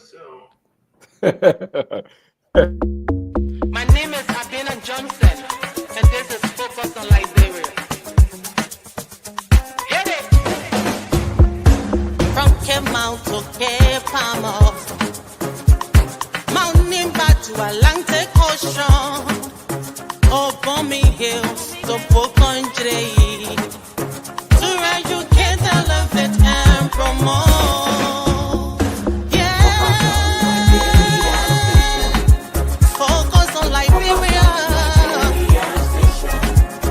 So. My name is Abina Johnson, and this is Focus on Liberia. Hit it! From Kemau to Cape Palm, Mount Nimba to Atlantic Ocean, Obomi Hills to Pokondre, to educate, elevate, and promote. Yeah, focus on Liberia,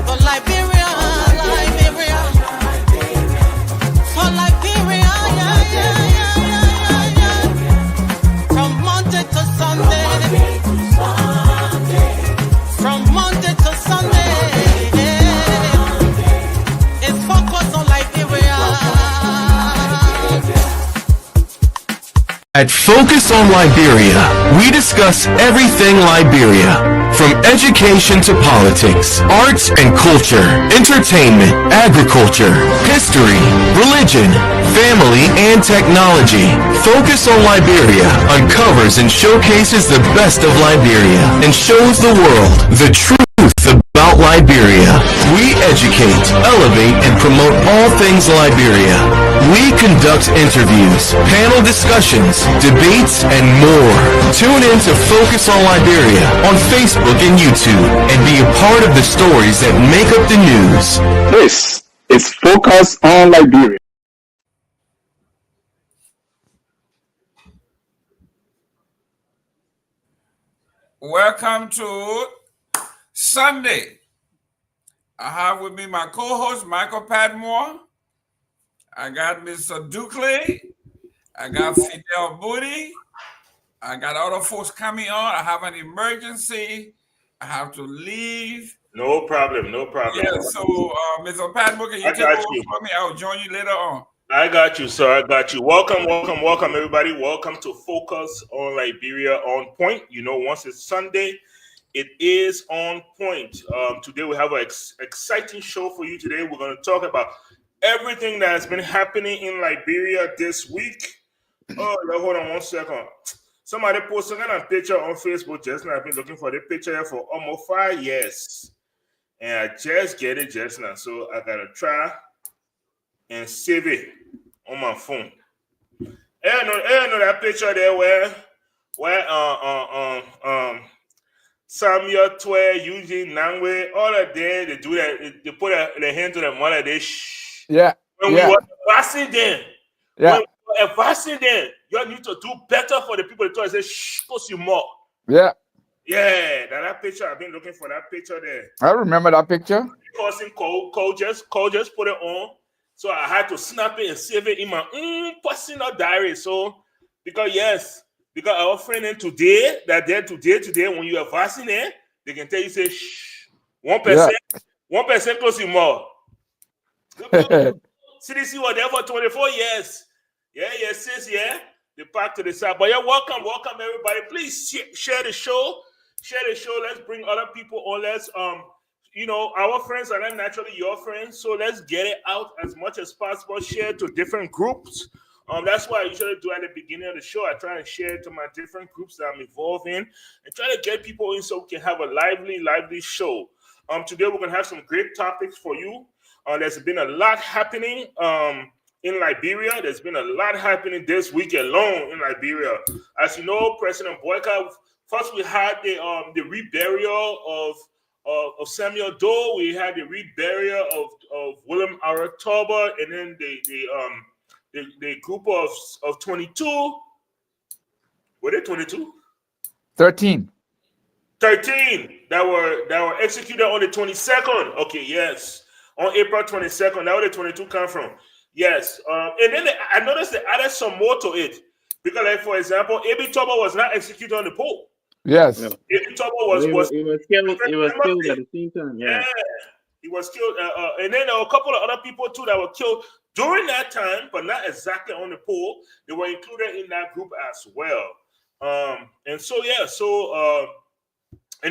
for Liberia, Liberia, for Liberia, yeah, yeah, yeah, yeah, yeah. From Monday to Sunday, from Monday to Sunday, it's focus on Liberia. At Focus on Liberia, we discuss everything Liberia, from education to politics, arts and culture, entertainment, agriculture, history, religion, family, and technology. Focus on Liberia uncovers and showcases the best of Liberia and shows the world the truth about Liberia. We educate, elevate, and promote all things Liberia. We conduct interviews, panel discussions, debates, and more. Tune in to Focus on Liberia on Facebook and YouTube and be a part of the stories that make up the news. This is Focus on Liberia. Welcome to Sunday. I have with me my co-host, Michael Padmore. I got Mr. Dukley. I got Fidel Booty. I got other folks coming on. I have an emergency. I have to leave. No problem, no problem. Yeah, so Mr. Padmore, can you take over for me? I'll join you later on. I got you, sir. I got you. Welcome, welcome, welcome, everybody. Welcome to Focus on Liberia on Point. You know, once it's Sunday, it is on point. Today we have an exciting show for you. Today we're going to talk about everything that has been happening in Liberia this week. Oh, hold on 1 second. Somebody posted a picture on Facebook just now. I've been looking for the picture here for almost 5 years. And I just get it just now. So I got to try and save it on my phone. I know that picture there where Samuel Twe, Eugene Nangwe, all of them, they do that. They put their hand to the mother. They shh. Yeah. When we were advancing them, Yeah. when we were advancing them, you need to do better for the people. They say shh, cause you more. Yeah. Yeah, that picture. I've been looking for that picture there. I remember that picture. Causing Cole just put it on. So I had to snap it and save it in my personal diary. So because our friend in today, today, when you are vaccinated, they can tell you, say, shh, 1%, 1% close to more. CDC was there for 24 years. Yeah, sis, yeah. The park to the side. But yeah, welcome, everybody. Please share the show. Let's bring other people on. Let's, our friends are not naturally your friends. So let's get it out as much as possible. Share to different groups. That's why I usually do at the beginning of the show. I try and share it to my different groups that I'm involved in and try to get people in so we can have a lively show. Today we're going to have some great topics for you. There's been a lot happening in Liberia. There's been a lot happening this week alone in Liberia. As you know, President Boyka, first we had the reburial of Samuel Doe. We had the reburial of William Aratoba, and then the group of 22, were they 22? 13 that were executed on the 22nd. Okay, yes. On April 22nd, that where the 22 come from. Yes. And then I noticed they added some more to it. Because, like, for example, Abi Toba was not executed on the pole. Yes. Yeah. Abi Toba was killed at the same time. Yeah. He was killed. And then there were a couple of other people, too, that were killed during that time, but not exactly on the pole. They were included in that group as well. And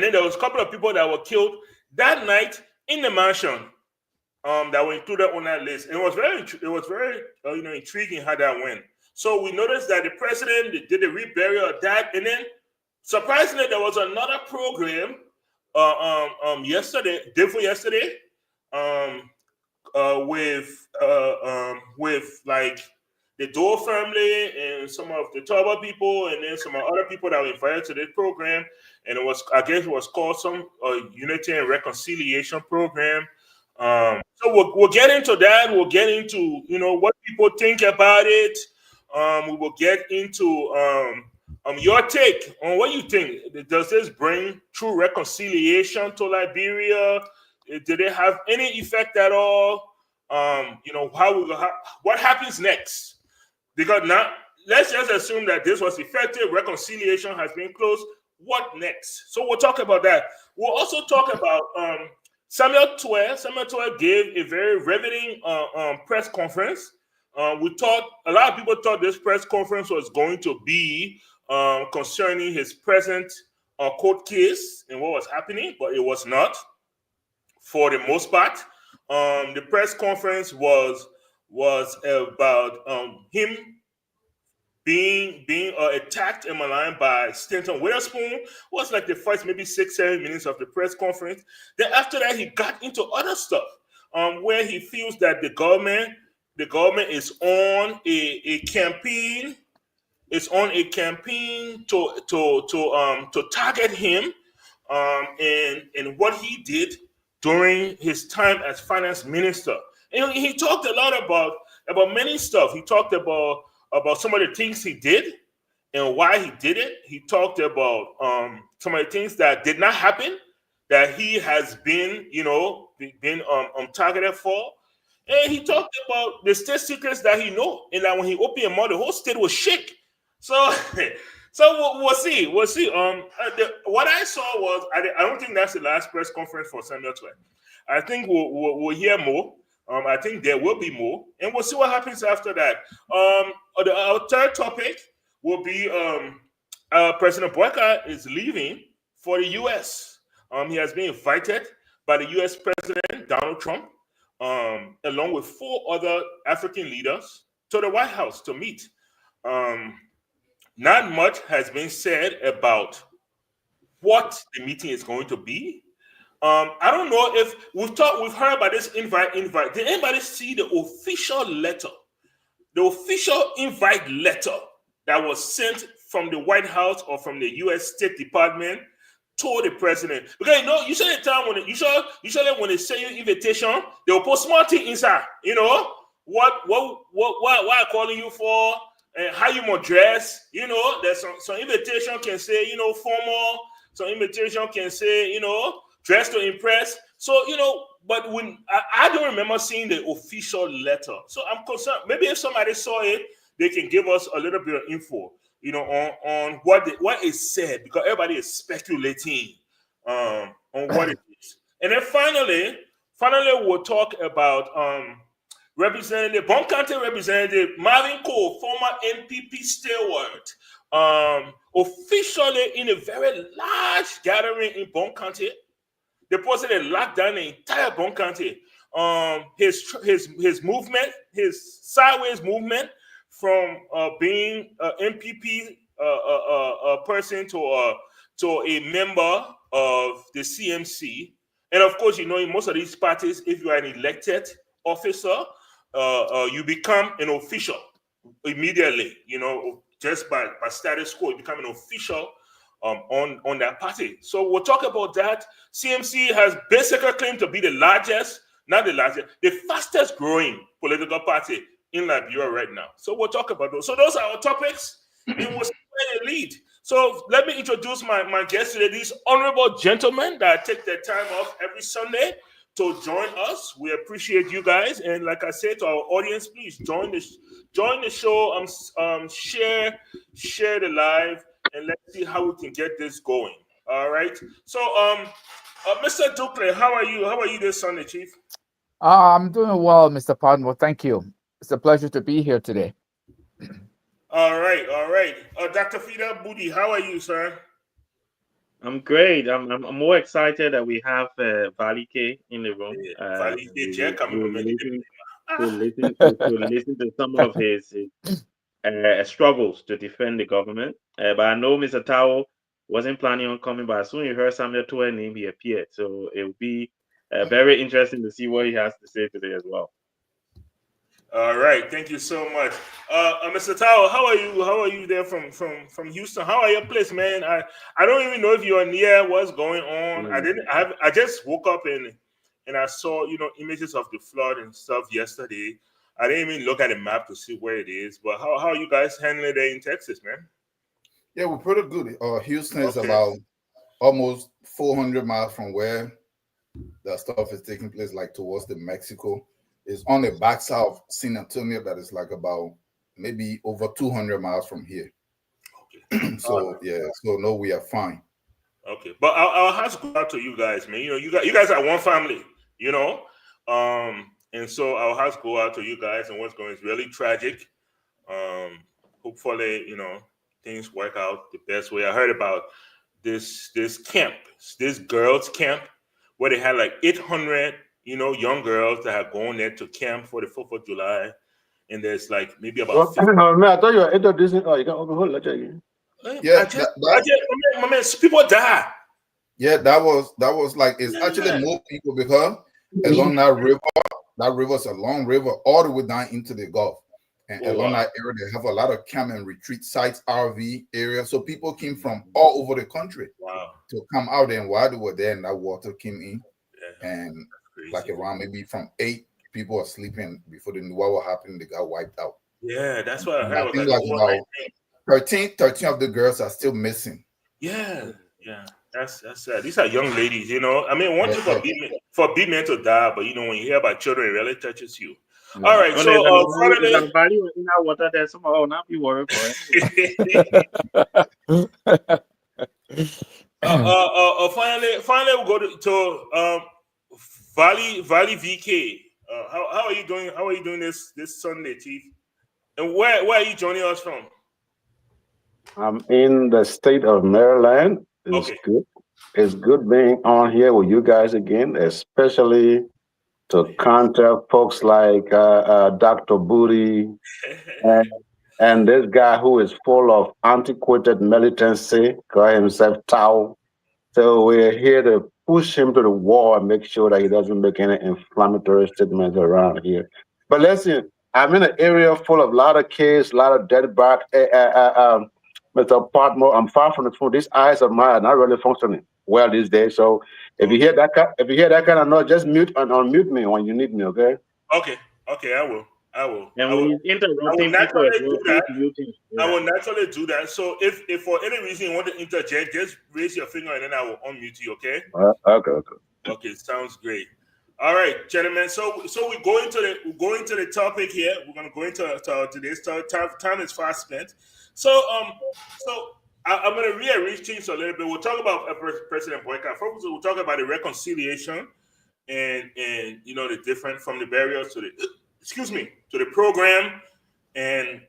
then there was a couple of people that were killed that night in the mansion that were included on that list. And it was very intriguing how that went. So we noticed that the president did a reburial of that, and then surprisingly, there was another program yesterday, day before yesterday, with like the Dole family and some of the Turbo people, and then some other people that were invited to this program. And it was, I guess, it was called some Unity and Reconciliation Program. So we'll get into that. We'll get into what people think about it. We will get into your take on what you think. Does this bring true reconciliation to Liberia? Did it have any effect at all? What happens next? Because now let's just assume that this was effective. Reconciliation has been closed. What next? So we'll talk about that. We'll also talk about Samuel Tuer. Samuel Tuer gave a very riveting press conference. A lot of people thought this press conference was going to be concerning his present court case and what was happening, but it was not. For the most part, the press conference was about him being attacked and maligned by Stanton Witherspoon. Was like the first maybe 6-7 minutes of the press conference. Then after that, he got into other stuff where he feels that the government is on a campaign. It's on a campaign to target him and what he did during his time as finance minister. And he talked a lot about many stuff. He talked about some of the things he did and why he did it. He talked about some of the things that did not happen that he has been targeted for. And he talked about the state secrets that he know, and that when he opened his mouth, the whole state was shake. So we'll see. What I saw was I don't think that's the last press conference for Samuel Tuer. I think we'll hear more. I think there will be more, and we'll see what happens after that. Our third topic will be President Boyka is leaving for the U.S. He has been invited by the U.S. President Donald Trump, along with 4 other African leaders, to the White House to meet. Not much has been said about what the meeting is going to be. I don't know if we've heard about this invite. Did anybody see the official letter? The official invite letter that was sent from the White House or from the U.S. State Department to the president. Because usually when they send you invitation, they will put small thing inside. What I calling you for, and how you must dress. There's some invitation can say formal. Some invitation can say dress to impress. So but when I don't remember seeing the official letter, so I'm concerned. Maybe if somebody saw it, they can give us a little bit of info, on what is said, because everybody is speculating on what it is. And then finally, we'll talk about Bon County Representative Marvin Cole, former NPP stalwart, officially in a very large gathering in Bon County. They posted a lockdown the entire Bon County. His movement, his sideways movement from being an NPP person to a member of the CMC. And of course, in most of these parties, if you are an elected officer, you become an official immediately, just by status quo, you become an official on that party. So we'll talk about that. CMC has basically claimed to be the fastest growing political party in Liberia right now. So we'll talk about those. So those are our topics, and we'll see where they lead. So let me introduce my guests today, these honorable gentlemen that take their time off every Sunday to join us. We appreciate you guys, and like I said to our audience, please join the show. Share the live, and let's see how we can get this going. All right. So, Mr. Dukley, how are you? How are you this Sunday, Chief? I'm doing well, Mr. Padmore. Thank you. It's a pleasure to be here today. All right. Dr. Fida Budi, how are you, sir? I'm great. I'm more excited that we have Valike in the room. To listen to some of his struggles to defend the government. But I know Mr. Tao wasn't planning on coming, but as soon as he heard Samuel Tua's name, he appeared. So it will be very interesting to see what he has to say today as well. All right, thank you so much, Mr. Tao. How are you? How are you there from Houston? How are your place, man? I don't even know if you're near what's going on. I just woke up and I saw images of the flood and stuff yesterday. I didn't even look at the map to see where it is. But how are you guys handling it in Texas, man? Yeah, we're pretty good. Houston is about almost 400 miles from where the stuff is taking place, like towards the Mexico. It's on the backside of San Antonio that is like about maybe over 200 miles from here. Okay. So no, we are fine. Okay, but I'll have to go out to you guys, man. You guys are one family, and so I'll have to go out to you guys. And what's going is really tragic. Hopefully, things work out the best way. I heard about this camp, this girls' camp, where they had like 800. Young girls that have gone there to camp for the 4th of July. And there's like maybe about 50. Man, I thought you were introducing. Oh, you got over hold again. Yeah, my man, people die. Yeah, that was like it's actually more people because along that river is a long river all the way down into the Gulf. And along that area, they have a lot of camp and retreat sites, RV areas. So people came from all over the country to come out there. And while they were there, and that water came in, and like around maybe from 8 people are sleeping before they knew what was happening. They got wiped out. Yeah, that's what I heard. I think like about 13 of the girls are still missing. Yeah, that's sad. These are young ladies, I mean, one thing for big men to die, but when you hear about children, it really touches you. Yeah. All right, so value in our water that somehow not be worried for it. Finally, we'll go to Valley VK. How are you doing? How are you doing this Sunday, Chief? And where are you joining us from? I'm in the state of Maryland. It's good. It's good being on here with you guys again, especially to contact folks like Dr. Booty and this guy who is full of antiquated militancy, call himself Tao. So we're here to push him to the wall and make sure that he doesn't make any inflammatory statements around here. But listen, I'm in an area full of a lot of kids, a lot of dead bodies. Mr. Partmore, I'm far from the phone. These eyes of mine are not really functioning well these days. So if you hear that kind of noise, just mute and unmute me when you need me. Okay. Okay. I will. And when you interrupting people, I will naturally do that. So if for any reason you want to interject, just raise your finger and then I will unmute you. Okay. Okay. Sounds great. All right, gentlemen. So we go into the topic here. We're gonna go into today's time is fast spent. So I'm gonna rearrange things a little bit. We'll talk about President Boycott. First, we'll talk about the reconciliation and the different from the barriers to the program and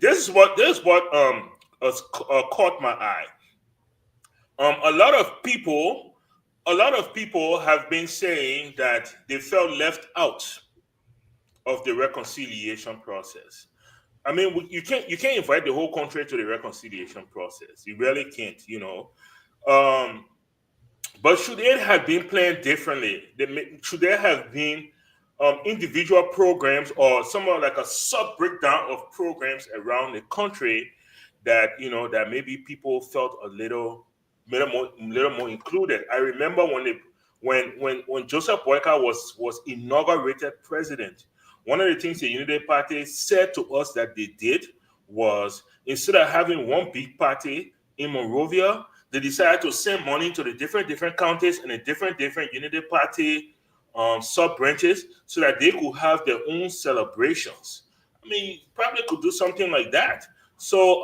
this is what caught my eye. A lot of people have been saying that they felt left out of the reconciliation process. I mean, you can't invite the whole country to the reconciliation process. You really can't, But should it have been planned differently? Should there have been individual programs or somewhat like a sub breakdown of programs around the country that that maybe people felt a little more included? I remember when Joseph Boyka was inaugurated president. One of the things the Unity Party said to us that they did was instead of having one big party in Monrovia, they decided to send money to the different counties and the different Unity Party sub branches so that they could have their own celebrations. I mean, you probably could do something like that. So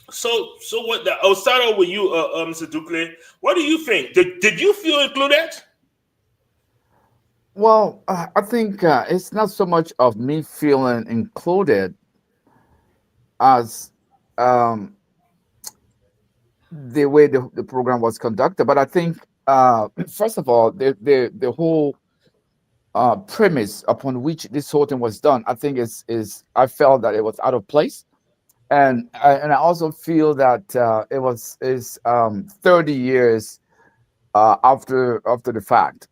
what? I'll start out with you, Mr. Ducle. What do you think? Did you feel included? Well, I think it's not so much of me feeling included as the way the program was conducted. But I think, first of all, the whole premise upon which this whole thing was done, I think is I felt that it was out of place, and I also feel that it was is 30 years after the fact,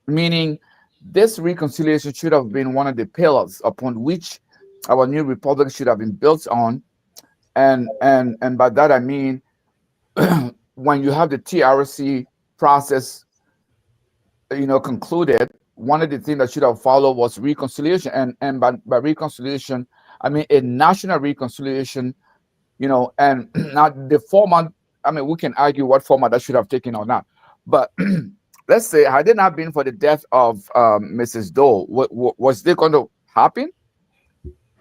meaning this reconciliation should have been one of the pillars upon which our new republic should have been built on, and by that I mean when you have the TRC process, concluded, one of the things that should have followed was reconciliation, and by reconciliation I mean a national reconciliation, and not the format. I mean, we can argue what format that should have taken or not, but let's say had it not been for the death of Mrs. Doe, was they going to happen?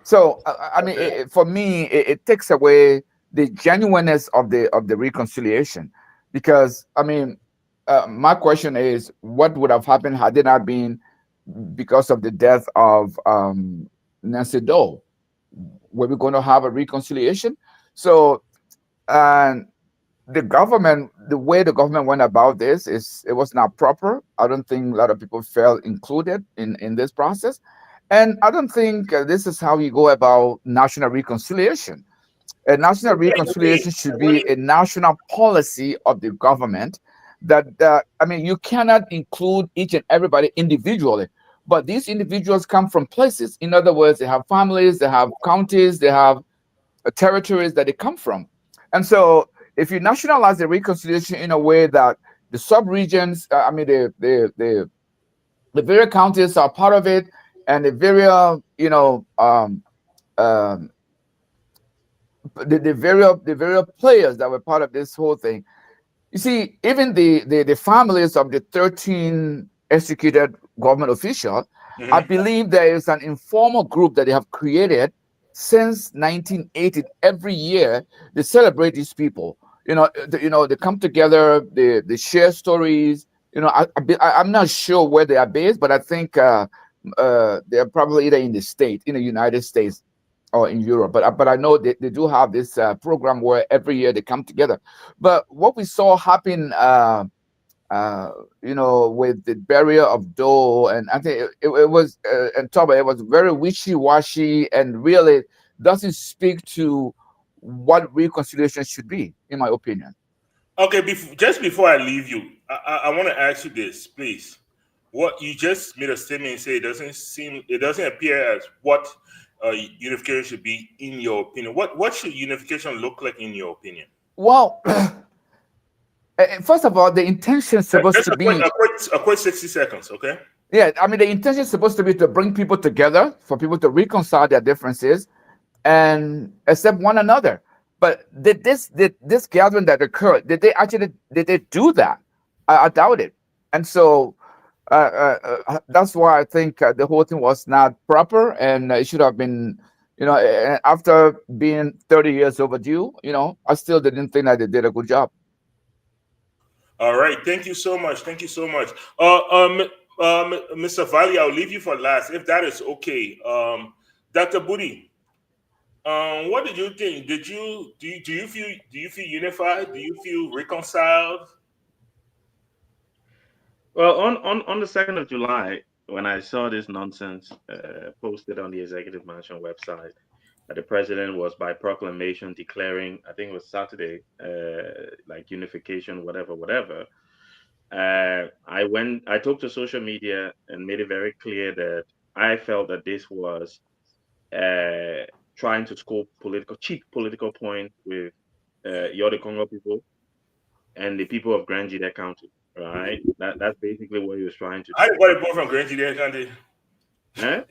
So I mean, for me, it takes away the genuineness of the reconciliation, because I mean, my question is, what would have happened had it not been because of the death of Nancy Doe? Were we going to have a reconciliation? So, and the way the government went about this it was not proper. I don't think a lot of people felt included in this process, and I don't think this is how you go about national reconciliation. A national reconciliation should be a national policy of the government. That I mean, you cannot include each and everybody individually, but these individuals come from places. In other words, they have families, they have counties, they have territories that they come from. And so if you nationalize the reconciliation in a way that the sub-regions, I mean the various counties are part of it, and the various the various players that were part of this whole thing. You see, even the families of the 13 executed government officials, I believe there is an informal group that they have created since 1980. Every year they celebrate these people. They come together, they share stories. I'm not sure where they are based, but I think they're probably either in the United States or in Europe. But I know they do have this program where every year they come together. But what we saw happen, with the burial of Doe, and I think it was and Toba, it was very wishy-washy and really doesn't speak to what reconciliation should be, in my opinion. Okay, just before I leave you, I want to ask you this, please. What you just made a statement and say it doesn't appear as what unification should be in your opinion. What should unification look like in your opinion? Well, first of all, the intention is supposed Just to be a quick 60 seconds, okay? yeah. I mean, the intention is supposed to be to bring people together, for people to reconcile their differences and accept one another. But did this gathering that occurred, did they do that? I doubt it. And so that's why I think the whole thing was not proper, and it should have been, after being 30 years overdue, I still didn't think that they did a good job. All right, thank you so much. Thank you so much. Mr. Valley, I'll leave you for last, if that is okay. Dr. Booty, what did you think? Do you feel unified? Do you feel reconciled? Well, on the 2nd of July, when I saw this nonsense posted on the executive mansion website, that the president was by proclamation declaring, I think it was Saturday, like unification, whatever. I took to social media and made it very clear that I felt that this was trying to score cheap political point with the Congo people and the people of Grand Jide County, right? That's basically what he was trying to do. I got it both from Grand Jide County. Huh?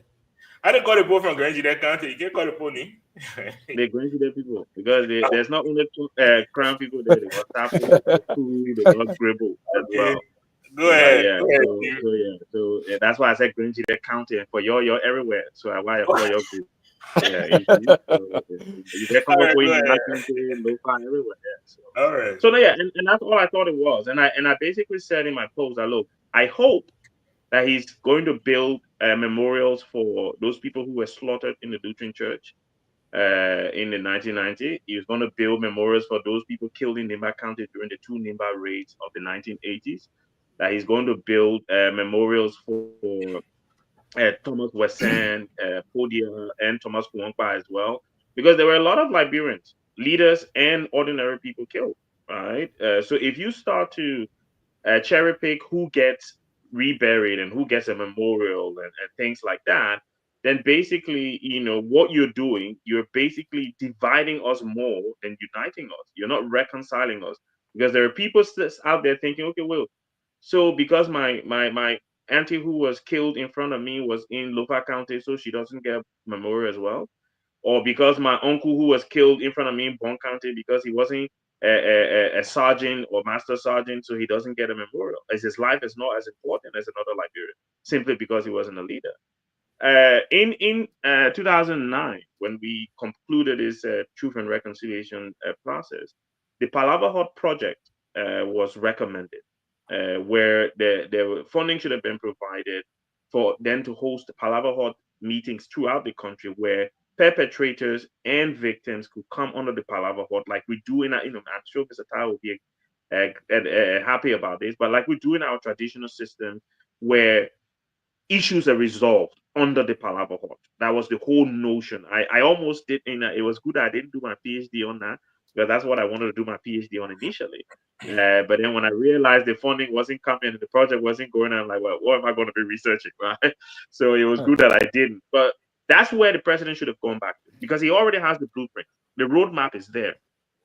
I didn't call it both from Grand Jide County. You can't call it pony. The Grand Jide people, because there's not only two Crown people there. They got Tapu, they got Gribble as well. Go ahead. Yeah. Go ahead, So that's why I said Grand Jide County, and for you're everywhere. So why I call your group. Yeah, you get Congo for local everywhere. Yeah, so. All right. So yeah, and that's all I thought it was. And I basically said in my post that look, I hope that he's going to build memorials for those people who were slaughtered in the Lutheran Church in the 1990s. He's going to build memorials for those people killed in Nimba County during the 2 Nimba raids of the 1980s. that he's going to build memorials for Thomas Wesson, Podia, and Thomas Kuwankpa as well, because there were a lot of Liberians, leaders and ordinary people killed. Right. So if you start to cherry pick who gets reburied and who gets a memorial and things like that, then basically, what you're doing, you're basically dividing us more than uniting us. You're not reconciling us, because there are people out there thinking, okay, well, so because my auntie who was killed in front of me was in Lopa County, so she doesn't get a memorial as well, or because my uncle who was killed in front of me in Bon County, because he wasn't a sergeant or master sergeant, so he doesn't get a memorial, as his life is not as important as another Liberian, simply because he wasn't a leader. In 2009, when we concluded this Truth and Reconciliation process, the Palava Hut project was recommended, where the funding should have been provided for them to host Palava Hut meetings throughout the country, where perpetrators and victims could come under the Palava Hut, like we do in our, I'm sure Mr. Tao will be happy about this, but like we do in our traditional system, where issues are resolved under the Palava Hut. That was the whole notion. I almost did, it was good I didn't do my PhD on that, because that's what I wanted to do my PhD on initially. But then when I realized the funding wasn't coming, the project wasn't going, I'm like, well, what am I going to be researching, right? So it was good that I didn't. But that's where the president should have gone back to, because he already has the blueprint. The roadmap is there.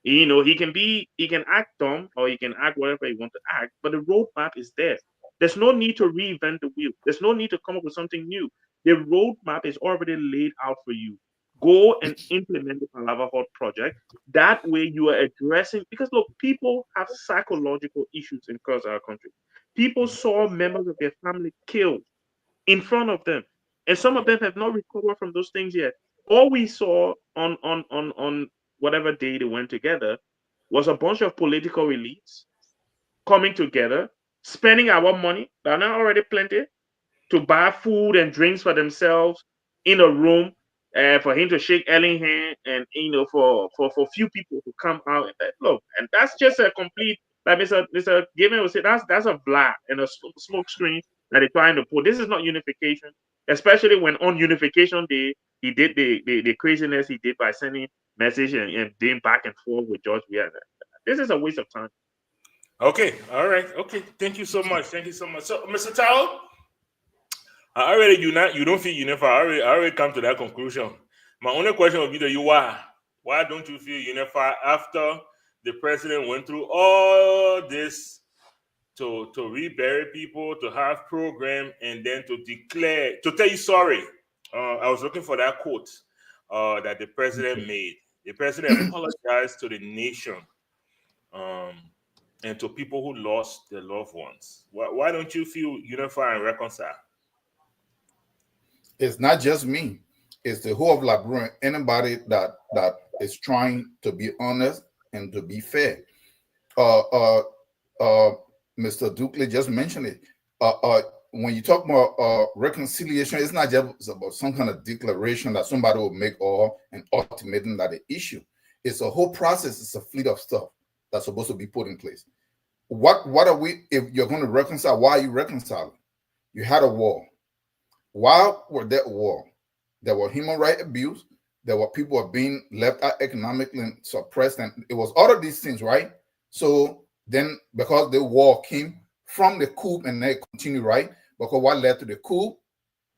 He can act dumb, or he can act whatever he wants to act, but the roadmap is there. There's no need to reinvent the wheel. There's no need to come up with something new. The roadmap is already laid out for you. Go and implement the Palava Hut project. That way you are addressing, because look, people have psychological issues across our country. People saw members of their family killed in front of them, and some of them have not recovered from those things yet. All we saw on whatever day they went together was a bunch of political elites coming together, spending our money, that are not already plenty, to buy food and drinks for themselves in a room, for him to shake Ellen hand, and for few people to come out and look. And that's just a complete, like Mr. Gavin would say, that's a black and a smoke screen that they're trying to put. This is not unification, especially when on unification day he did the craziness he did by sending message and being back and forth with George Weah. This is a waste of time. Okay, all right, okay. Thank you so much. Thank you so much. So, Mr. Tao, I already you don't feel unified. I already come to that conclusion. My only question would be to you, why? Why don't you feel unified after the president went through all this to rebury people, to have program, and then to declare, to tell you sorry? I was looking for that quote that the president made. The president apologized to the nation. And to people who lost their loved ones. Why don't you feel unified and reconciled? It's not just me. It's the whole of Liberia. Anybody that is trying to be honest and to be fair. Mr. Dukley just mentioned it. When you talk about reconciliation, it's not just about some kind of declaration that somebody will make or an ultimatum that the issue. It's a whole process. It's a fleet of stuff that's supposed to be put in place. What are we, if you're going to reconcile, why are you reconciling? You had a war. Why were that war? There were human rights abuse. There were people were being left out economically and suppressed, and it was all of these things, right? So then, because the war came from the coup and they continue, right? Because what led to the coup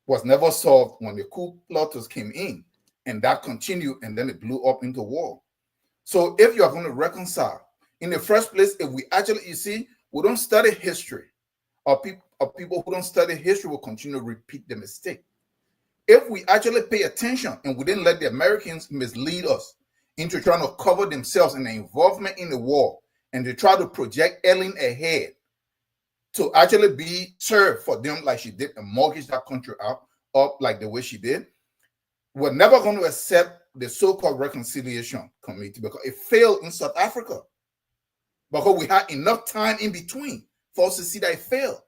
was never solved when the coup plotters came in, and that continued, and then it blew up into war. So if you are going to reconcile, in the first place, if we actually, you see, we don't study history, or people who don't study history will continue to repeat the mistake. If we actually pay attention and we didn't let the Americans mislead us into trying to cover themselves in the involvement in the war and to try to project Ellen ahead to actually be served for them like she did and mortgage that country up like the way she did, we're never going to accept the so-called reconciliation committee because it failed in South Africa. Because we had enough time in between for us to see that it failed.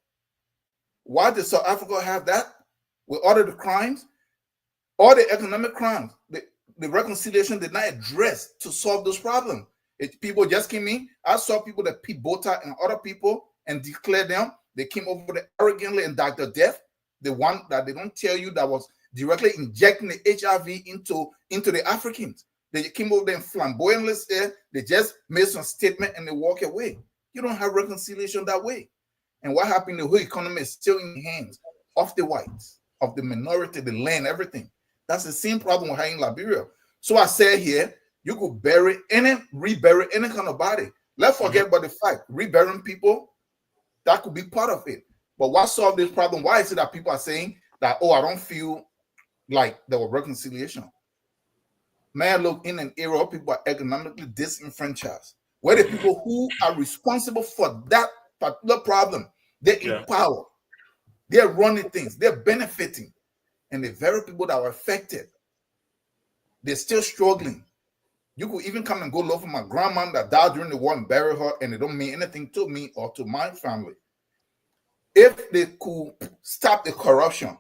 Why did South Africa have that? With all of the crimes, all the economic crimes, the reconciliation did not address to solve those problems. People just came in. I saw people that Pete Bota and other people and declared them They came over there arrogantly, and Dr. Death, the one that they don't tell you that was directly injecting the HIV into the Africans. They came over there and flamboyantly said, they just made some statement and they walk away. You don't have reconciliation that way. And what happened? The whole economy is still in the hands of the whites, of the minority, the land, everything. That's the same problem we have in Liberia. So I said here, you could rebury any kind of body. Let's forget about the fact, reburying people, that could be part of it. But what solved this problem? Why is it that people are saying that, oh, I don't feel like there was reconciliation? Man, look, in an era where people are economically disenfranchised, where the people who are responsible for that particular problem, they're in power, they're running things, they're benefiting. And the very people that were affected, they're still struggling. You could even come and go look for my grandma that died during the war and bury her, and it don't mean anything to me or to my family. If they could stop the corruption,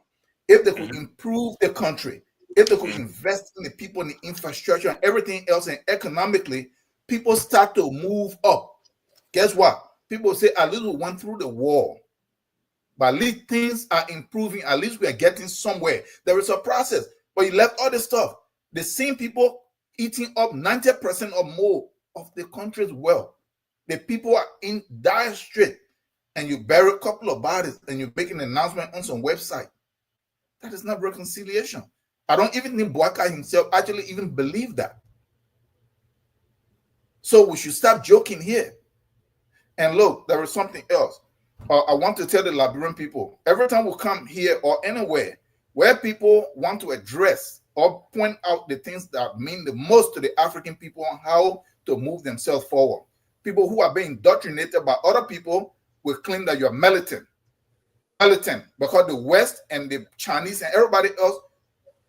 if they could improve the country, if they could invest in the people and the infrastructure and everything else, and economically, people start to move up. Guess what? People say, at least we went through the war, but at least things are improving. At least we are getting somewhere. There is a process, but you left all the stuff. The same people eating up 90% or more of the country's wealth. The people are in dire strait, and you bury a couple of bodies and you make an announcement on some website. That is not reconciliation. I don't even think Boaka himself actually even believed that. So we should stop joking here. And look, there is something else. I want to tell the Liberian people, every time we come here or anywhere where people want to address or point out the things that mean the most to the African people on how to move themselves forward, people who are being indoctrinated by other people will claim that you're militant. Because the West and the Chinese and everybody else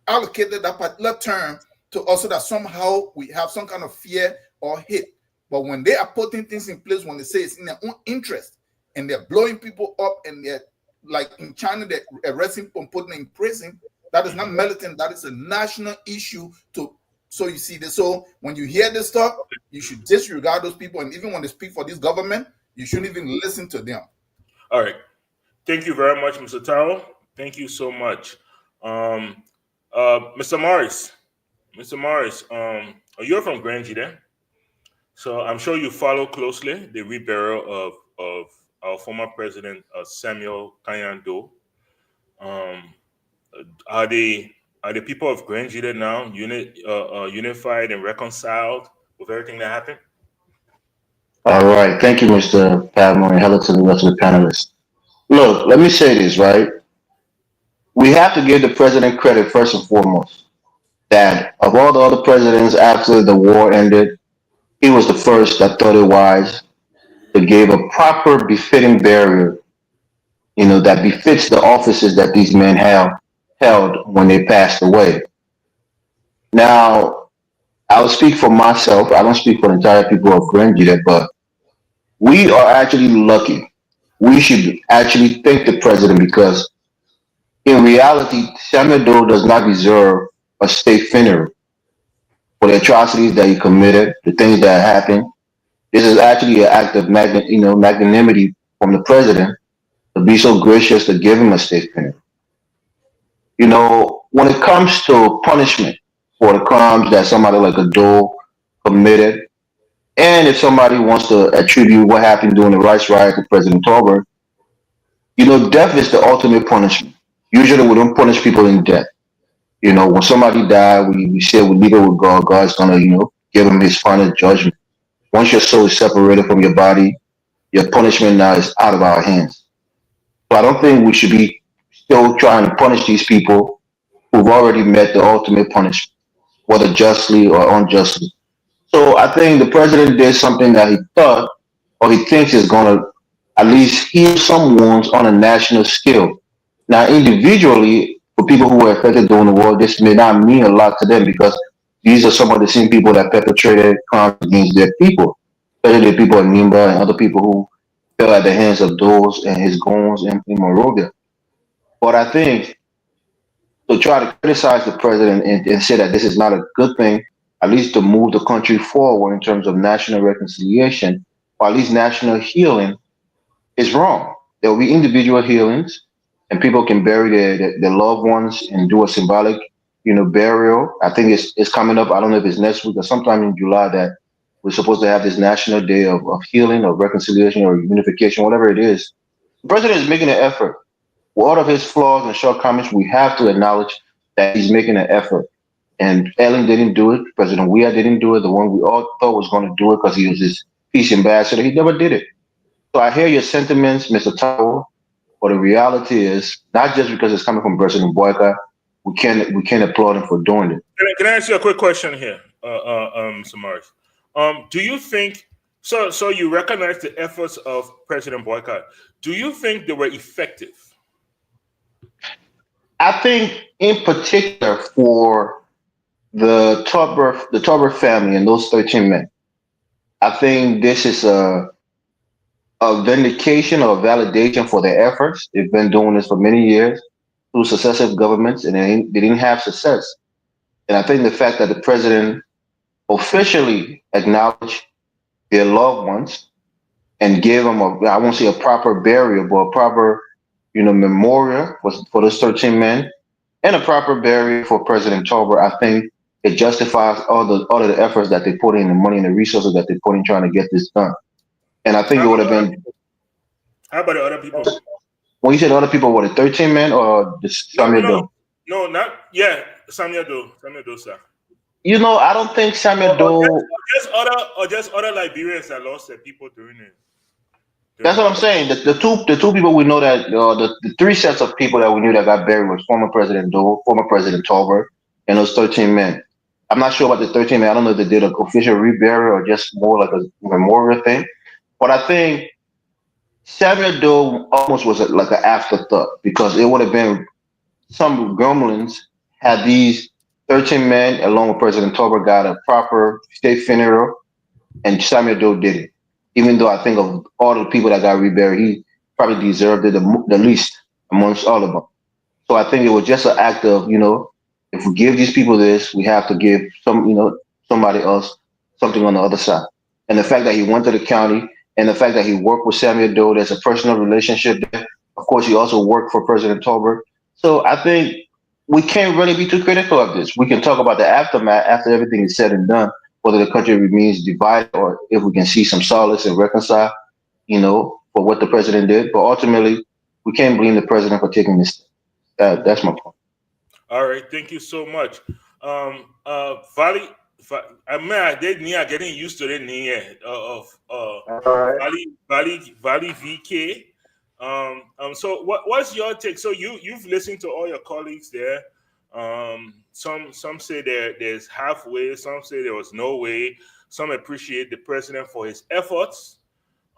allocated that particular term to us so that somehow we have some kind of fear or hate. But when they are putting things in place, when they say it's in their own interest and they're blowing people up and they're like in China, they're arresting people and putting them in prison, that is not militant. That is a national issue. So you see this. So when you hear this stuff, you should disregard those people. And even when they speak for this government, you shouldn't even listen to them. All right. Thank you very much, Mr. Taro. Thank you so much. Mr. Morris, you're from Grange then? So I'm sure you follow closely the reburial of our former president, Samuel Kanyando. Are the people of Grange now unified and reconciled with everything that happened? All right. Thank you, Mr. Padmore, and hello to the rest of the panelists. Look, let me say this, right? We have to give the president credit first and foremost that of all the other presidents after the war ended, he was the first that thought it wise to give a proper, befitting burial, that befits the offices that these men held when they passed away. Now, I'll speak for myself. I don't speak for the entire people of Grenada, but we are actually lucky. We should actually thank the president because in reality, Samuel Doe does not deserve a state funeral for the atrocities that he committed, the things that happened. This is actually an act of magnanimity from the president to be so gracious to give him a state funeral. When it comes to punishment for the crimes that somebody like a Doe committed, and if somebody wants to attribute what happened during the rights riot to President Tolbert, death is the ultimate punishment. Usually we don't punish people in death. When somebody died, we say we leave it with God. God's gonna, give him his final judgment. Once your soul is separated from your body, your punishment now is out of our hands. So I don't think we should be still trying to punish these people who've already met the ultimate punishment, whether justly or unjustly. So I think the president did something that he thought or he thinks is going to at least heal some wounds on a national scale. Now, individually, for people who were affected during the war, this may not mean a lot to them because these are some of the same people that perpetrated crimes against their people, especially the people in Nimba and other people who fell at the hands of those and his goons in Monrovia. But I think to try to criticize the president and say that this is not a good thing, at least to move the country forward in terms of national reconciliation or at least national healing, is wrong. There will be individual healings, and people can bury their loved ones and do a symbolic, burial. I think it's coming up. I don't know if it's next week or sometime in July that we're supposed to have this national day of healing, of reconciliation, or unification, whatever it is. The president is making an effort. With all of his flaws and shortcomings, we have to acknowledge that he's making an effort. And Ellen didn't do it. President Weah didn't do it. The one we all thought was going to do it because he was this peace ambassador. He never did it. So I hear your sentiments, Mr. Tao, but the reality is not just because it's coming from President Boyka, we can't applaud him for doing it. Can I ask you a quick question here, Mr. Morris? Do you think so? You recognize the efforts of President Boyka. Do you think they were effective? I think, in particular, for the Tauber family and those 13 men, I think this is a vindication or validation for their efforts. They've been doing this for many years through successive governments, and they didn't have success. And I think the fact that the president officially acknowledged their loved ones and gave them I won't say a proper burial, but a proper, memorial for those 13 men and a proper burial for President Tauber, I think it justifies all of the efforts that they put in, the money and the resources that they put in trying to get this done. And I think it would have been. How about the other people? When you said other people, what, the 13 men or the Samuel Doe? No, not Samuel Doe. Samuel Doe, sir. I don't think Samuel Doe. Just other Liberians that lost their people during it. That's what I'm saying. The two people we know that the three sets of people that we knew that got buried was former President Doe, former President Tauber, and those 13 men. I'm not sure about the 13 men. I don't know if they did an official reburial or just more like a memorial thing. But I think Samuel Doe almost was like an afterthought because it would have been some gremlins had these 13 men along with President Tauber got a proper state funeral, and Samuel Doe did it. Even though I think of all the people that got reburied, he probably deserved it the least amongst all of them. So I think it was just an act of, if we give these people this, we have to give somebody else something on the other side. And the fact that he went to the county and the fact that he worked with Samuel Doe, there's a personal relationship there. Of course, he also worked for President Tauber. So I think we can't really be too critical of this. We can talk about the aftermath after everything is said and done, whether the country remains divided or if we can see some solace and reconcile, for what the president did. But ultimately, we can't blame the president for taking this. That's my point. All right, thank you so much. Valley, I did getting used to the name of Valley VK. So what's your take? So you've listened to all your colleagues there. Some say there's halfway, some say there was no way, some appreciate the president for his efforts,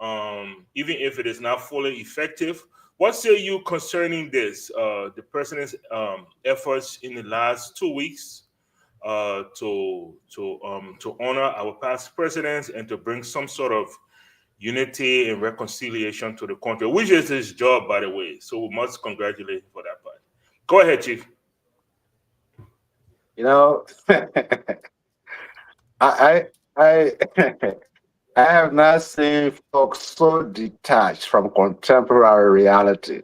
even if it is not fully effective. What say you concerning this, the president's efforts in the last 2 weeks to honor our past presidents and to bring some sort of unity and reconciliation to the country, which is his job, by the way. So we must congratulate him for that part. Go ahead, Chief. I I have not seen folks so detached from contemporary reality.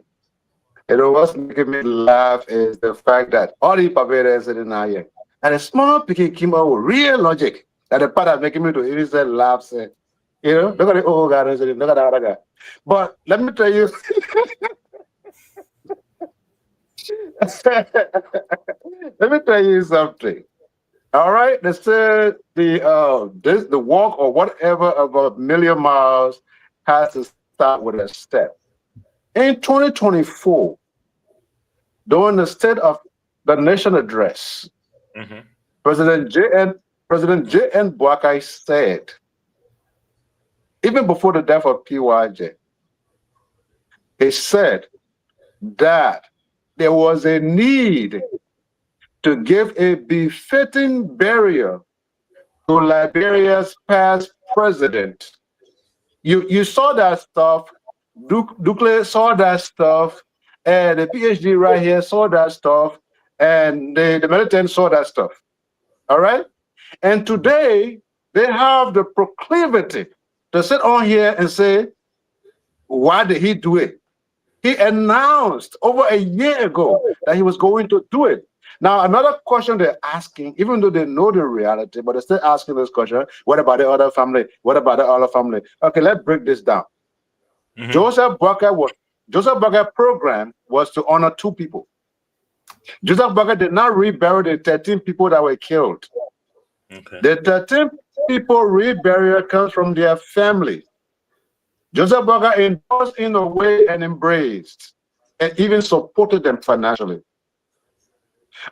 What's making me laugh is the fact that all the Barbados sitting now here, and a small picking came out with real logic. That the part that making me to even say laugh, say, look at the old guy, look at the other guy. But let me tell you, let me tell you something. All right, they said the walk or whatever of 1,000,000 miles has to start with a step. In 2024, during the State of the Nation address, President J.N. Boakai said, even before the death of PYJ, he said that there was a need to give a befitting burial to Liberia's past president. You saw that stuff. Ducle saw that stuff, and the PhD right here saw that stuff, and the militant saw that stuff. All right? And today, they have the proclivity to sit on here and say, why did he do it? He announced over a year ago that he was going to do it. Now, another question they're asking, even though they know the reality, but they're still asking this question, what about the other family? What about the other family? Okay, let's break this down. Joseph Burger program was to honor two people. Joseph Burger did not rebury the 13 people that were killed. Okay. The 13 people reburial comes from their family. Joseph Burger endorsed in a way and embraced and even supported them financially.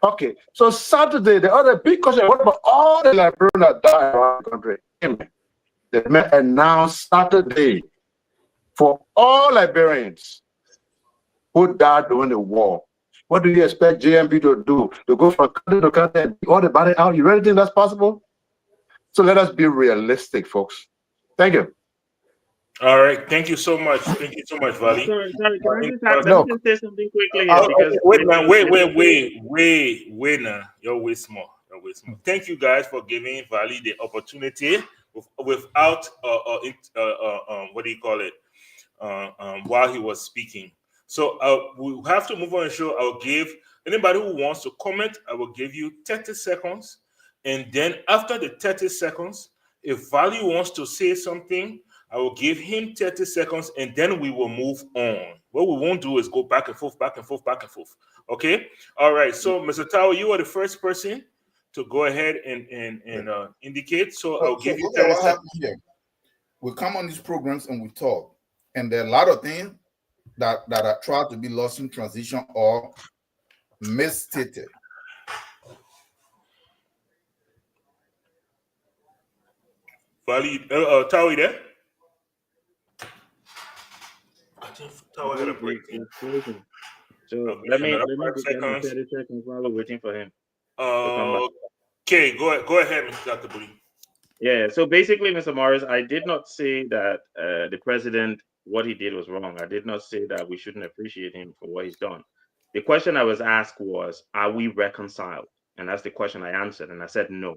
Okay, so Saturday, the other big question, what about all the Liberians that died around the country? The men announced Saturday for all Liberians who died during the war. What do you expect JMP to do? To go from country to country and all the body out? You really think that's possible? So let us be realistic, folks. Thank you. All right. Thank you so much. Thank you so much, Vali. Sorry, let me just say something quickly here because wait, man. Wait, now. You're way small. Thank you guys for giving Vali the opportunity without what do you call it? While he was speaking. So we have to move on and show. I'll give anybody who wants to comment, I will give you 30 seconds. And then after the 30 seconds, if Vali wants to say something, I will give him 30 seconds and then we will move on. What we won't do is go back and forth. Okay? All right. So, Mr. Tao, you are the first person to go ahead and indicate. So I'll give you 30 seconds. Here. We come on these programs and we talk. And there are a lot of things that are tried to be lost in transition or misstated. Vali, Tao, you there? I think Tao had a break. So Okay, let me 5 seconds. 30 seconds while we're waiting for him. Okay, go ahead, Mr. Dr. Budi. Yeah, so basically, Mr. Morris, I did not say that the president, what he did was wrong. I did not say that we shouldn't appreciate him for what he's done. The question I was asked was, are we reconciled? And that's the question I answered. And I said no,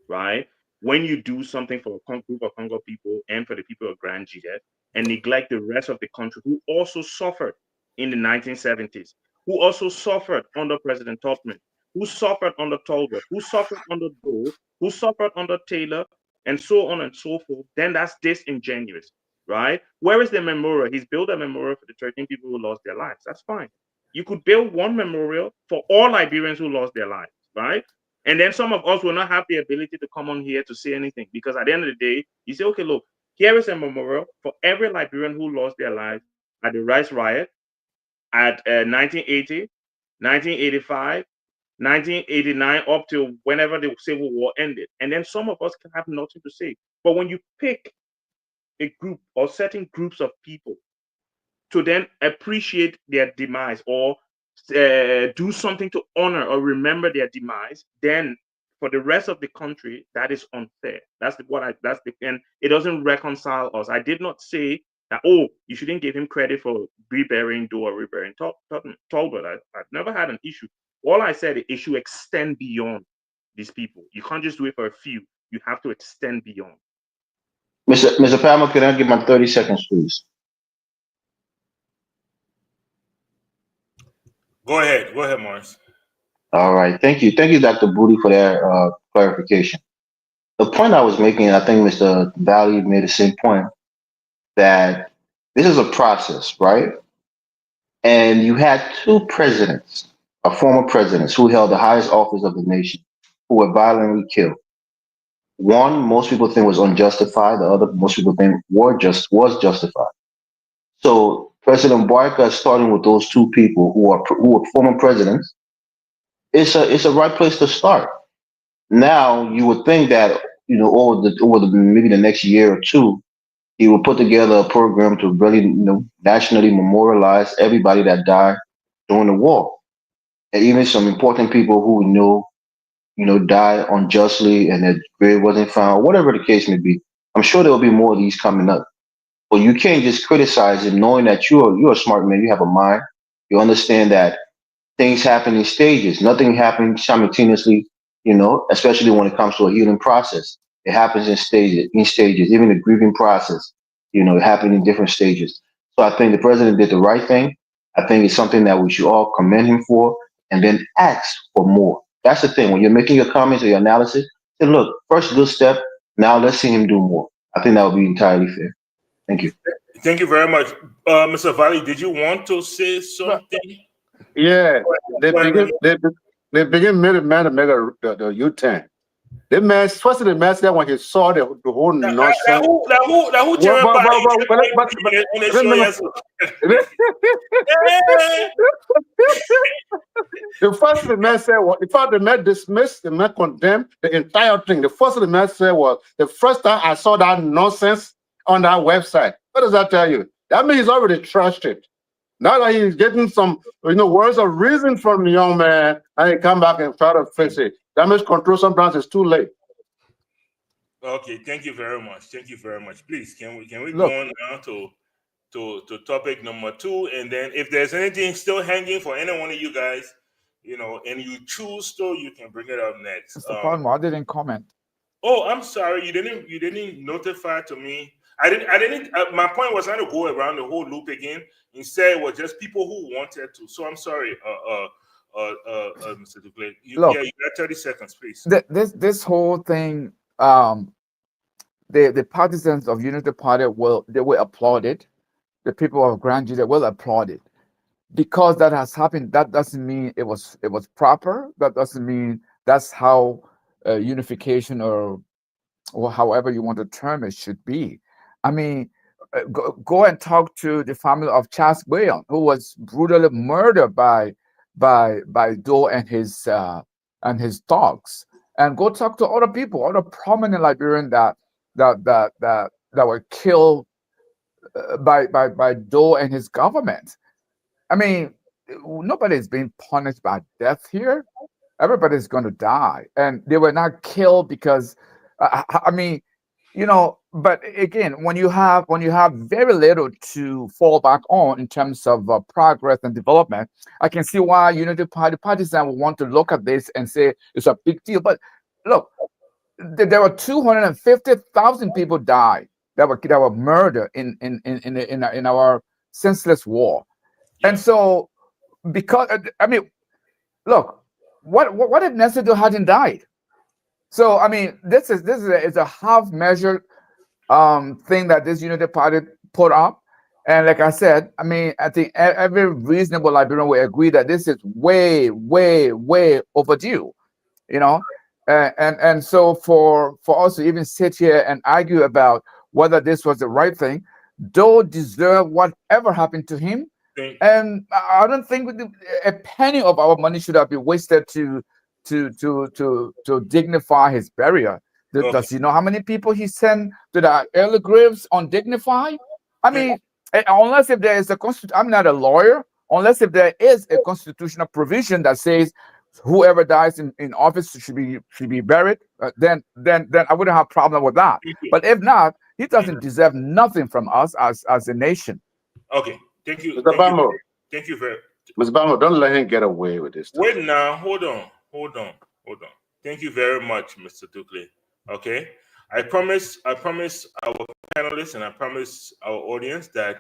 right? When you do something for a group of Congo people and for the people of Grand GF and neglect the rest of the country who also suffered in the 1970s, who also suffered under President Topman, who suffered under Tolbert, who suffered under Dole, who suffered under Taylor, and so on and so forth, then that's disingenuous, right? Where is the memorial? He's built a memorial for the 13 people who lost their lives. That's fine. You could build one memorial for all Liberians who lost their lives, right? And then some of us will not have the ability to come on here to say anything because at the end of the day, you say, okay, look, here is a memorial for every Liberian who lost their lives at the Rice Riot, at 1980, 1985, 1989 up to whenever the Civil War ended. And then some of us can have nothing to say. But when you pick a group or certain groups of people to then appreciate their demise or do something to honor or remember their demise, then for the rest of the country, that is unfair. And it doesn't reconcile us. I did not say that, oh, you shouldn't give him credit for reburying Doe or reburying Tolbert. I've never had an issue. All I said, the issue extend beyond these people. You can't just do it for a few. You have to extend beyond. Mr. Palmer, can I get my 30 seconds, please? Go ahead, Morris. All right. Thank you, Dr. Booty, for that clarification. The point I was making, I think Mr. Valley made the same point, that this is a process, right? And you had two presidents, former presidents, who held the highest office of the nation, who were violently killed. One, most people think was unjustified. The other, most people think was justified. So President Barker, starting with those two people who were former presidents, it's a right place to start. Now you would think that over maybe the next year or two, he will put together a program to really nationally memorialize everybody that died during the war, and even some important people who died unjustly and their grave wasn't found, whatever the case may be. I'm sure there will be more of these coming up. But you can't just criticize him knowing that you're a smart man, you have a mind, you understand that things happen in stages. Nothing happens simultaneously, especially when it comes to a healing process. It happens in stages, even the grieving process, it happened in different stages. So I think the president did the right thing. I think it's something that we should all commend him for, and then ask for more. That's the thing. When you're making your comments or your analysis, say, look, first good step. Now let's see him do more. I think that would be entirely fair. Thank you. Thank you very much. Mr. Valley, did you want to say something? Yeah, they begin made a man to make the U-turn. The man, first the man said when he saw the whole nonsense. Who Well, on the show yesterday? The first the man said was, in fact, the man dismissed, the man condemned the entire thing. The first the man said was, the first time I saw that nonsense on that website. What does that tell you? That means he's already trashed it. Now that he's getting some, words of reason from the young man, and he come back and try to fix it. Damage control sometimes is too late. Okay, thank you very much. Thank you very much. Please, can we go on now to topic number 2, and then if there's anything still hanging for any one of you guys, and you choose to, you can bring it up next. Mr. Palmer, I didn't comment. Oh, I'm sorry. You didn't notify to me. I didn't. My point was not to go around the whole loop again. Instead, it was just people who wanted to. So I'm sorry, Mr. Duclair. You got 30 seconds, please. This whole thing, the partisans of Unity Party will applaud it. The people of Grand Judah will applaud it. Because that has happened, that doesn't mean it was proper. That doesn't mean that's how unification or however you want to term it should be. I mean, go and talk to the family of Charles Williams, who was brutally murdered by Doe and his dogs, and go talk to other people, other prominent Liberians that were killed by Doe and his government. I mean, nobody's being punished by death here. Everybody's going to die, and they were not killed because I mean, but again, when you have very little to fall back on in terms of progress and development, I can see why Unity Party partisans will want to look at this and say it's a big deal. But look, there were 250,000 people died that were murdered in our senseless war, and so because I mean, look, what if Nestor hadn't died? So I mean, this is a half measured thing that this Unity Party put up, and like I said, I mean, I think every reasonable Liberian will agree that this is way overdue, and so for us to even sit here and argue about whether this was the right thing, Doe deserve whatever happened to him, and I don't think a penny of our money should have been wasted to dignify his burial. Does he know how many people he sent to the early graves undignified? I mean, unless if there is a I'm not a lawyer. Unless if there is a constitutional provision that says whoever dies in office should be buried, then I wouldn't have a problem with that. But if not, he doesn't deserve nothing from us as a nation. Okay, thank you, Mr. Bamo. Thank you very. Mr. Bamo, don't let him get away with this. Wait now, hold on. Thank you very much, Mr. Duclair. Okay, I promise our panelists and I promise our audience that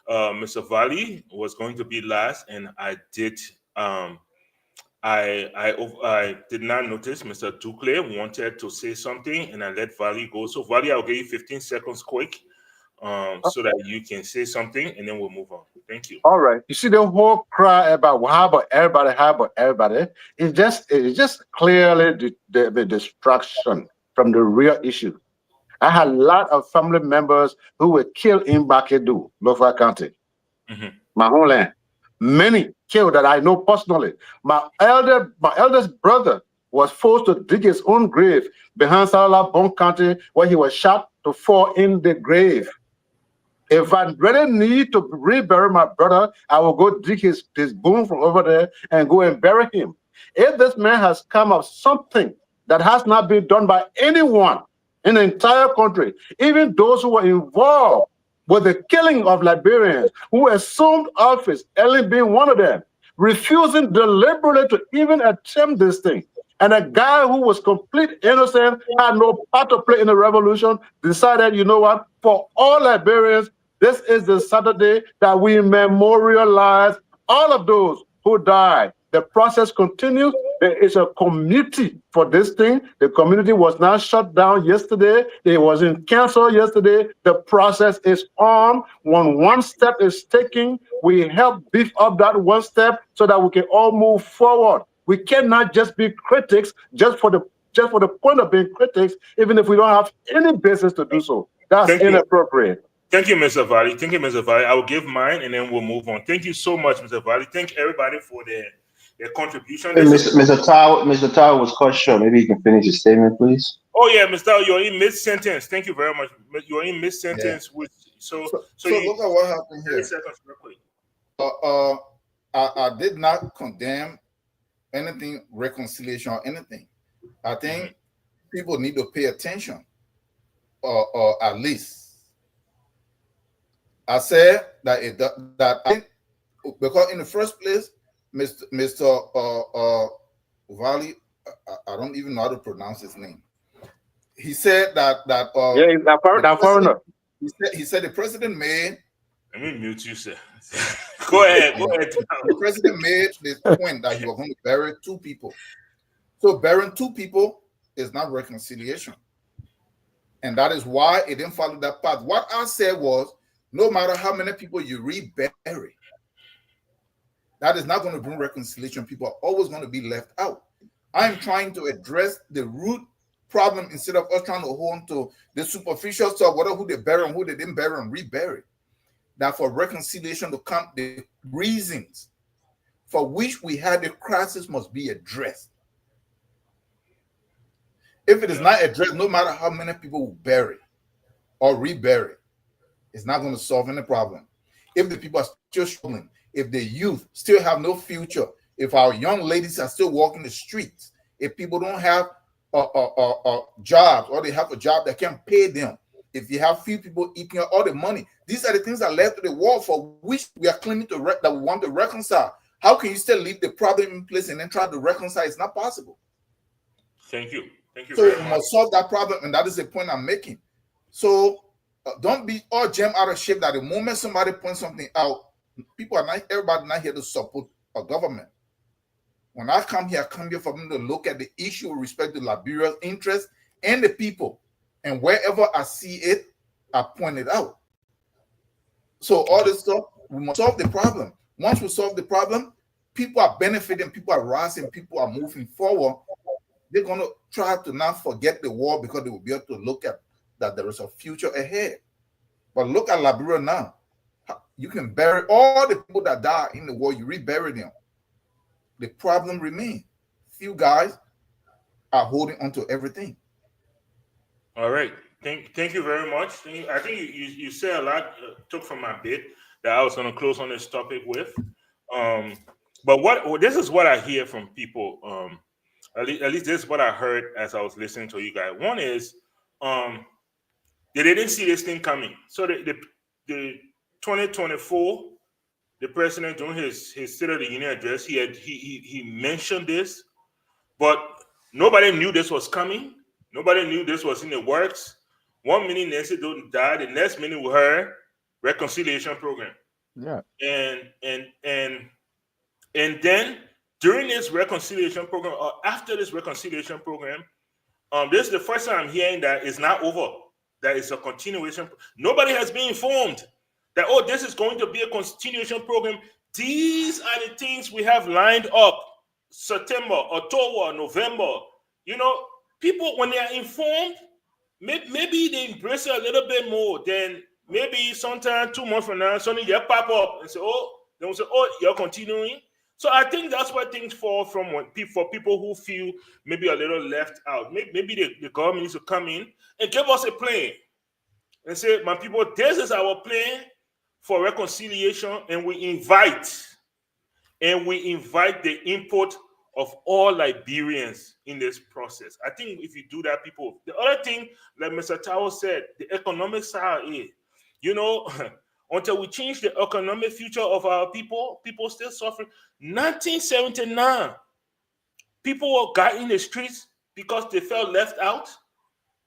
Mr. Valley was going to be last, and I did I did not notice Mr. Duclair wanted to say something, and I let Valley go. So Valley, I'll give you 15 seconds quick, so that you can say something, and then we'll move on. Thank you. All right. You see the whole cry about how about everybody? It's just clearly the distraction from the real issue. I had a lot of family members who were killed in Bakedu, Lofa County, my homeland. Many killed that I know personally. My eldest brother was forced to dig his own grave behind Sarala Bon County, where he was shot to fall in the grave. If I really need to rebury my brother, I will go dig his bone from over there and go and bury him. If this man has come up something that has not been done by anyone in the entire country, even those who were involved with the killing of Liberians, who assumed office, Ellen being one of them, refusing deliberately to even attempt this thing. And a guy who was complete innocent, had no part to play in the revolution, decided, you know what, for all Liberians, this is the Saturday that we memorialize all of those who died. The process continues. There is a committee for this thing. The community was not shut down yesterday. It wasn't canceled yesterday. The process is on. When one step is taken, we help beef up that one step so that we can all move forward. We cannot just be critics just for the point of being critics, even if we don't have any basis to do so. That's inappropriate. Thank you, Mr. Valley. Thank you, Mr. Valley. I will give mine and then we'll move on. Thank you so much, Mr. Valley. Thank everybody for their contribution. Hey, Mr. Tower was cut short. Maybe you can finish your statement, please. Oh yeah, Mr. Tower, you're in mid-sentence. Thank you very much. You're in mid-sentence. Yeah. So look at what happened here. 30 seconds real quick. I did not condemn anything, reconciliation or anything. I think people need to pay attention, or at least. I said that because in the first place, Mr. Valley, I don't even know how to pronounce his name. He said that he's that foreigner. He said the president made. Let me mute you, sir. Go ahead. The president made this point that he was going to bury 2 people. So burying 2 people is not reconciliation, and that is why it didn't follow that path. What I said was, no matter how many people you rebury, that is not going to bring reconciliation. People are always going to be left out. I'm trying to address the root problem instead of us trying to hold on to the superficial stuff, whether who they bury and who they didn't bury and rebury. That for reconciliation to come, the reasons for which we had the crisis must be addressed. If it is not addressed, no matter how many people will bury or rebury, it's not going to solve any problem. If the people are still struggling, if the youth still have no future, if our young ladies are still walking the streets, if people don't have jobs or they have a job that can pay them, if you have few people eating all the money, these are the things that led to the war for which we are claiming that we want to reconcile. How can you still leave the problem in place and then try to reconcile? It's not possible. Thank you. Thank you. So we must solve that problem, and that is the point I'm making. So don't be all jammed out of shape that the moment somebody points something out, everybody not here to support a government. When I come here for them to look at the issue with respect to Liberia's interest and the people. And wherever I see it, I point it out. So all this stuff, we must solve the problem. Once we solve the problem, people are benefiting, people are rising, people are moving forward. They're going to try to not forget the war because they will be able to look at that there is a future ahead. But look at Liberia now. You can bury all the people that died in the war, you rebury them. The problem remains. Few guys are holding on to everything. All right. Thank you very much. I think you said a lot, took from my bit that I was going to close on this topic with. But this is what I hear from people. At least this is what I heard as I was listening to you guys. One is they didn't see this thing coming. So the 2024, the president during his State of the Union address, he mentioned this, but nobody knew this was coming. Nobody knew this was in the works. 1 minute Nancy Doughton died, the next minute we heard reconciliation program. Yeah. And then during this reconciliation program, or after this reconciliation program, this is the first time I'm hearing that it's not over, that it's a continuation. Nobody has been informed that, oh, this is going to be a continuation program. These are the things we have lined up. September, October, November. You know, people, when they are informed, maybe they embrace it a little bit more. Then maybe sometime 2 months from now, suddenly they pop up and say, oh, they will say, oh, you're continuing. So I think that's where things fall from for people who feel maybe a little left out. Maybe the government needs to come in and give us a plan and say, my people, this is our plan for reconciliation, and we invite the input of all Liberians in this process. I think if you do that, people. The other thing, like Mr. Tao said, the economic side is, you know, until we change the economic future of our people still suffering. 1979, people got in the streets because they felt left out.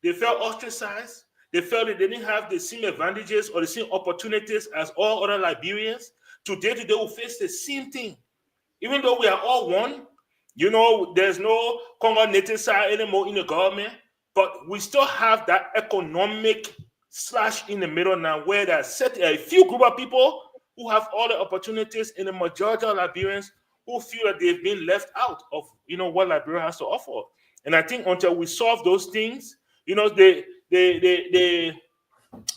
They felt ostracized. They felt that they didn't have the same advantages or the same opportunities as all other Liberians. Today, we face the same thing. Even though we are all one, there's no Congo native side anymore in the government, but we still have that economic slash in the middle now where there's a few group of people who have all the opportunities, and the majority of Liberians who feel that they've been left out of what Liberia has to offer. And I think until we solve those things, the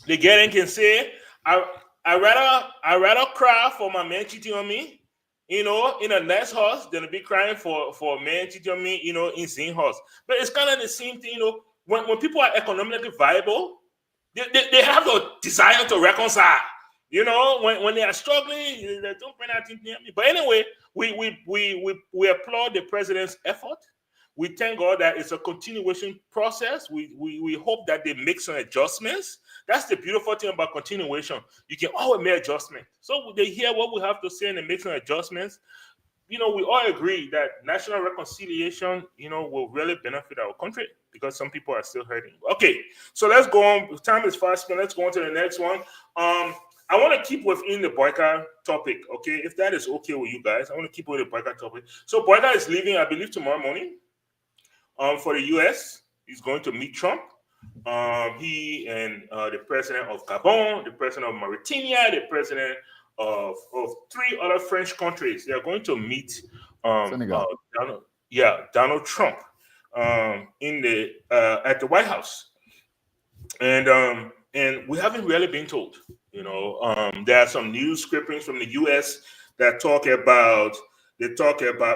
getting can say, I rather cry for my man cheating on me, in a nice house than to be crying for a man cheating on me, in same house. But it's kind of the same thing, when people are economically viable, they have a desire to reconcile. When they are struggling, they don't bring anything near me. But anyway, we applaud the president's effort. We thank God that it's a continuation process. We hope that they make some adjustments. That's the beautiful thing about continuation. You can always make adjustments. So they hear what we have to say and they make some adjustments. We all agree that national reconciliation, will really benefit our country because some people are still hurting. Okay, so let's go on. Time is fast spent. Let's go on to the next one. I want to keep within the boycott topic, okay? If that is okay with you guys, I want to keep with the boycott topic. So boycott is leaving, I believe, tomorrow morning. For the U.S., he's going to meet Trump. He and the president of Gabon, the president of Mauritania, the president of 3 other French countries. They are going to meet Donald Trump in the at the White House, and we haven't really been told. There are some news clippings from the U.S. that talk about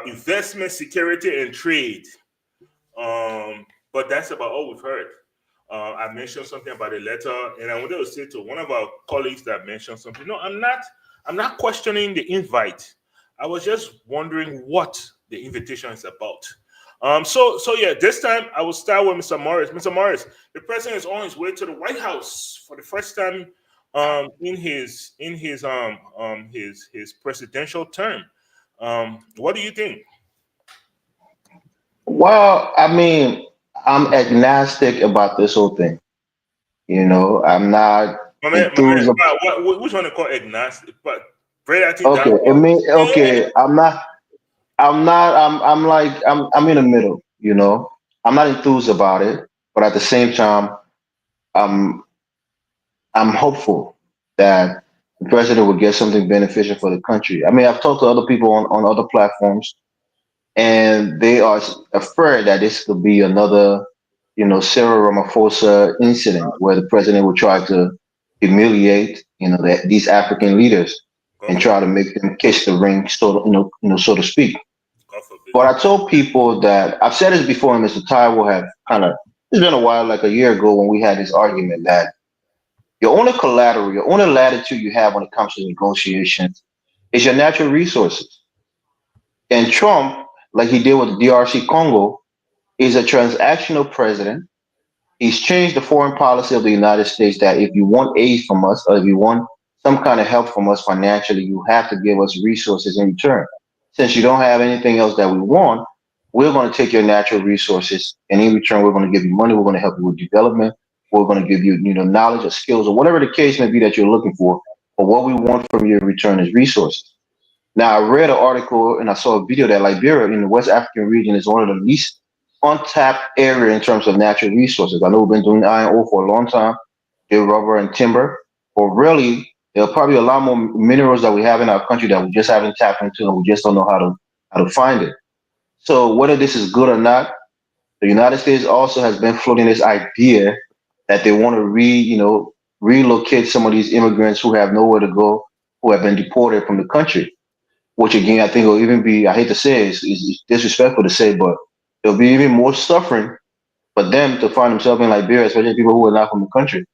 investment, security, and trade. But that's about all we've heard. I mentioned something about a letter, and I wanted to say to one of our colleagues that mentioned something. No, I'm not questioning the invite. I was just wondering what the invitation is about. So yeah, this time I will start with Mr. Morris. Mr. Morris, the president is on his way to the White House for the first time in his presidential term. What do you think? Well, I mean, I'm agnostic about this whole thing. I'm not My man, enthused. which one they call agnostic? But I think Okay, that I mean, okay, I'm in the middle. I'm not enthused about it, but at the same time, I'm I'm hopeful that the president will get something beneficial for the country. I mean, I've talked to other people on other platforms, and they are afraid that this could be another, Cyril Ramaphosa incident where the president will try to humiliate, these African leaders and try to make them kiss the ring, so to speak. But I told people that I've said this before, and Mr. Ty will have it's been a while, like a year ago, when we had this argument that your only collateral, your only latitude you have when it comes to negotiations is your natural resources. And Trump, like he did with the DRC Congo, is a transactional president. He's changed the foreign policy of the United States that if you want aid from us or if you want some kind of help from us financially, you have to give us resources in return. Since you don't have anything else that we want, we're going to take your natural resources, and in return, we're going to give you money. We're going to help you with development. We're going to give you, knowledge or skills or whatever the case may be that you're looking for. But what we want from you in return is resources. Now, I read an article and I saw a video that Liberia in the West African region is one of the least untapped area in terms of natural resources. I know we've been doing iron ore for a long time, the rubber and timber, but really there are probably a lot more minerals that we have in our country that we just haven't tapped into, and we just don't know how to find it. So whether this is good or not, the United States also has been floating this idea that they want to relocate some of these immigrants who have nowhere to go, who have been deported from the country. Which again, I think will even be, I hate to say it, it's disrespectful to say, but there'll be even more suffering for them to find themselves in Liberia, especially people who are not from the country,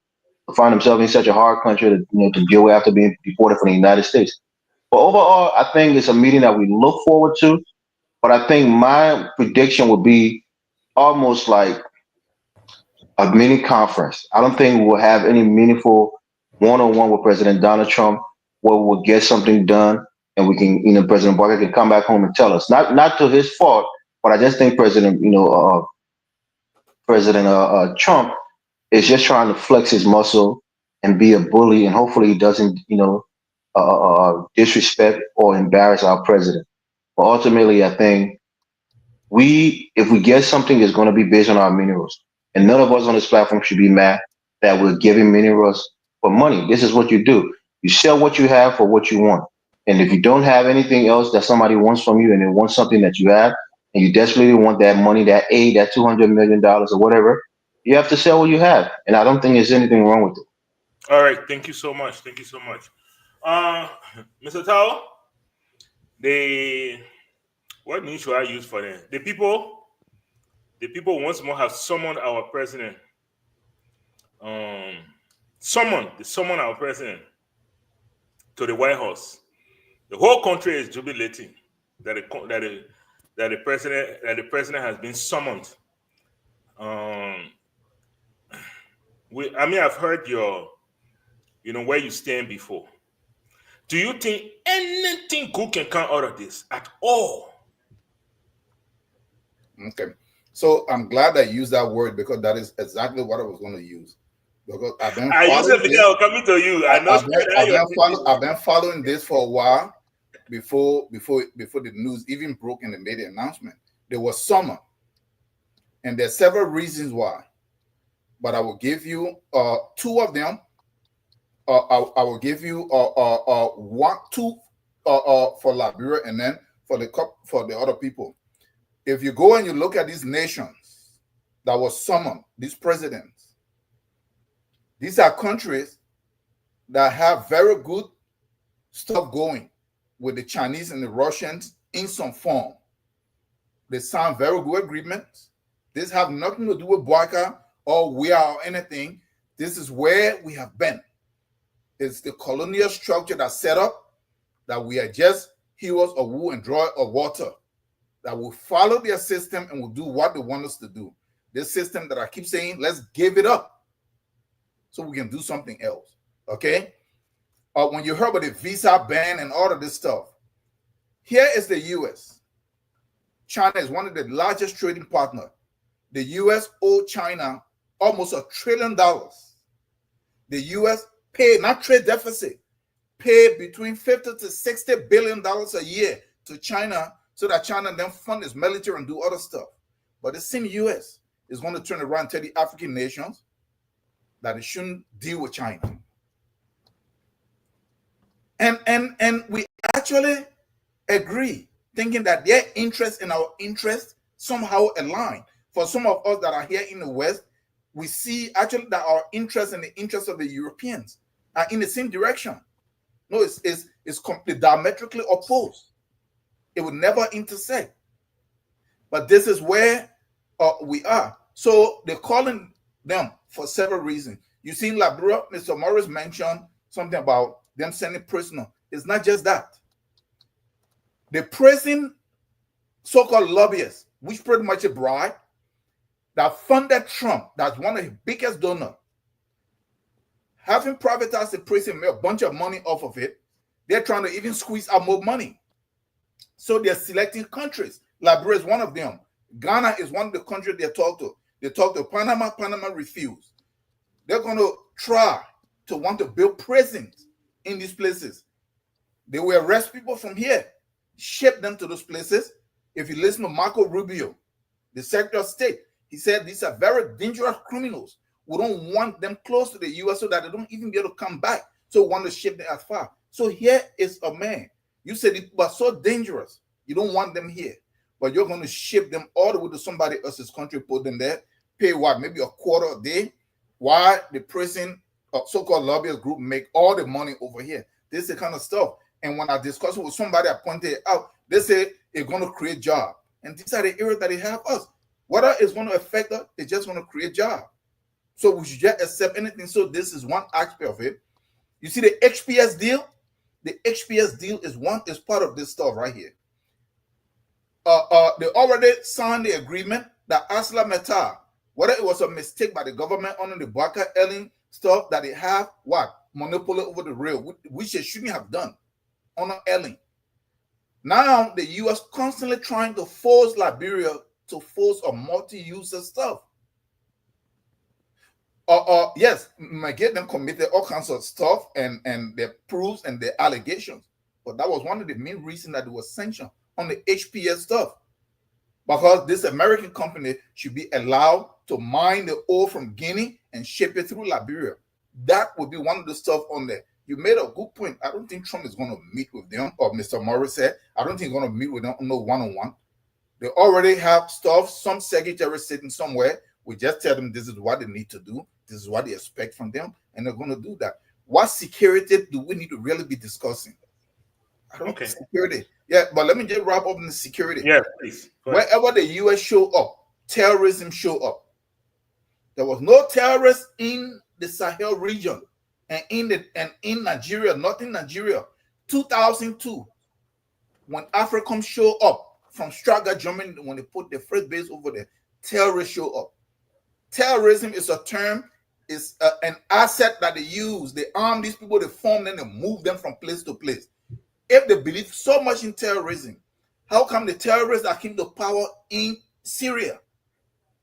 to find themselves in such a hard country to deal with after being deported from the United States. But overall, I think it's a meeting that we look forward to. But I think my prediction would be almost like a mini conference. I don't think we'll have any meaningful one-on-one with President Donald Trump where we'll get something done and we can, President Barker can come back home and tell us. Not to his fault, but I just think President Trump is just trying to flex his muscle and be a bully, and hopefully he doesn't, disrespect or embarrass our president. But ultimately, I think if we get something, it's going to be based on our minerals. And none of us on this platform should be mad that we're giving minerals for money. This is what you do. You sell what you have for what you want. And if you don't have anything else that somebody wants from you and they want something that you have, and you desperately want that money, that aid, that $200 million or whatever, you have to sell what you have. And I don't think there's anything wrong with it. All right. Thank you so much. Thank you so much. Mr. Tao, what name should I use for them? The people once more have summoned our president. Summoned our president to the White House. The whole country is jubilating that the president has been summoned. I've heard where you stand before. Do you think anything good can come out of this at all? Okay. So I'm glad I used that word because that is exactly what I was going to use. Because I've been coming to you. I've been following this for a while before the news even broke and they made the announcement. There was summer, and there's several reasons why. But I will give you two of them. I will give you two for Liberia and then for the other people. If you go and you look at these nations that was summoned, these presidents, these are countries that have very good stuff going with the Chinese and the Russians in some form. They sign very good agreements. This have nothing to do with boycott or we are or anything. This is where we have been. It's the colonial structure that's set up that we are just heroes of wool and draw of water, that will follow their system and will do what they want us to do. This system that I keep saying, let's give it up so we can do something else, okay? When you heard about the visa ban and all of this stuff, here is the U.S. China is one of the largest trading partners. The U.S. owed China almost $1 trillion. The U.S. paid, not trade deficit, paid between $50 to $60 billion a year to China so that China then fund its military and do other stuff. But the same U.S. is going to turn around and tell the African nations that it shouldn't deal with China. And we actually agree, thinking that their interest and our interest somehow align. For some of us that are here in the West, we see actually that our interest and the interest of the Europeans are in the same direction. No, it's completely diametrically opposed. It would never intersect. But this is where we are. So they're calling them for several reasons. You see in Liberia, Mr. Morris mentioned something about them sending prisoners. It's not just that. The prison so-called lobbyists, which pretty much a bribe, that funded Trump, that's one of his biggest donors, having privatized the prison, made a bunch of money off of it. They're trying to even squeeze out more money. So they're selecting countries. Liberia is one of them. Ghana is one of the countries they talk to. They talk to Panama. Panama refused. They're going to try to want to build prisons in these places. They will arrest people from here, ship them to those places. If you listen to Marco Rubio, the Secretary of State, he said these are very dangerous criminals. We don't want them close to the U.S. so that they don't even be able to come back. So we want to ship them as far. So here is a man. You said it was so dangerous. You don't want them here. But you're going to ship them all the way to somebody else's country, put them there, pay what, maybe a quarter a day, while the prison so-called lobbyist group make all the money over here. This is the kind of stuff. And when I discussed with somebody, I pointed it out, they say it's going to create jobs. And these are the areas that they have us. Whether it's going to affect us, it's just going to create jobs. So we should just accept anything. So this is one aspect of it. You see the HPS deal? The HPS deal is part of this stuff right here. They already signed the agreement that Asla Matar, whether it was a mistake by the government under the Barker Elling stuff, that they have what? Monopoly over the rail, which they shouldn't have done under Elling. Now the U.S. constantly trying to force Liberia to force a multi-user stuff. Yes, might get them committed all kinds of stuff and their proofs and their allegations. But that was one of the main reasons that it was sanctioned on the HPS stuff. Because this American company should be allowed to mine the ore from Guinea and ship it through Liberia. That would be one of the stuff on there. You made a good point. I don't think Trump is going to meet with them, or Mr. Morris said, I don't think he's going to meet with them no one-on-one. They already have stuff, some secretary sitting somewhere. We just tell them this is what they need to do. This is what they expect from them, and they're going to do that. What security do we need to really be discussing? I don't think security. Yeah, but let me just wrap up in the security. Yeah, please. Wherever the US show up, terrorism show up. There was no terrorists in the Sahel region and in Nigeria, not in Nigeria. 2002, when AFRICOM show up from Stuttgart, Germany, when they put the first base over there, terrorists show up. Terrorism is a term, is an asset that they use. They arm these people, they form them, they move them from place to place. If they believe so much in terrorism, how come the terrorists that came to power in Syria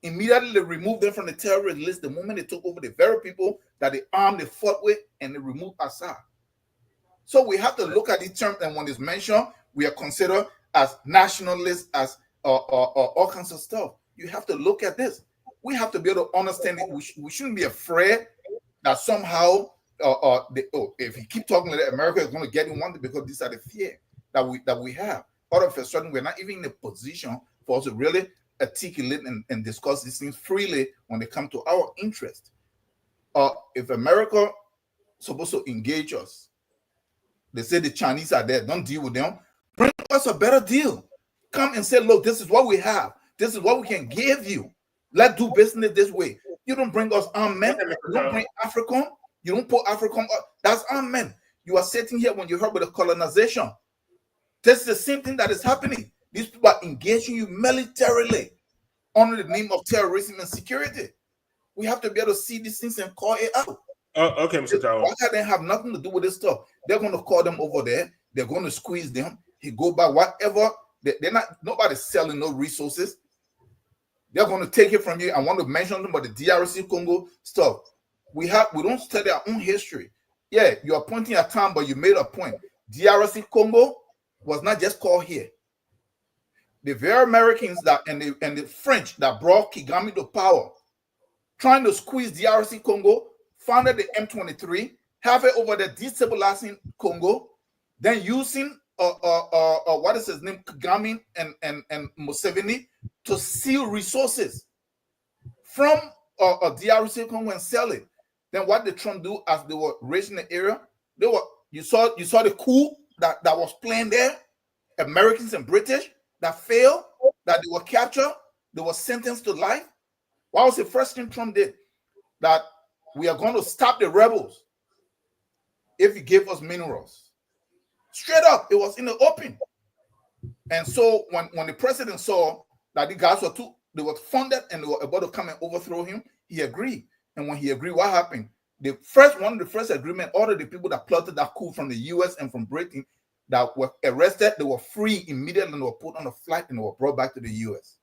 immediately they removed them from the terrorist list the moment they took over the very people that they armed, they fought with, and they removed Assad? So we have to look at these terms, and when it's mentioned, we are considered as nationalists, as all kinds of stuff. You have to look at this. We have to be able to understand it. We shouldn't be afraid that somehow if you keep talking like that, America is going to get in one because these are the fear that we have. All of a sudden, we're not even in a position for us to really articulate and discuss these things freely when they come to our interest. If America is supposed to engage us, they say the Chinese are there, don't deal with them. Bring us a better deal. Come and say, look, this is what we have. This is what we can give you. Let's do business this way. You don't bring us armed men. You don't bring AFRICOM. You don't put AFRICOM up. That's armed men. You are sitting here when you heard about the colonization. This is the same thing that is happening. These people are engaging you militarily under the name of terrorism and security. We have to be able to see these things and call it out. Okay, Mr. Tao. They have nothing to do with this stuff. They're going to call them over there. They're going to squeeze them. He go by whatever. They're not. Nobody's selling no resources. They're going to take it from you. I want to mention them, but the DRC Congo stuff. We don't study our own history. Yeah, you are pointing at time, but you made a point. DRC Congo was not just called here. The very Americans that and the French that brought Kagame to power, trying to squeeze DRC Congo, founded the M23, have it over there destabilizing Congo, then using what is his name, Kagame and Museveni to steal resources from DRC Congo and sell it. Then what did Trump do as they were raising the area? You saw the coup that was planned there. Americans and British that failed, that they were captured, they were sentenced to life. What was the first thing Trump did? That we are going to stop the rebels if you give us minerals. Straight up, it was in the open. And so when the president saw that the guys they were funded and they were about to come and overthrow him, he agreed. And when he agreed, what happened? The first agreement, all of the people that plotted that coup from the US and from Britain that were arrested, they were free immediately and they were put on a flight and they were brought back to the US.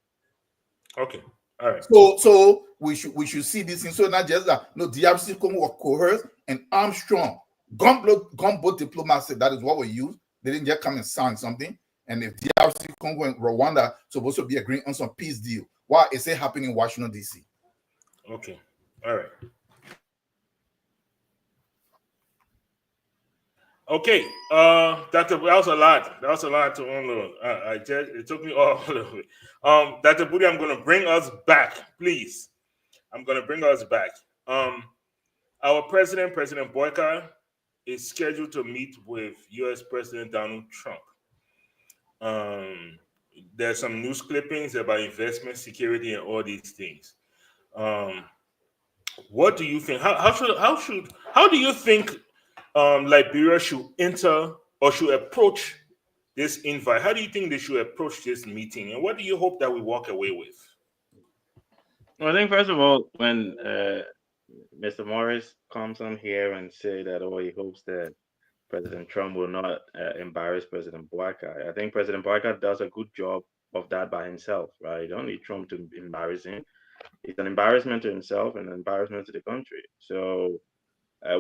Okay. All right. So we should see this thing. So not just that, no, DRC Congo were coerced and Armstrong, gumbo diplomacy, that is what we use. They didn't just come and sign something. And if DRC Congo and Rwanda supposed to be agreeing on some peace deal, why is it happening in Washington, D.C.? Okay. All right. Okay, Dr. That was a lot. That was a lot to unload. It took me all of it. Dr. Booty, I'm going to bring us back, please. I'm going to bring us back. Our president, President Boyka, is scheduled to meet with U.S. President Donald Trump. There's some news clippings about investment, security, and all these things. What do you think? How do you think Liberia should enter or should approach this invite? How do you think they should approach this meeting? And what do you hope that we walk away with? Well, I think first of all, when Mr. Morris comes on here and say that, he hopes that President Trump will not embarrass President Boyka. I think President Boyka does a good job of that by himself, right? You don't need Trump to embarrass him. He's an embarrassment to himself and an embarrassment to the country. So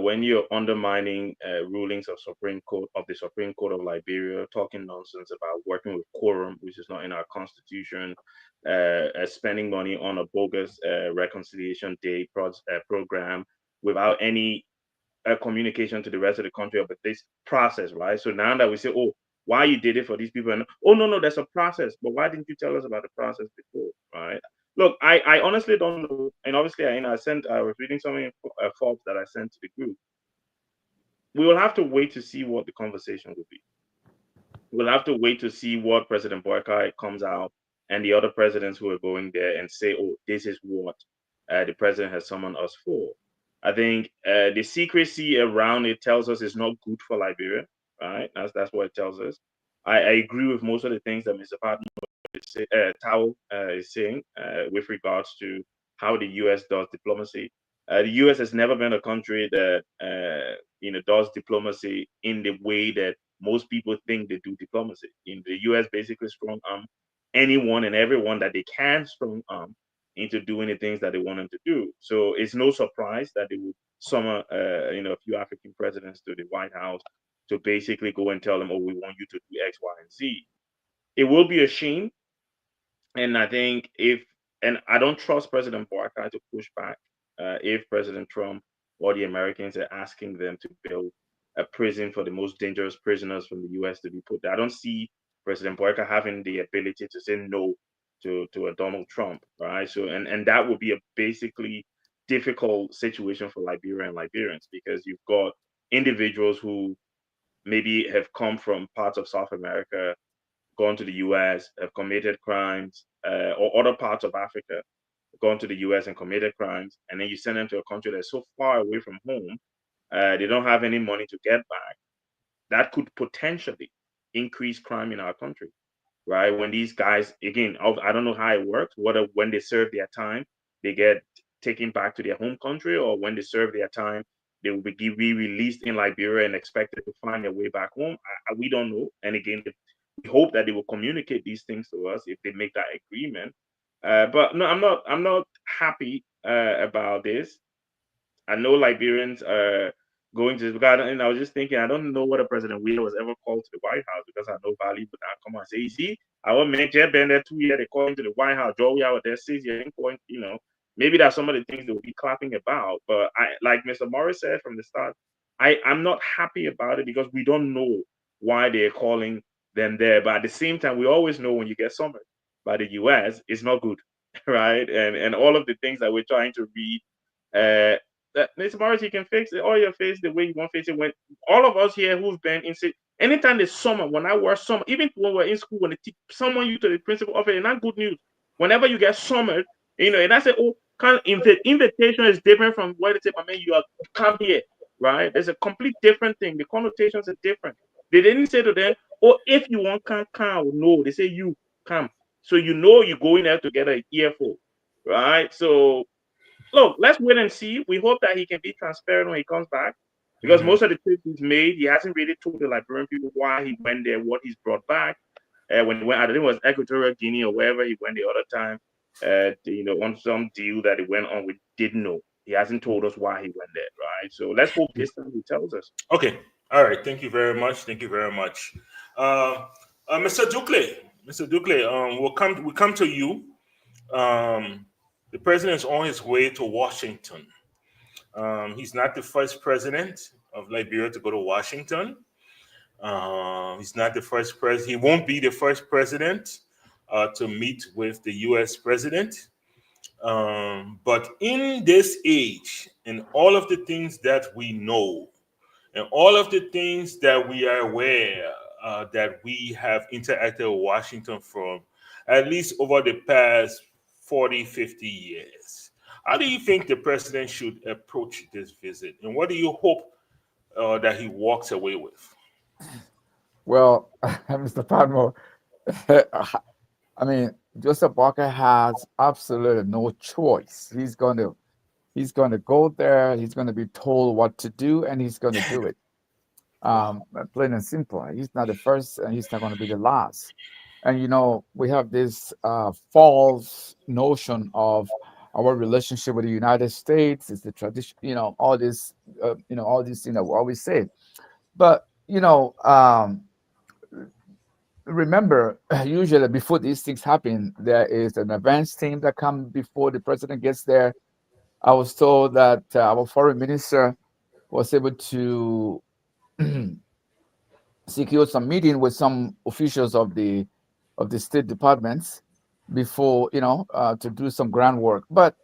when you're undermining rulings of the Supreme Court of Liberia, talking nonsense about working with quorum, which is not in our constitution, spending money on a bogus reconciliation day program without any communication to the rest of the country about this process, right? So now that we say, oh, why you did it for these people, and oh no, there's a process, but why didn't you tell us about the process before, right? Look, I honestly don't know, and obviously I was reading something Forbes that I sent to the group. We will have to wait to see what the conversation will be. We'll have to wait to see what President Boyka comes out and the other presidents who are going there and say, oh, this is what the president has summoned us for. I think the secrecy around it tells us it's not good for Liberia, right? That's what it tells us. I agree with most of the things that Mr. Tao is saying with regards to how the U.S. does diplomacy. The U.S. has never been a country that does diplomacy in the way that most people think they do diplomacy. In the U.S., basically strong arm anyone and everyone that they can strong arm into doing the things that they want them to do. So it's no surprise that they would summon a few African presidents to the White House to basically go and tell them, oh, we want you to do X, Y, and Z. It will be a shame. And I think I don't trust President Boyka to push back if President Trump or the Americans are asking them to build a prison for the most dangerous prisoners from the U.S. to be put there. I don't see President Boyka having the ability to say no to a Donald Trump, right? So and that would be a basically difficult situation for Liberia and Liberians, because you've got individuals who maybe have come from parts of South America, gone to the US, have committed crimes, or other parts of Africa, gone to the US and committed crimes, and then you send them to a country that's so far away from home, they don't have any money to get back. That could potentially increase crime in our country, right? When these guys, again, I don't know how it works, whether when they serve their time, they get taken back to their home country, or when they serve their time, they will be released in Liberia and expected to find their way back home. We don't know. And again, we hope that they will communicate these things to us if they make that agreement. But no, I'm not happy about this. I know Liberians are going to, and I was just thinking, I don't know whether President Wheeler was ever called to the White House, because I know Valley would not come and say, you see, I will make Jeb been there 2 years, they call him to the White House, Joey out there 6 years, maybe that's some of the things they will be clapping about. But like Mr. Morris said from the start, I'm not happy about it, because we don't know why they're calling them there. But at the same time, we always know when you get summoned by the US, it's not good, right? And all of the things that we're trying to read, that Mr. Morris, you can fix it, or your face the way you want to fix it. When all of us here who've been in, anytime there's summer, when I work summer, even when we're in school, when they summon you to the principal office, and not good news. Whenever you get summoned, and I say, oh, invitation is different from what they say, I mean, you are come here, right? There's a complete different thing. The connotations are different. They didn't say to them, oh, if you want come, no, they say you come. So you're going there to get an earful, right? So look, let's wait and see. We hope that he can be transparent when he comes back, because most of the trips he's made, he hasn't really told the Liberian people why he went there, what he's brought back. When he went, I think it was Equatorial Guinea or wherever he went the other time, on some deal that he went on, we didn't know. He hasn't told us why he went there, right? So let's hope this time he tells us. Okay. All right. Thank you very much. Thank you very much. Mr. Ducle, we'll come to you. The president is on his way to Washington. He's not the first president of Liberia to go to Washington. He's not the first president. He won't be the first president to meet with the U.S. president. But in this age, and all of the things that we know, and all of the things that we are aware that we have interacted with Washington from, at least over the past 40, 50 years. How do you think the president should approach this visit? And what do you hope that he walks away with? Well, Mr. Padmore, I mean, Joseph Walker has absolutely no choice. He's going to go there. He's going to be told what to do, and he's going to do it. Plain and simple. He's not the first, and he's not going to be the last. And we have this false notion of our relationship with the United States. It's the tradition, all this, all these things that we always say. But remember, usually before these things happen, there is an advance team that comes before the president gets there. I was told that our foreign minister was able to secure some meeting with some officials of the state departments before to do some groundwork. But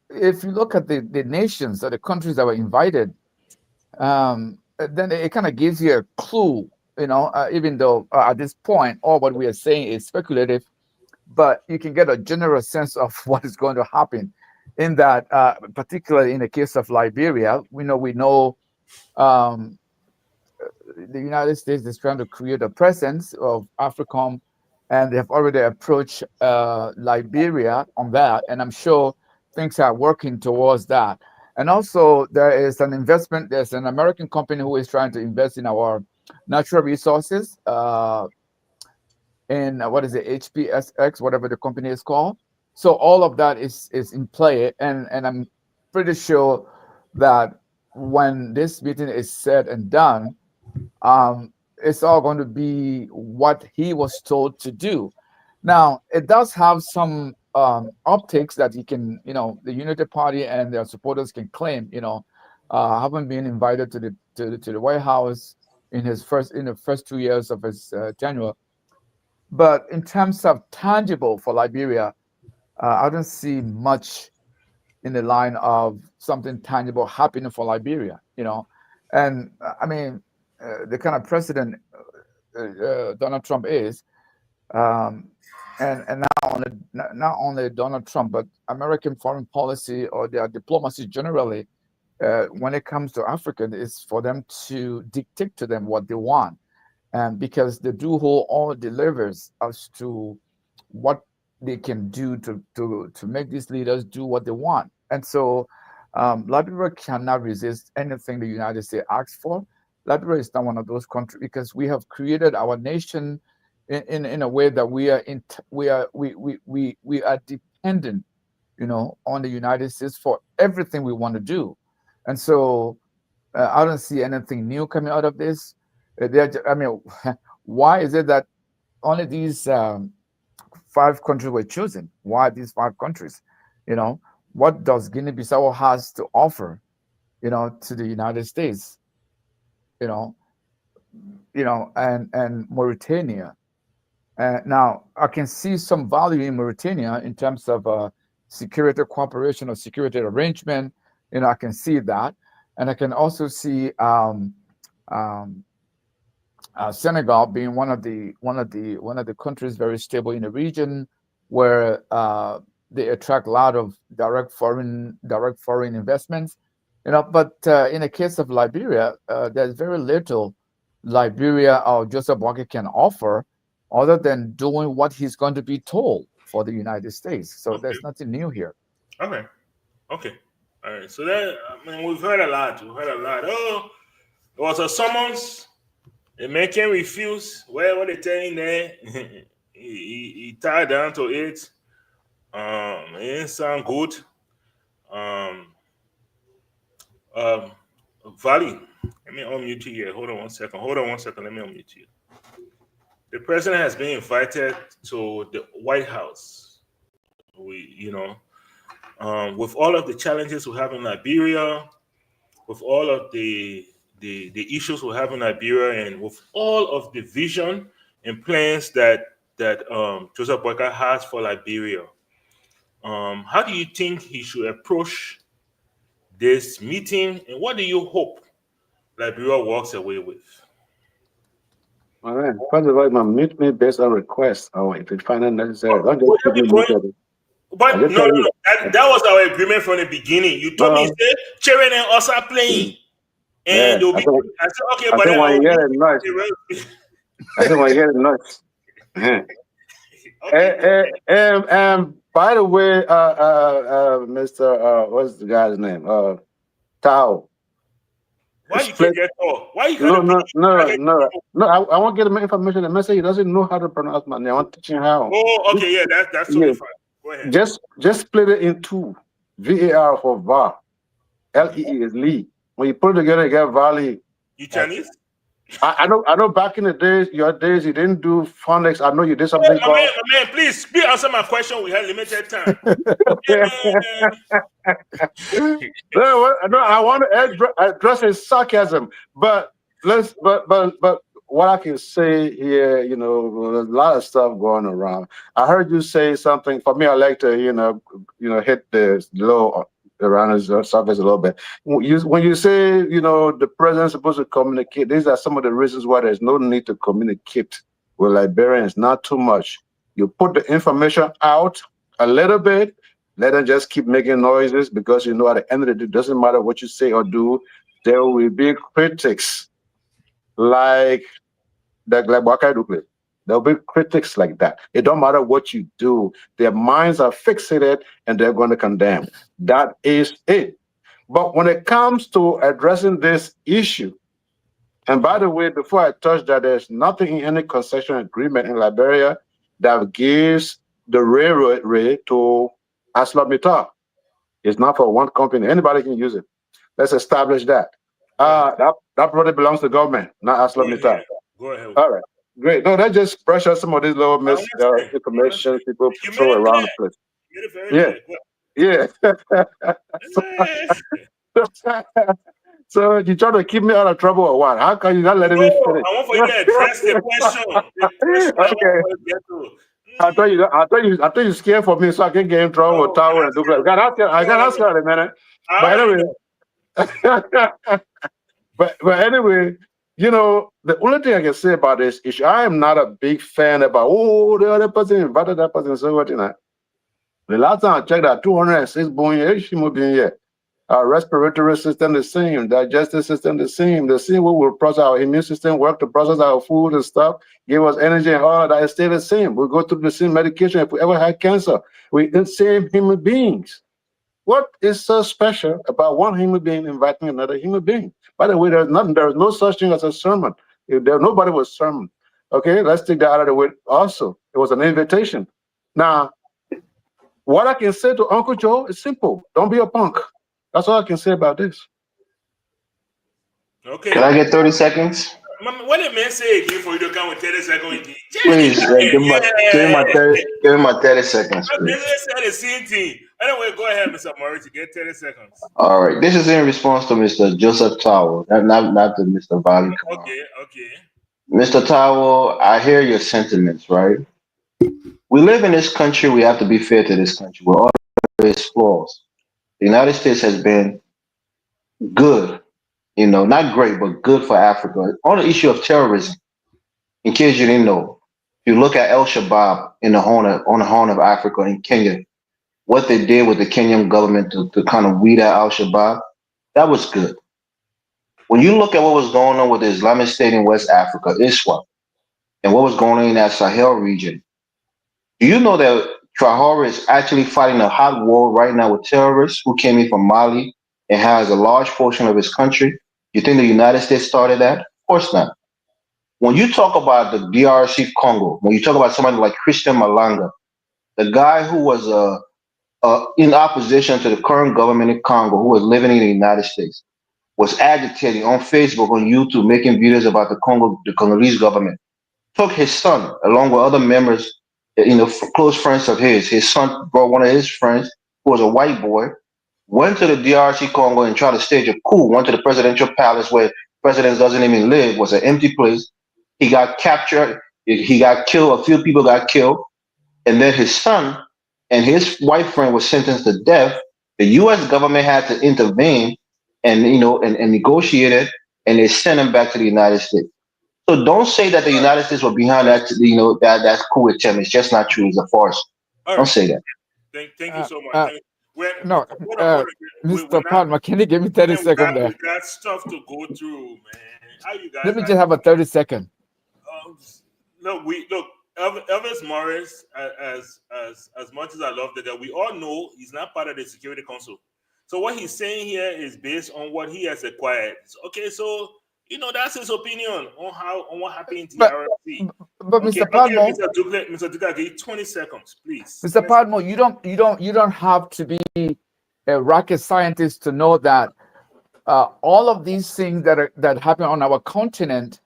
if you look at the nations or the countries that were invited, then it kind of gives you a clue, even though at this point all what we are saying is speculative, but you can get a general sense of what is going to happen. In that, particularly in the case of Liberia, we know the United States is trying to create a presence of AFRICOM, and they have already approached Liberia on that, and I'm sure things are working towards that. And also, there is an investment. There's an American company who is trying to invest in our natural resources. In what is it, HPSX, whatever the company is called. So all of that is in play, and I'm pretty sure that when this meeting is said and done, it's all going to be what he was told to do. Now, it does have some optics that he can, the Unity Party and their supporters can claim, haven't been invited to the White House in the first 2 years of his tenure. But in terms of tangible for Liberia, I don't see much in the line of something tangible happening for Liberia, And I mean, the kind of president Donald Trump is, and not only Donald Trump, but American foreign policy or their diplomacy generally, when it comes to Africa, is for them to dictate to them what they want. And because they do hold all the levers as to what they can do to make these leaders do what they want. And so Liberia cannot resist anything the United States asks for. Liberia is not one of those countries because we have created our nation in a way that we are dependent, on the United States for everything we want to do. And so I don't see anything new coming out of this. Why is it that only these 5 countries were chosen? Why these 5 countries? What does Guinea-Bissau has to offer, to the United States? And Mauritania. Now, I can see some value in Mauritania in terms of security cooperation or security arrangement. I can see that, and I can also see Senegal being one of the countries very stable in the region, where they attract a lot of direct foreign investments. But in the case of Liberia, there's very little Liberia or Joseph Boakai can offer, other than doing what he's going to be told for the United States. So there's nothing new here. Okay. All right. So then, we've heard a lot. Oh, there was a summons. The man can refuse. Well, what they telling there? he tied down to it. It didn't sound good. Valley, let me unmute you here. Hold on one second. Let me unmute you. The president has been invited to the White House. With all of the challenges we have in Liberia, with all of the issues we have in Liberia, and with all of the vision and plans that Joseph Boakai has for Liberia, how do you think he should approach this meeting, and what do you hope Liberia walks away with? All right. First of all, mute me based on request, or if you find it necessary. Don't just keep me muted. But no. That was our agreement from the beginning. You told me, say, Children and us are playing. And I said, okay, but then I hear it noise. I said, I hear it noise. And by the way, Mr. What's the guy's name? Tao. Why you can't get Tao? Why you can't? No. I want to get him information. The message he doesn't know how to pronounce my name. I want to teach him how. Oh, okay, yeah, that's totally fine. Go ahead. Just split it in two. VAR for VAR. LEE is Lee. When you put it together, you get Valley. You Chinese? I know back in the days, your days, you didn't do phonics. I know you did Hey, something my called. man, please answer my question. We have limited time. No, I want to address his sarcasm, but but what I can say here, you know, there's a lot of stuff going around. I heard you say something. For me, I like to, you know, hit the low around his surface a little bit. When you say, you know, the president's supposed to communicate, these are some of the reasons why there's no need to communicate with Liberians. Not too much. You put the information out a little bit. Let them just keep making noises, because you know at the end of the day, it doesn't matter what you say or do, there will be critics like Waka Duple. There'll be critics like that. It don't matter what you do. Their minds are fixated and they're going to condemn. That is it. But when it comes to addressing this issue, and by the way, before I touch that, there's nothing in any concession agreement in Liberia that gives the railroad rate to ArcelorMittal. It's not for one company. Anybody can use it. Let's establish that. That probably belongs to the government, not ArcelorMittal. Go ahead. All right. Great. No, that just brush out some of these little misinformation people throw around the place. Yeah. So you trying to keep me out of trouble or what? How come you not letting me finish? I want for you to address the question. Okay. I thought you scared for me so I can get in trouble with Tower and Douglas. I got ask you in a minute. But anyway, but anyway, you know, the only thing I can say about this issue, I am not a big fan about the other person invited that person, so what, you know. The last time I checked that 206 billion here. Our respiratory system the same, digestive system the same way we process our immune system, work to process our food and stuff, give us energy and all of that, it's still the same. We go through the same medication. If we ever had cancer, we're the same human beings. What is so special about one human being inviting another human being? By the way, there's no such thing as a sermon. Nobody was sermon. Okay, let's take that out of the way also. It was an invitation. Now, what I can say to Uncle Joe is simple. Don't be a punk. That's all I can say about this. Okay. Can I get 30 seconds? What did man say again for you to come with 30 seconds? Please, give me my 30 seconds. Please. Said the same thing. Anyway, go ahead, Mr. Morris. Get 30 seconds. All right. This is in response to Mr. Joseph Tower, not to Mr. Bobby. Okay. Mr. Tower, I hear your sentiments, right? We live in this country. We have to be fair to this country. With all its flaws. The United States has been good, you know, not great, but good for Africa. On the issue of terrorism, in case you didn't know, if you look at El Shabaab on the Horn of Africa in Kenya, what they did with the Kenyan government to kind of weed out Al Shabaab, that was good. When you look at what was going on with the Islamic State in West Africa, ISWAP, and what was going on in that Sahel region, do you know that Traore is actually fighting a hot war right now with terrorists who came in from Mali and has a large portion of his country? You think the United States started that? Of course not. When you talk about the DRC Congo, when you talk about somebody like Christian Malanga, the guy who was in opposition to the current government in Congo, who was living in the United States, was agitating on Facebook, on YouTube, making videos about the Congolese government, took his son along with other members, you know, close friends of his. His son brought one of his friends, who was a white boy, went to the DRC Congo and tried to stage a coup, went to the presidential palace where president doesn't even live, was an empty place. He got captured, he got killed, a few people got killed, and then his son and his white friend was sentenced to death. The US government had to intervene and, you know, and negotiate it, and they sent him back to the United States. So don't say that the United States were behind that, you know, that coup attempt. It's just not true. It's a farce. Don't say that. Thank you so much. Mr. Palmer, can you give me 30 seconds there? We got stuff to go through, man. How you guys? Let me just have a 30 second. Look, Elvis Morris, as much as I love that, we all know he's not part of the Security Council. So what he's saying here is based on what he has acquired. Okay, so you know that's his opinion on what happened in TRC. but Okay, Mr. Padmore, Mr. Duke, give you 20 seconds, please. Mr. Padmore, you don't have to be a rocket scientist to know that all of these things that happen on our continent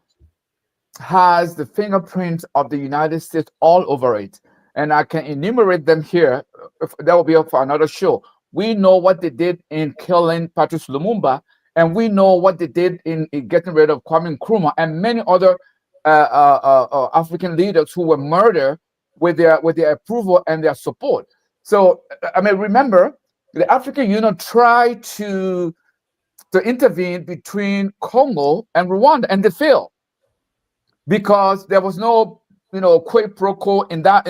has the fingerprint of the United States all over it. And I can enumerate them here. That will be up for another show. We know what they did in killing Patrice Lumumba, and we know what they did in getting rid of Kwame Nkrumah and many other African leaders who were murdered with their approval and their support. So, I mean, remember, the African Union tried to intervene between Congo and Rwanda, and they failed because there was no, quid pro quo in that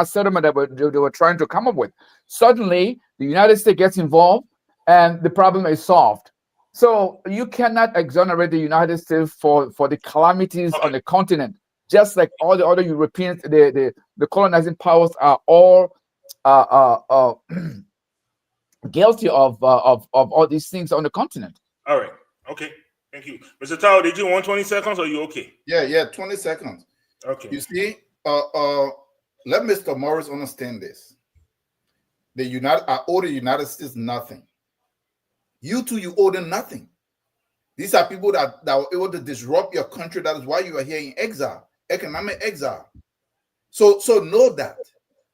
settlement that they were trying to come up with. Suddenly, the United States gets involved, and the problem is solved. So you cannot exonerate the United States for the calamities on the continent, just like all the other Europeans, the colonizing powers are all guilty of all these things on the continent. All right. Okay. Thank you. Mr. Tao, did you want 20 seconds or are you okay? Yeah, 20 seconds. Okay. You see, let Mr. Morris understand this. I owe the United States nothing. You two, you owe them nothing. These are people that were able to disrupt your country. That is why you are here in exile, economic exile. So know that.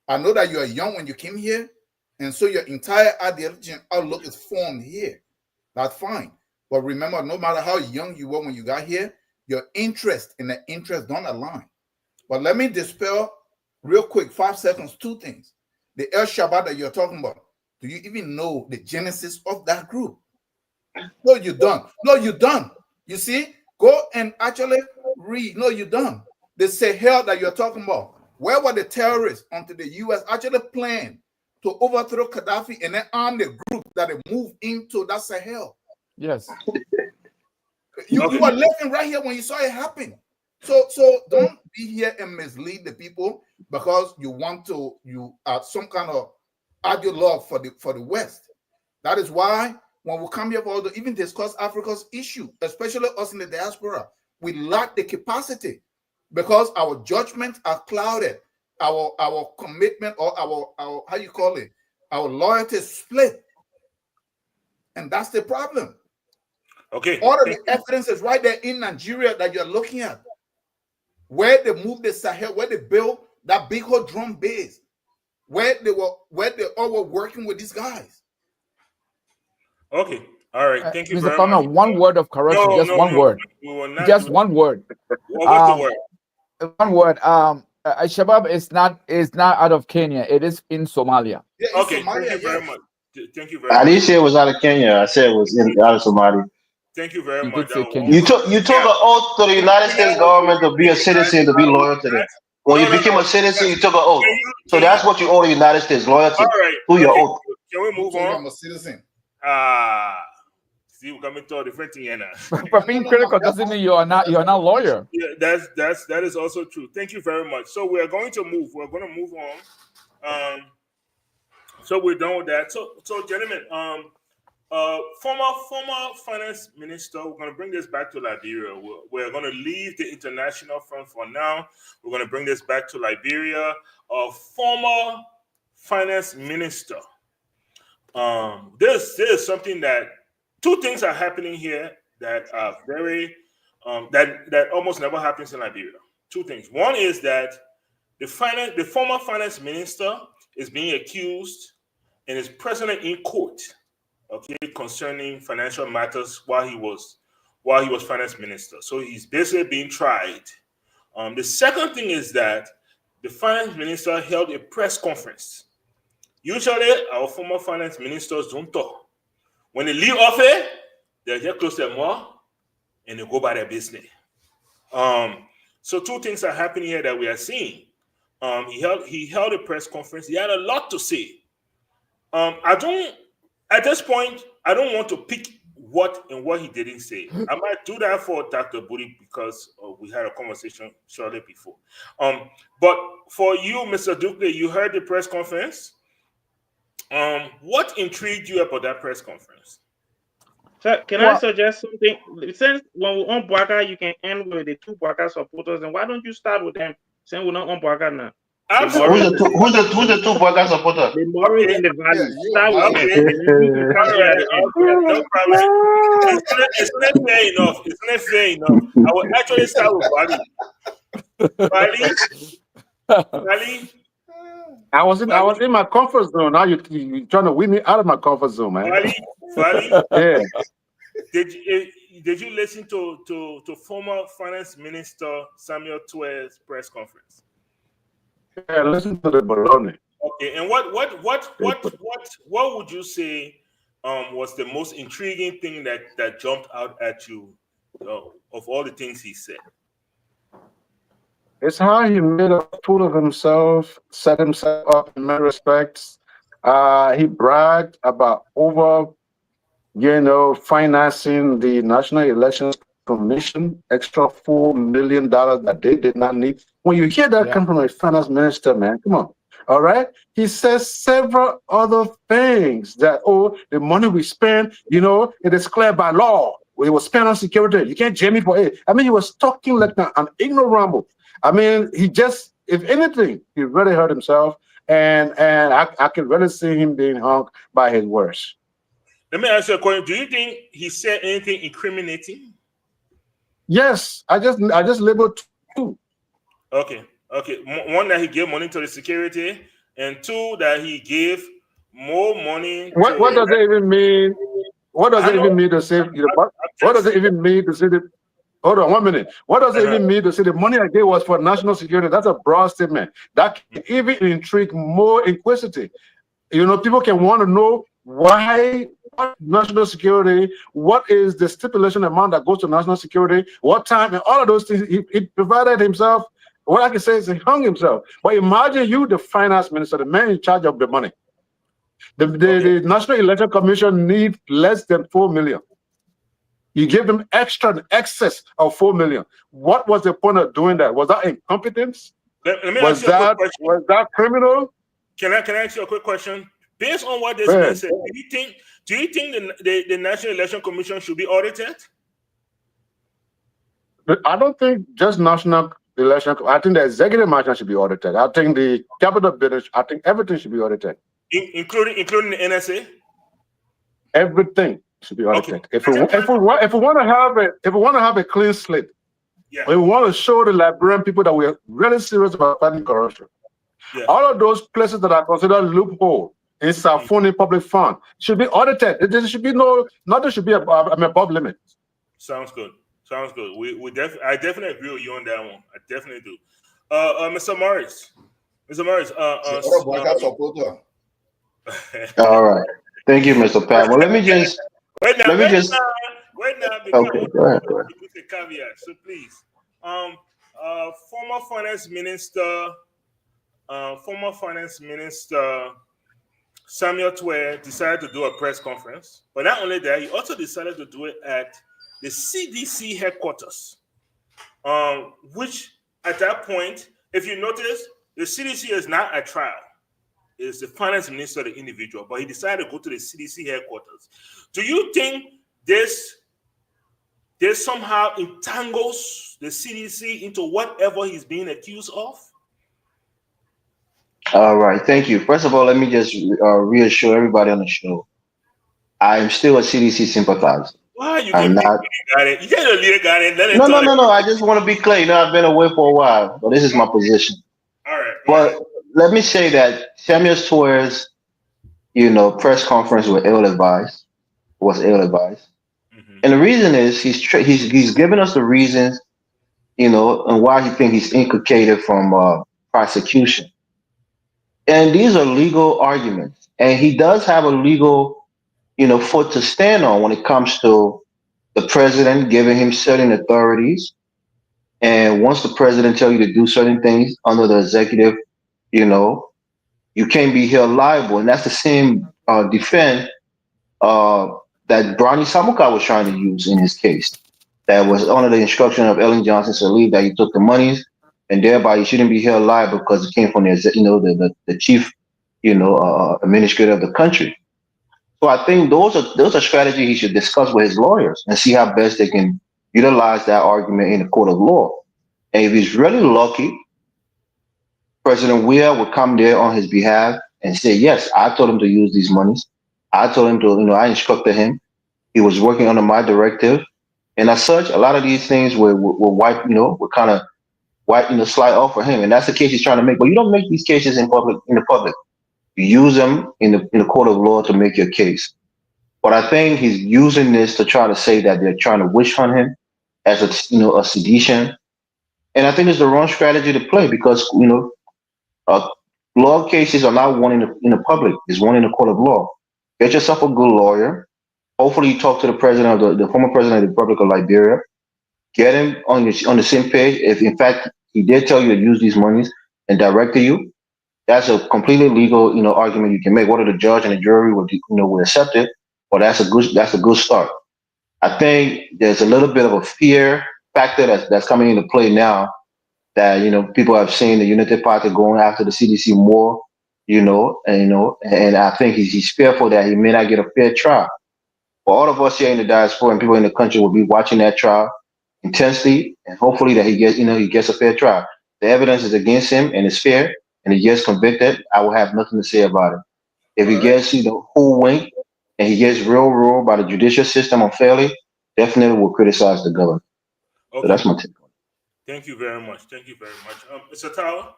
I know that you are young when you came here, and so your entire ideology and outlook is formed here. That's fine. But remember, no matter how young you were when you got here, your interest and the interest don't align. But let me dispel real quick, 5 seconds, two things. The El Shabbat that you're talking about, do you even know the genesis of that group? No, you don't. No, you don't. You see, go and actually read. No, you don't. The Sahel that you're talking about, where were the terrorists until the U.S. actually planned to overthrow Gaddafi and then arm the group that they moved into that Sahel? Yes. You were living right here when you saw it happen. So don't be here and mislead the people because you are some kind of ideologue for the West. That is why when we come here for even discuss Africa's issue, especially us in the diaspora, we lack the capacity because our judgments are clouded, our commitment or our how you call it, our loyalty is split, and that's the problem. Okay. All of the evidence is right there in Nigeria that you're looking at, where they moved the Sahel, where they built that big old drum base, where they all were working with these guys. Okay. All right. Thank you Mr. very Palmer, much. one word of correction, just one word. We will not just one word. What's the word? One word. Al-Shabaab is not out of Kenya. It is in Somalia. Yeah, okay. Somalia, thank you very yes. much. Thank you very much. I didn't say it was out of Kenya. I said it was out of Somalia. Thank you very You much. did say Kenya. You took an oath to the United States government to be a citizen, to be loyal to them. When you became a citizen, you took an oath. So that's what you owe the United States, loyalty. All right. Through your oath. Can we move on? I'm a citizen. See, we're coming to a different thing here now. But being critical doesn't mean you're not lawyer. Yeah, that is also true. Thank you very much. So we're going to move. We're going to move on. So we're done with that. So gentlemen, former finance minister. We're going to bring this back to Liberia. We're going to leave the international front for now. We're going to bring this back to Liberia. Former finance minister. This is something that two things are happening here that are very that almost never happens in Liberia. Two things. One is that the former finance minister is being accused and is present in court, okay, concerning financial matters while he was finance minister. So he's basically being tried. The second thing is that the finance minister held a press conference. Usually, our former finance ministers don't talk. When they leave office, they get close to their mouth and they go by their business. So two things are happening here that we are seeing. He held a press conference. He had a lot to say. At this point, I don't want to pick what he didn't say. I might do that for Dr. Budi because we had a conversation shortly before. But for you, Mr. Dukley, you heard the press conference. What intrigued you about that press conference? So can I suggest something? Since when we on Bwaka, you can end with the two Bwaka supporters, and why don't you start with them? Same with not on Boaga now. Absolutely. Who's the two Boaga supporter? The Morris Okay. and the Valley. Yeah, Start with okay. them, and then we can come in at the end. Okay, no problem. It's not fair enough. It's not fair enough. I will actually start with Bali. Bali. I was in my comfort zone. Now you trying to whip me out of my comfort zone, man. Bali. Yeah. Did you listen to former Finance Minister Samuel Tuer's press conference? Yeah, listen to the baloney. Okay, and what would you say was the most intriguing thing that jumped out at you of all the things he said? It's how he made a fool of himself, set himself up in many respects. He bragged about financing the National Elections Commission, extra $4 million that they did not need. When you hear that come from a finance minister, man, come on. All right. He says several other things that, the money we spend, it is clear by law. We will spend on security. You can't jam me for it. I mean, he was talking like an ignorant. I mean, if anything, he really hurt himself. And I can really see him being hung by his words. Let me ask you a question. Do you think he said anything incriminating? Yes, I just labeled two. Okay. One, that he gave money to the security, and two, that he gave more money. What does it even mean? What does it even mean to say? What does it even mean to say that? Hold on 1 minute. What does it even mean to say the money I gave was for national security? That's a broad statement. That can even intrigue more inquisitive. People can want to know why. What national security, what is the stipulation amount that goes to national security, what time, and all of those things. He provided himself. What I can say is he hung himself. But imagine you, the finance minister, the man in charge of the money. The National Election Commission needs less than $4 million. You give them excess of $4 million. What was the point of doing that? Was that incompetence? Let me was ask you a quick question. Was that criminal? Can I ask you a quick question? Based on what this man said, do you think the National Election Commission should be audited? I don't think just National Election. I think the executive management should be audited. I think the capital business. I think everything should be audited, including the NSA. Everything should be audited. Okay. If we want to have a clean slate, we want to show the Liberian people that we are really serious about fighting corruption. Yeah. All of those places that are considered loophole in Safoni public fund should be audited. There should be nothing should be above limit. Sounds good. I definitely agree with you on that one. I definitely do. Mr. Morris. All right. Thank you, Mr. Pat. Well, let me just. Wait now. Okay, go ahead. With a caveat, so please. Former finance minister Samuel Tuer decided to do a press conference, but not only that, he also decided to do it at the CDC headquarters, which at that point, if you notice, the CDC is not at trial. It's the finance minister, the individual, but he decided to go to the CDC headquarters. Do you think this somehow entangles the CDC into whatever he's being accused of? All right, thank you. First of all, let me just reassure everybody on the show. I'm still a CDC sympathizer. Why you I'm not. You can't leader got it. No. I just want to be clear. I've been away for a while, but this is my position. All right. But let me say that Samuel Tuer's, press conference was ill-advised. Mm-hmm. And the reason is he's given us the reasons, and why he thinks he's inculcated from prosecution. And these are legal arguments. And he does have a legal, foot to stand on when it comes to the president giving him certain authorities. And once the president tells you to do certain things under the executive, you can't be held liable. And that's the same defense that Brownie Samuka was trying to use in his case. That was under the instruction of Ellen Johnson Sirleaf that he took the monies, and thereby he shouldn't be held liable because it came from the chief, administrator of the country. So I think those are strategies he should discuss with his lawyers and see how best they can utilize that argument in the court of law. And if he's really lucky, President Weah would come there on his behalf and say, yes, I told him to use these monies. I told him to, I instructed him. He was working under my directive. And as such, a lot of these things were wipe, were kind of wipe, slide off for him. And that's the case he's trying to make. But you don't make these cases in the public. You use them in the court of law to make your case. But I think he's using this to try to say that they're trying to witch hunt him as a sedition. And I think it's the wrong strategy to play because, law cases are not won in the public. It's won in the court of law. Get yourself a good lawyer. Hopefully you talk to the president of the former president of the Republic of Liberia. Get him on the same page. If in fact he did tell you to use these monies and directed you, that's a completely legal, argument you can make. Whether the judge and the jury would accept it, but that's a good start. I think there's a little bit of a fear factor that's coming into play now that people have seen the Unity Party going after the CDC more, and I think he's fearful that he may not get a fair trial. But all of us here in the diaspora and people in the country will be watching that trial intensely, and hopefully that he gets a fair trial. The evidence is against him and it's fair, and he gets convicted. I will have nothing to say about it. If he gets whole wink and he gets real ruled by the judicial system unfairly, definitely will criticize the government. Okay. So that's my take. Thank you very much. Mr. Tower,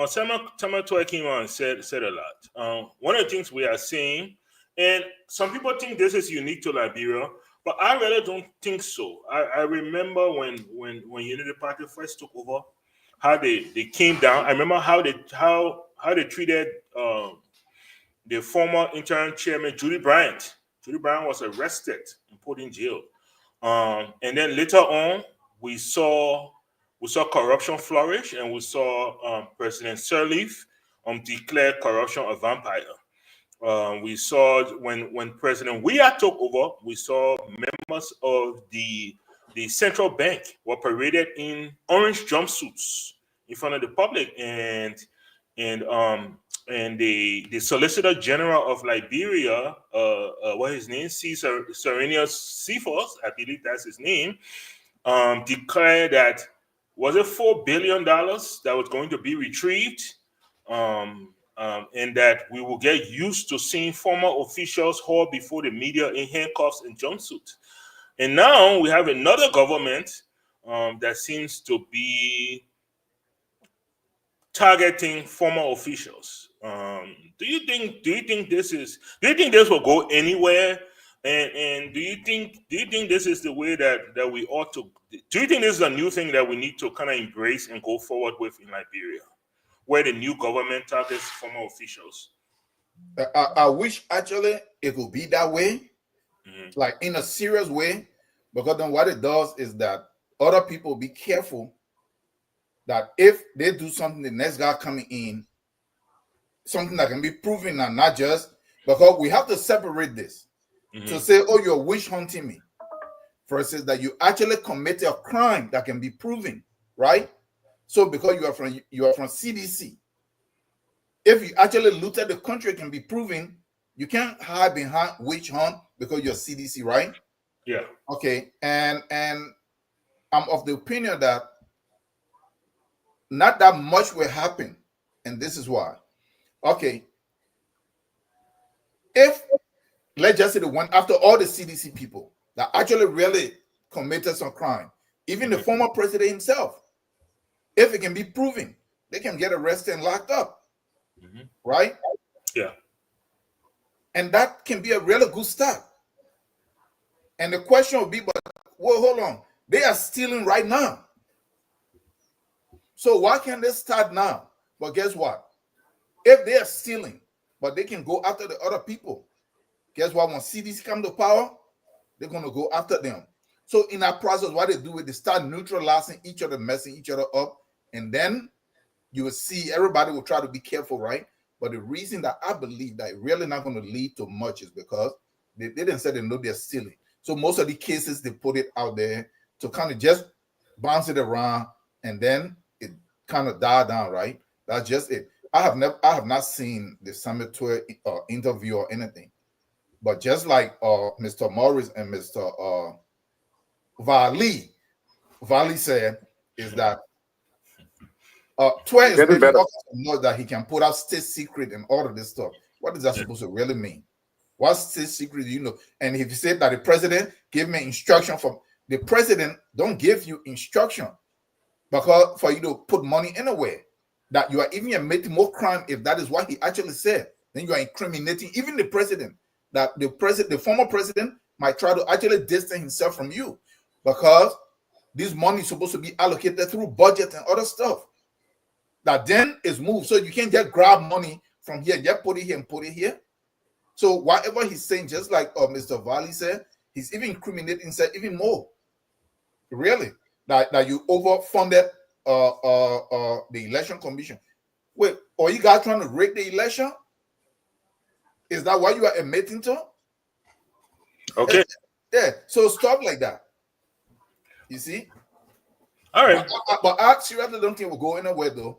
Sama Toy came on and said a lot. One of the things we are seeing, and some people think this is unique to Liberia, but I really don't think so. I remember when Unity Party first took over, how they came down. I remember how they treated the former interim chairman, Judy Bryant. Judy Bryant was arrested and put in jail. And then later on, we saw corruption flourish, and we saw President Sirleaf declare corruption a vampire. We saw when President Weah took over, we saw members of the central bank were paraded in orange jumpsuits in front of the public, and the Solicitor General of Liberia, what his name, Serenius Cephas, I believe that's his name, declared that was it $4 billion that was going to be retrieved, and that we will get used to seeing former officials hauled before the media in handcuffs and jumpsuits. And now we have another government that seems to be targeting former officials. Do you think this will go anywhere? And do you think this is the way that we ought to? Do you think this is a new thing that we need to kind of embrace and go forward with in Liberia, where the new government targets former officials? I wish actually it would be that way, like in a serious way, because then what it does is that other people be careful that if they do something, the next guy coming in, something that can be proven and not just because we have to separate this to say, oh, you're witch hunting me, versus that you actually committed a crime that can be proven, right? So because you are from CDC, if you actually looted the country, it can be proven. You can't hide behind witch hunt because you're CDC, right? Yeah. Okay. And I'm of the opinion that not that much will happen, and this is why. Okay. If let's just say the one after all the CDC people that actually really committed some crime, even the former president himself, if it can be proven, they can get arrested and locked up. Right? Yeah. And that can be a really good start. And the question will be, but well, hold on. They are stealing right now. So why can't they start now? But guess what? If they are stealing, but they can go after the other people, guess what? When CDC come to power, they're going to go after them. So in that process, what they do is they start neutralizing each other, messing each other up, and then you will see everybody will try to be careful, right? But the reason that I believe that really not going to lead to much is because they didn't say they know they're stealing. So most of the cases, they put it out there to kind of just bounce it around, and then it kind of died down, right? That's just it. I have not seen the Summit Tour interview or anything, but just like Mr. Morris and Mr. Vali said, is that Twain is Getting making better. all kinds of noise that he can put out state secret and all of this stuff. What is that supposed to really mean? What state secret do you know? And if you say that the president gave me instruction from the president, don't give you instruction because for you to put money anywhere, that you are even admitting more crime if that is what he actually said. Then you are incriminating even the president. That the former president might try to actually distance himself from you because this money is supposed to be allocated through budget and other stuff. That then is moved. So you can't just grab money from here, just put it here and put it here. So whatever he's saying, just like Mr. Valley said, he's even incriminating himself even more. Really, that you overfunded the election commission. Wait, are you guys trying to rig the election? Is that what you are admitting to? Okay. Yeah. So stop like that. You see. All right. But I seriously don't think we'll go anywhere though.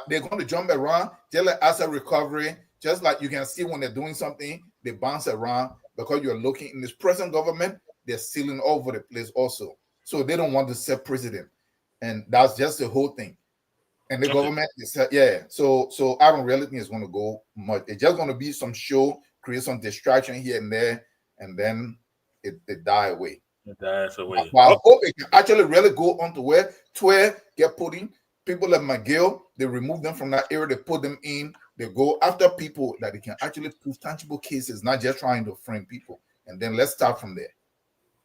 They're going to jump around, just like asset recovery, just like you can see when they're doing something, they bounce around because you're looking in this present government, they're stealing all over the place also. So they don't want to set president. And that's just the whole thing. And the government is yeah. So I don't really think it's going to go much. It's just going to be some show, create some distraction here and there, and then it die away. It dies away. But I hope it can actually really go on to where get put in. People like McGill, they remove them from that area, they put them in, they go after people that they can actually prove tangible cases, not just trying to frame people. And then let's start from there.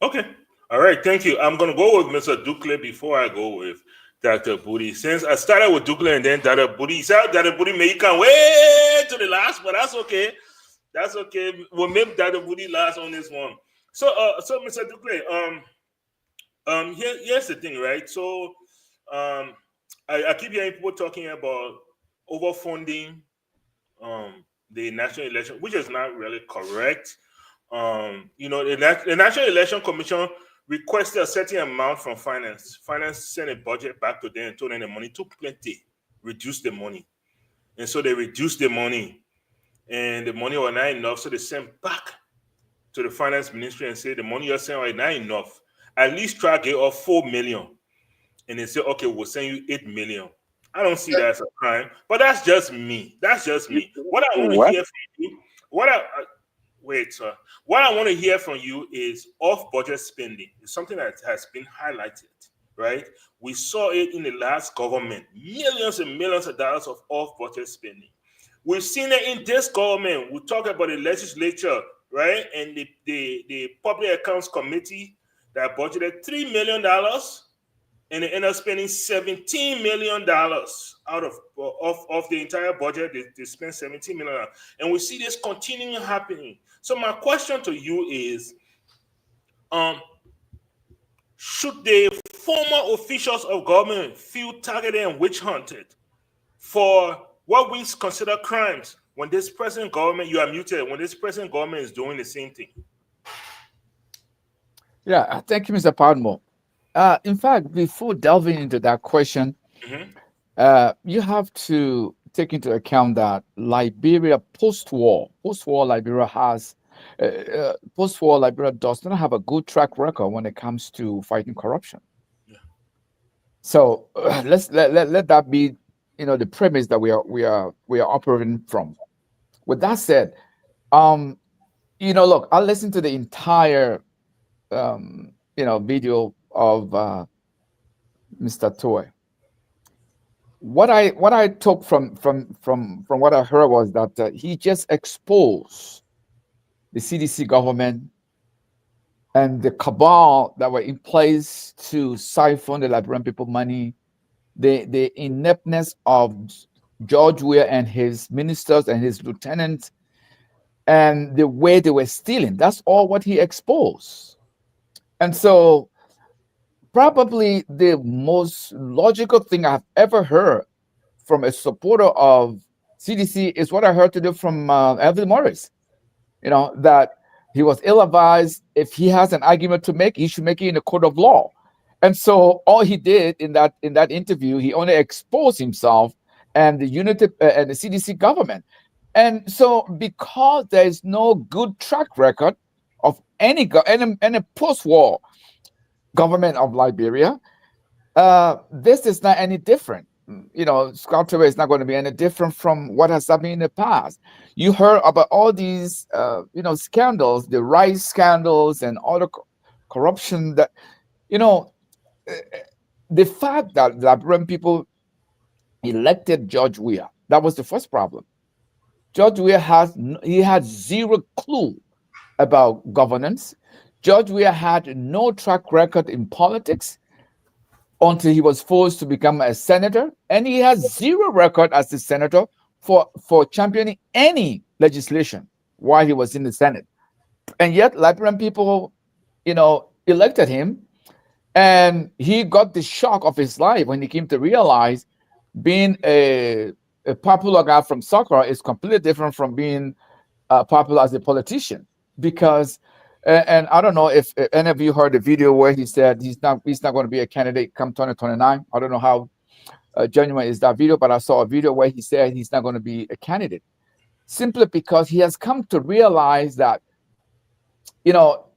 Okay. All right. Thank you. I'm going to go with Mr. Ducle before I go with Dr. Booty. Since I started with Ducle and then Dr. Booty, Dr. Booty may come way to the last, but that's okay. That's okay. We'll make Dr. Booty last on this one. So Mr. Ducle, here's the thing, right? So, I keep hearing people talking about overfunding the national election, which is not really correct. The National Election Commission requested a certain amount from finance. Finance sent a budget back to them and told them the money too plenty, reduce the money. And so they reduced the money, and the money was not enough. So they sent back to the finance ministry and said, the money you're sending is not enough. At least try to get off 4 million. And they say, okay, we'll send you 8 million. I don't see that as a crime, but that's just me. That's just me. What I want to hear from you, what I want to hear from you is off-budget spending. It's something that has been highlighted, right? We saw it in the last government, millions and millions of dollars of off-budget spending. We've seen it in this government. We talk about the legislature, right? And the Public Accounts Committee that budgeted $3 million. And they end up spending $17 million out of the entire budget. They spent $17 million. And we see this continuing happening. So my question to you is, should the former officials of government feel targeted and witch hunted for what we consider crimes when this present government, you are muted, when this present government is doing the same thing? Yeah, thank you, Mr. Padmore. In fact, before delving into that question, you have to take into account that Liberia post-war Liberia has post-war Liberia does not have a good track record when it comes to fighting corruption. Yeah. So let that be, the premise that we are operating from. With that said, look, I listened to the entire video of Mr. Toy. What I took from what I heard was that he just exposed the CDC government and the cabal that were in place to siphon the Liberian people money, the ineptness of George Weah and his ministers and his lieutenants, and the way they were stealing. That's all what he exposed. And so probably the most logical thing I've ever heard from a supporter of CDC is what I heard today from Evan Morris. That he was ill-advised. If he has an argument to make, he should make it in a court of law. And so all he did in that interview, he only exposed himself and the unity and the CDC government. And so because there is no good track record of any post-war government of Liberia, this is not any different. Scott Turner is not going to be any different from what has happened in the past. You heard about all these, scandals, the rice scandals and all the corruption that, the fact that Liberian people elected George Weah, that was the first problem. George Weah had zero clue about governance. George Weah had no track record in politics until he was forced to become a senator, and he has zero record as a senator for championing any legislation while he was in the Senate. And yet Liberian people, elected him, and he got the shock of his life when he came to realize being a popular guy from soccer is completely different from being popular as a politician. Because and I don't know if any of you heard the video where he said he's not going to be a candidate come 2029. I don't know how genuine is that video, but I saw a video where he said he's not going to be a candidate simply because he has come to realize that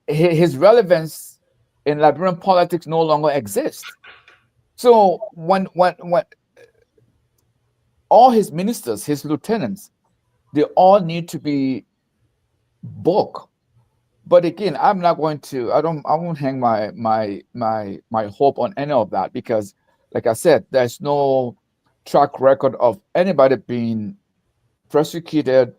his relevance in Liberian politics no longer exists. So when all his ministers, his lieutenants, they all need to be booked. But again, I'm not going to. I won't hang my hope on any of that because, like I said, there's no track record of anybody being prosecuted,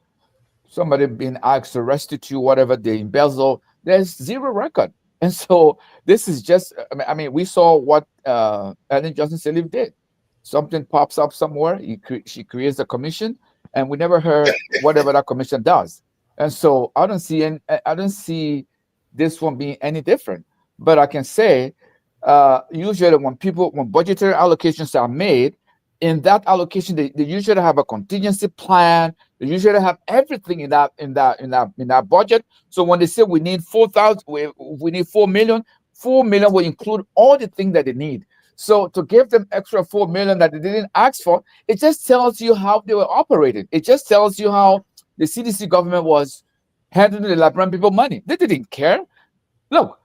somebody being asked to restitute whatever they embezzle. There's zero record, and so this is just. I mean, we saw what Ellen Johnson Sirleaf did. Something pops up somewhere. She creates a commission, and we never heard whatever that commission does. And so I don't see this one being any different. But I can say, usually when budgetary allocations are made, in that allocation they usually have a contingency plan. They usually have everything in that budget. So when they say we need 4,000, we need 4 million, 4 million will include all the things that they need. So to give them extra 4 million that they didn't ask for, it just tells you how they were operating. It just tells you how the CDC government was handling the Liberian people money. They didn't care. Look,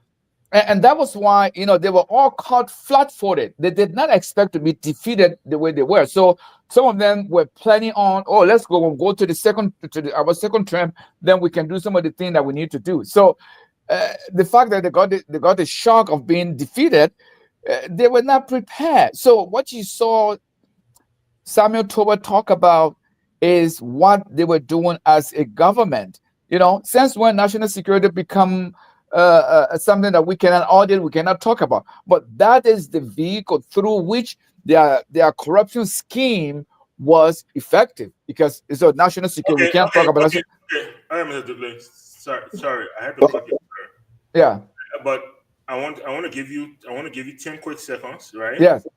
and that was why they were all caught flat-footed. They did not expect to be defeated the way they were. So some of them were planning on, let's go to our second term, then we can do some of the things that we need to do. So the fact that they got the shock of being defeated, they were not prepared. So what you saw Samuel Toba talk about is what they were doing as a government. Since when national security become something that we cannot audit, we cannot talk about. But that is the vehicle through which their corruption scheme was effective, because it's a national security. We can't talk about. Okay. I am sorry. I had to cut you. Yeah. But I want to give you 10 quick seconds, right? Yes.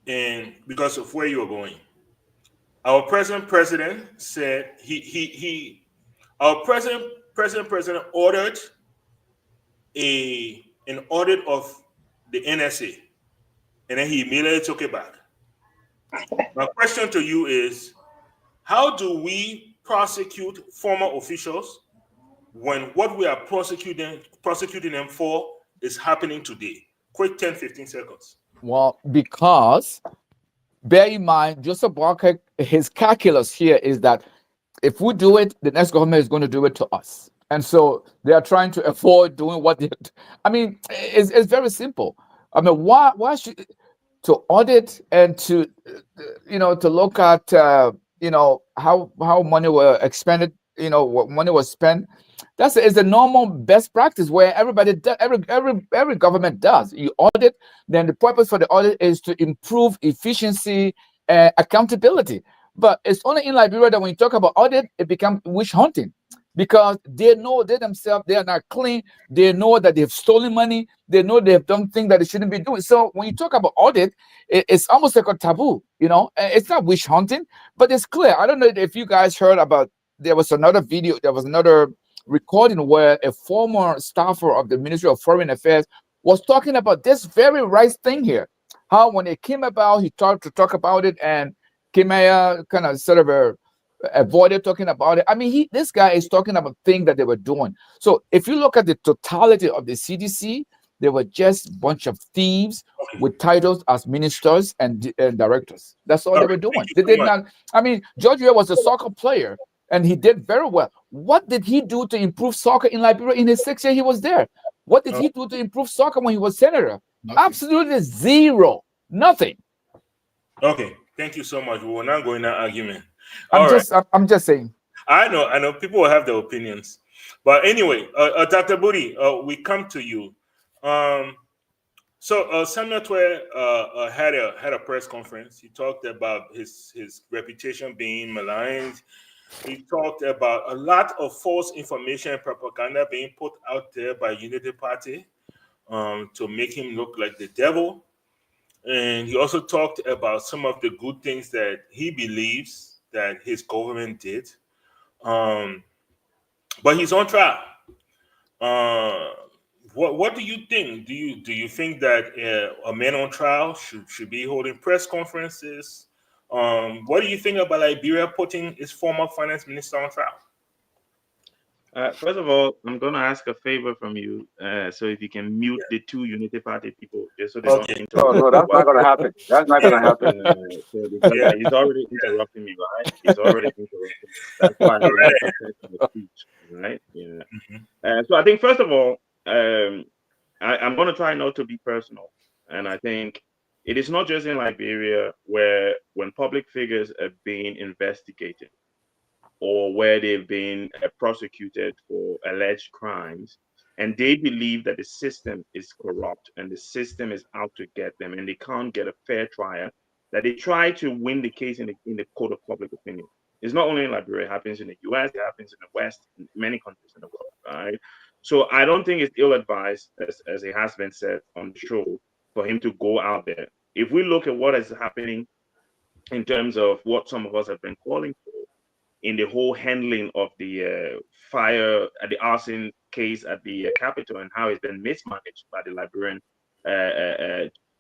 And because of where you are going. Our president said our president ordered an audit of the NSA, and then he immediately took it back. My question to you is, how do we prosecute former officials when what we are prosecuting them for is happening today? Quick 10-15 seconds. Well, because bear in mind, Joseph Barker, his calculus here is that if we do it, the next government is going to do it to us. And so they are trying to avoid doing what they. I mean, it's very simple. I mean, why should to audit and to to look at how money were expended, what money was spent. That's is the normal best practice where every government does. You audit, then the purpose for the audit is to improve efficiency and accountability. But it's only in Liberia that when you talk about audit, it becomes witch hunting, because they know they themselves, they are not clean. They know that they've stolen money. They know they have done things that they shouldn't be doing. So when you talk about audit, it's almost like a taboo. It's not witch hunting, but it's clear. I don't know if you guys heard about. There was another recording where a former staffer of the Ministry of Foreign Affairs was talking about this very right thing here. How when it came about, he tried to talk about it, and Kimaya kind of sort of avoided talking about it. I mean, this guy is talking about things that they were doing. So if you look at the totality of the CDC, they were just a bunch of thieves with titles as ministers and directors. That's all they were doing. They so did much. not. I mean, George Weah was a soccer player, and he did very well. What did he do to improve soccer in Liberia in his 6 years he was there? What did he do to improve soccer when he was senator? Nothing. Absolutely zero. Nothing. Okay, thank you so much. We will not go in that argument. I'm just saying. I know. People will have their opinions, but anyway, Dr. Booty, we come to you. So Samuel Twe had a press conference. He talked about his reputation being maligned. He talked about a lot of false information and propaganda being put out there by Unity Party to make him look like the devil. And he also talked about some of the good things that he believes that his government did. But he's on trial. What do you think? Do you think that a man on trial should be holding press conferences? What do you think about Liberia putting its former finance minister on trial? First of all, I'm going to ask a favor from you. So if you can mute the two Unity Party people, just so they don't interrupt. No, that's not going to happen. That's not going to happen. Because he's already interrupting me, right? He's already interrupting me. That's why I have to protect the speech, right? Yeah. So I think, first of all, I'm going to try not to be personal. And I think it is not just in Liberia where when public figures are being investigated, or where they've been prosecuted for alleged crimes, and they believe that the system is corrupt and the system is out to get them and they can't get a fair trial, that they try to win the case in the court of public opinion. It's not only in Liberia, it happens in the US, it happens in the West, in many countries in the world, right? So I don't think it's ill-advised, as it has been said on the show, for him to go out there. If we look at what is happening in terms of what some of us have been calling for, in the whole handling of the fire at the arson case at the Capitol and how it's been mismanaged by the Liberian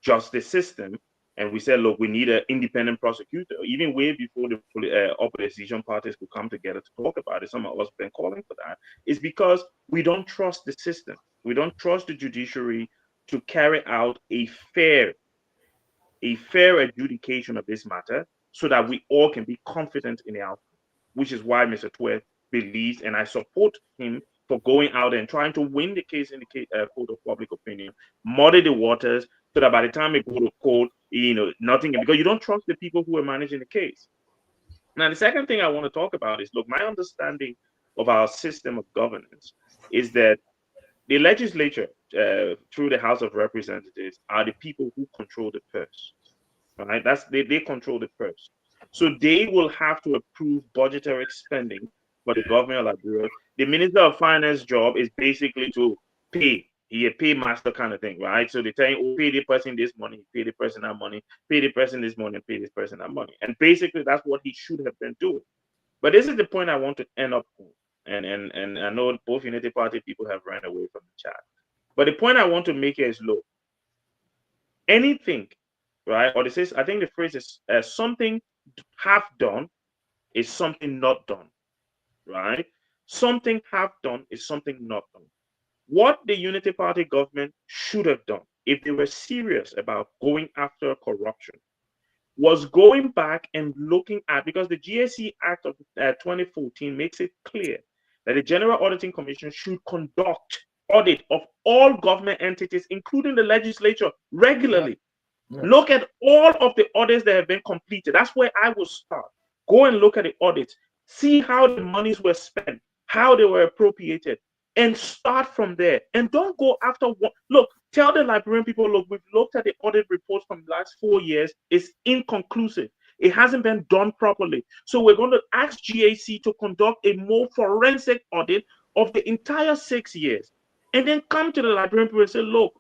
justice system. And we said, look, we need an independent prosecutor. Even way before the opposition parties could come together to talk about it, some of us have been calling for that. It's because we don't trust the system. We don't trust the judiciary to carry out a fair adjudication of this matter so that we all can be confident in the outcome. Which is why Mr. Twe believes, and I support him for going out and trying to win the case in the court of public opinion, muddy the waters, so that by the time it go to court, nothing, because you don't trust the people who are managing the case. Now, the second thing I want to talk about is, look, my understanding of our system of governance is that the legislature, through the House of Representatives, are the people who control the purse. Right? They control the purse. So they will have to approve budgetary spending for the government of Liberia. The Minister of Finance job is basically to pay. He a paymaster kind of thing, right? So they tell you, pay the person this money, pay the person that money, pay the person this money, pay this person that money. And basically that's what he should have been doing. But this is the point I want to end up on. And I know both Unity Party people have ran away from the chat. But the point I want to make here is, look, anything, right? Or this is, I think the phrase is something half done is something not done, right? Something half done is something not done. What the Unity Party government should have done, if they were serious about going after corruption, was going back and looking at, because the GSC Act of 2014 makes it clear that the General Auditing Commission should conduct audit of all government entities, including the legislature, regularly. Yeah. Look at all of the audits that have been completed. That's where I will start. Go and look at the audits. See how the monies were spent, how they were appropriated, and start from there. And don't go after one. Look, tell the Liberian people, look, we've looked at the audit reports from the last 4 years. It's inconclusive. It hasn't been done properly. So we're going to ask GAC to conduct a more forensic audit of the entire 6 years. And then come to the Liberian people and say, look,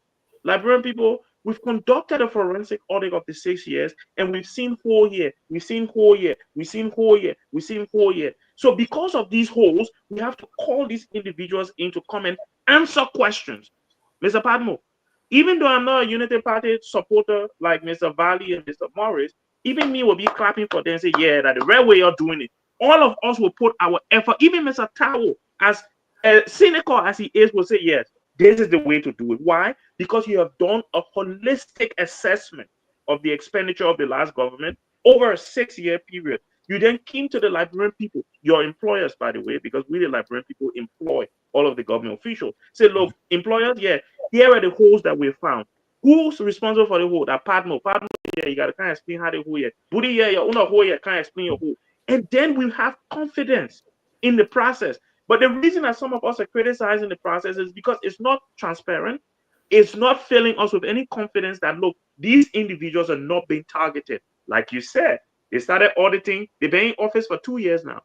Liberian people, we've conducted a forensic audit of the 6 years, and we've seen whole year, we've seen whole year, we've seen whole year, we've seen whole year. So because of these holes, we have to call these individuals in to come and answer questions. Mr. Padmo, even though I'm not a Unity Party supporter like Mr. Valley and Mr. Morris, even me will be clapping for them and say, yeah, that the right way you're doing it. All of us will put our effort, even Mr. Tao, as cynical as he is, will say, yes, this is the way to do it. Why? Because you have done a holistic assessment of the expenditure of the last government over a 6-year period. You then came to the Liberian people, your employers, by the way, because we, the Liberian people, employ all of the government officials. Say, look, employers, yeah, here are the holes that we found. Who's responsible for the hole? That Padmo. Padmo, yeah, you got to kind of explain how the hole here. Budi, yeah, your own hole, yeah, can't explain your hole. And then we have confidence in the process. But the reason that some of us are criticizing the process is because it's not transparent. It's not filling us with any confidence that, look, these individuals are not being targeted. Like you said, they started auditing. They've been in office for 2 years now.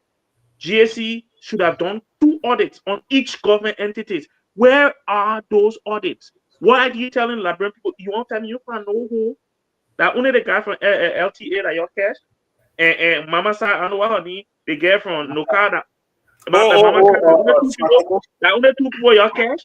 GSE should have done 2 audits on each government entities. Where are those audits? Why are you telling Liberian people, you want to tell me you can't know who? That only the guy from LTA that your cash? And Mama Sa, I know what the girl from Nokada. That only 2 people your cash?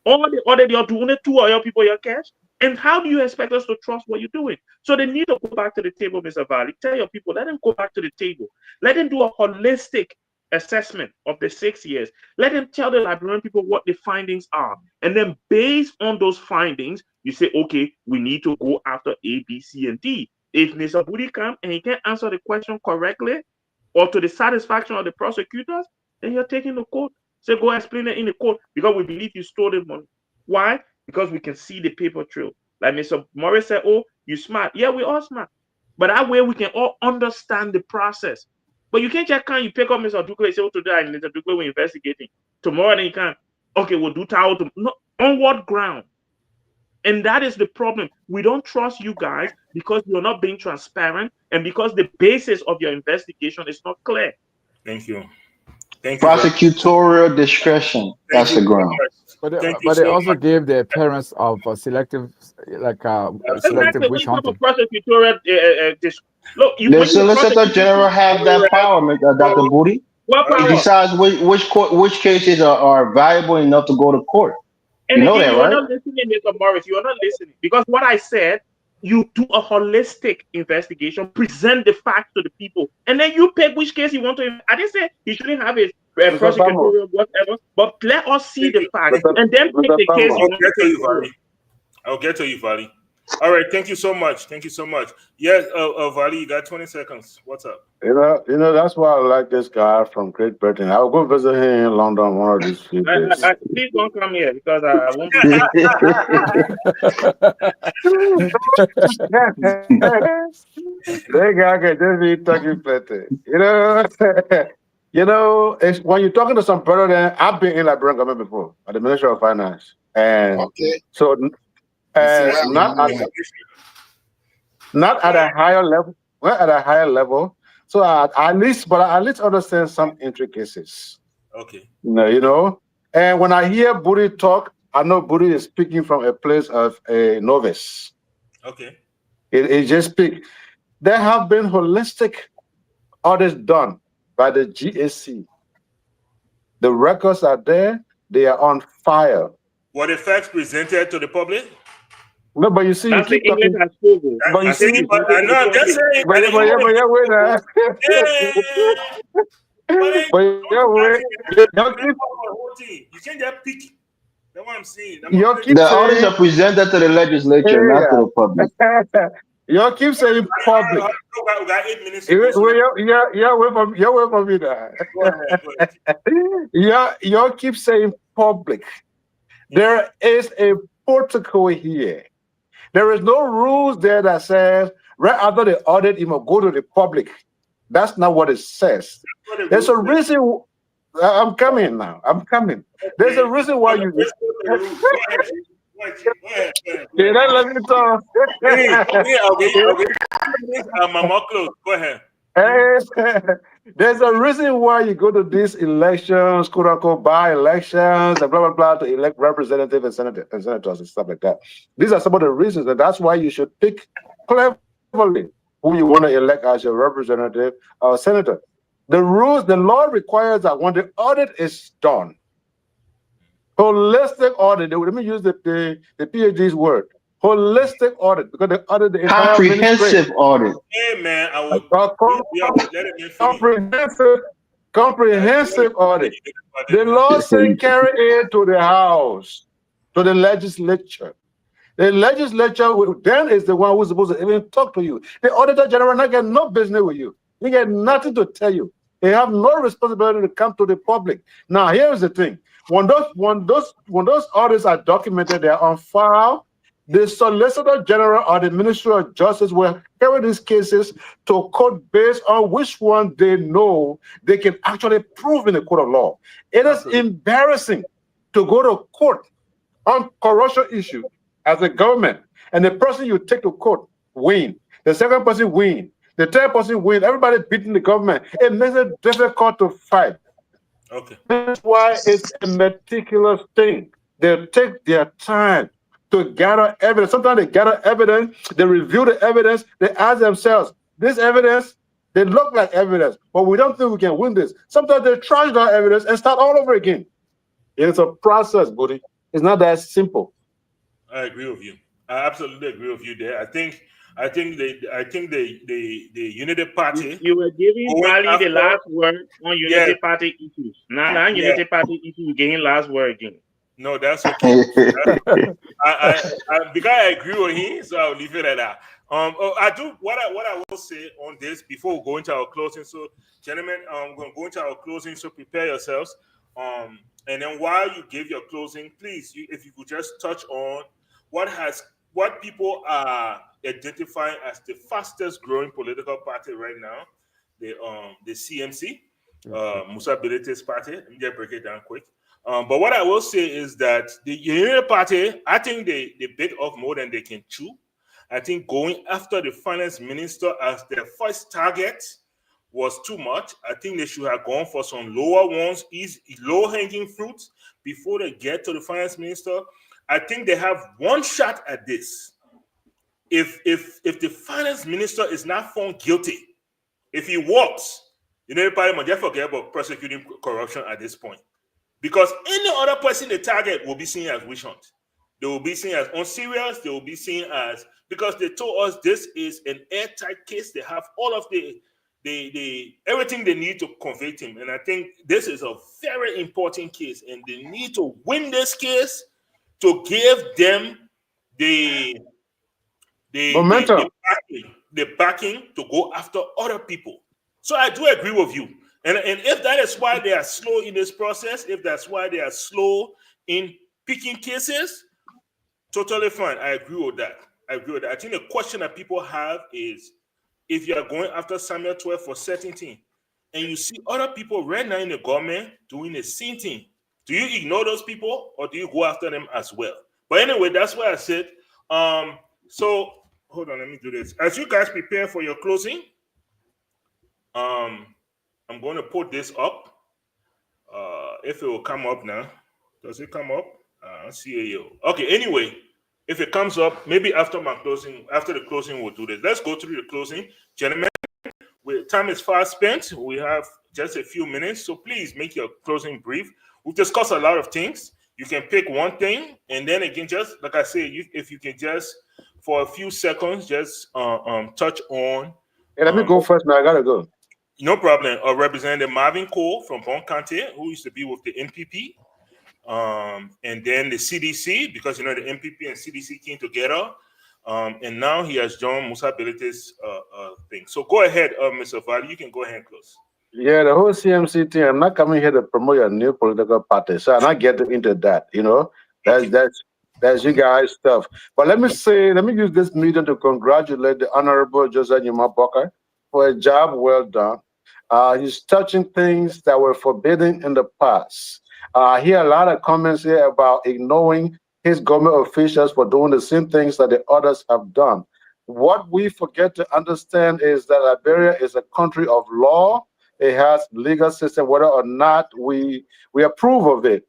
All the other you do only 2 of your people your cash? And how do you expect us to trust what you're doing? So they need to go back to the table, Mr. Valley. Tell your people, let them go back to the table. Let them do a holistic assessment of the 6 years. Let them tell the Liberian people what the findings are. And then based on those findings, you say, okay, we need to go after A, B, C, and D. If Mr. Budi comes and he can't answer the question correctly or to the satisfaction of the prosecutors, then you're taking the court. So go explain it in the court because we believe you stole the money. Why? Because we can see the paper trail. Like Mr. Morris said, oh, you smart. Yeah, we all smart. But that way we can all understand the process. But you can't just come, you pick up Mr. Ducle and say, oh, today, and Mr. Ducle, we're investigating. Tomorrow, then you can't. Okay, we'll do tower. No, on what ground? And that is the problem. We don't trust you guys because you're not being transparent and because the basis of your investigation is not clear. Thank you. Thank you. Prosecutorial discretion. That's the ground. But they also gave the appearance of selective, selective witch hunting. Prosecutorial, look, the Solicitor General have that power, Dr. Budi. What power? He decides which cases are valuable enough to go to court. And you know again, that, you are right? not listening, Mr. Morris. You are not listening because what I said, you do a holistic investigation, present the facts to the people, and then you pick which case you want to. I didn't say he shouldn't have a prosecutorial whatever, but let us see the facts and then pick the case you want to take. I'll get to you, Vali. All right, thank you so much. Thank you so much. Yes, Vali, you got 20 seconds. What's up? You know, that's why I like this guy from Great Britain. I'll go visit him in London one of these few days. Please don't come here because I won't be. That guy can just be talking plenty. When you're talking to some president, I've been in Liberian government before at the Ministry of Finance, and so not at a higher level. Well, at a higher level. So at least understand some intricacies. Okay. And when I hear Budi talk, I know Budi is speaking from a place of a novice. Okay. It just speak. There have been holistic audits done by the GSC. The records are there. They are on file. What the facts presented to the public? No, but you see, that's you keep the English and spoken. But you see, I know, I'm just saying. You can't just pick. That's what I'm saying. The audits are presented to the legislature, not to the public. Y'all keep saying public. We got 8 minutes. You're away from me now. Y'all keep saying public. There is a protocol here. There is no rules there that says right after the audit, you must go to the public. That's not what it says. There's a reason. I'm coming now. I'm coming. There's a reason why you. Let me talk. Mama close. Go ahead. There's a reason why you go to these elections, quote unquote, by elections, and blah blah blah, to elect representatives and senators and stuff like that. These are some of the reasons, and that's why you should pick cleverly who you want to elect as your representative or senator. The law requires that when the audit is done, holistic audit. Let me use the PhD's word. Holistic audit, because they audit the entire comprehensive audit. Hey man, I will. Comprehensive Comprehensive audit. The law said carry it to the House, to the legislature. The legislature then is the one who's supposed to even talk to you. The auditor general not get no business with you. He get nothing to tell you. They have no responsibility to come to the public. Now, here's the thing: when those audits are documented, they are on file. The Solicitor General or the Ministry of Justice will carry these cases to court based on which one they know they can actually prove in the court of law. It is embarrassing to go to court on corruption issue as a government, and the person you take to court win. The second person win. The third person win. Everybody beating the government. It makes it difficult to fight. Okay. That's why it's a meticulous thing. They take their time to gather evidence. Sometimes they gather evidence, they review the evidence, they ask themselves, this evidence, they look like evidence, but we don't think we can win this. Sometimes they trash that evidence and start all over again. It's a process, buddy. It's not that simple. I agree with you. I absolutely agree with you there. I think the Unity Party. You were giving Bali the last word on Unity Party issues. Now Unity Party issues getting last word again. No, that's okay. Because I agree with him, so I'll leave it at that. I do what I will say on this before we go into our closing. So, gentlemen, we're going to go into our closing. So prepare yourselves. And then while you give your closing, please, if you could just touch on what people are identifying as the fastest growing political party right now, the CMC, Musa Bilite's party. Let me just break it down quick. But what I will say is that the Unity Party, I think they bit off more than they can chew. I think going after the finance minister as their first target was too much. I think they should have gone for some lower ones, low-hanging fruits before they get to the finance minister. I think they have one shot at this. If the finance minister is not found guilty, if he walks, the party might just forget about prosecuting corruption at this point. Because any other person they target will be seen as witch hunt. They will be seen as unserious. They will be seen as, because they told us this is an airtight case. They have all of the everything they need to convict him. And I think this is a very important case, and they need to win this case to give them the backing to go after other people. So I do agree with you. And if that is why they are slow in this process, if that's why they are slow in picking cases, totally fine. I agree with that. I think the question that people have is, if you are going after Samuel 12 for certain thing, and you see other people right now in the government doing the same thing, do you ignore those people or do you go after them as well? But anyway, that's why I said, so hold on, let me do this. As you guys prepare for your closing, I'm going to put this up. If it will come up now. Does it come up? See you. Okay, anyway, if it comes up, maybe after my closing, after the closing, we'll do this. Let's go through the closing. Gentlemen, time is fast spent. We have just a few minutes, so please make your closing brief. We've discussed a lot of things. You can pick one thing, and then again, just like I said, if you can just, for a few seconds, just touch on. Hey, let me go first, man. I gotta go. No problem. Representative Marvin Cole from Bon County, who used to be with the NPP, and then the CDC, because the NPP and CDC came together, and now he has joined Musa Bilite's thing. So go ahead, Mr. Valley. You can go ahead and close. Yeah, the whole CMC thing. I'm not coming here to promote your new political party, so I'm not getting into that. That's you guys' stuff. But let me use this medium to congratulate the Honorable Joseph Nyuma Bokar for a job well done. He's touching things that were forbidden in the past. I hear a lot of comments here about ignoring his government officials for doing the same things that the others have done. What we forget to understand is that Liberia is a country of law. It has legal system, whether or not we approve of it.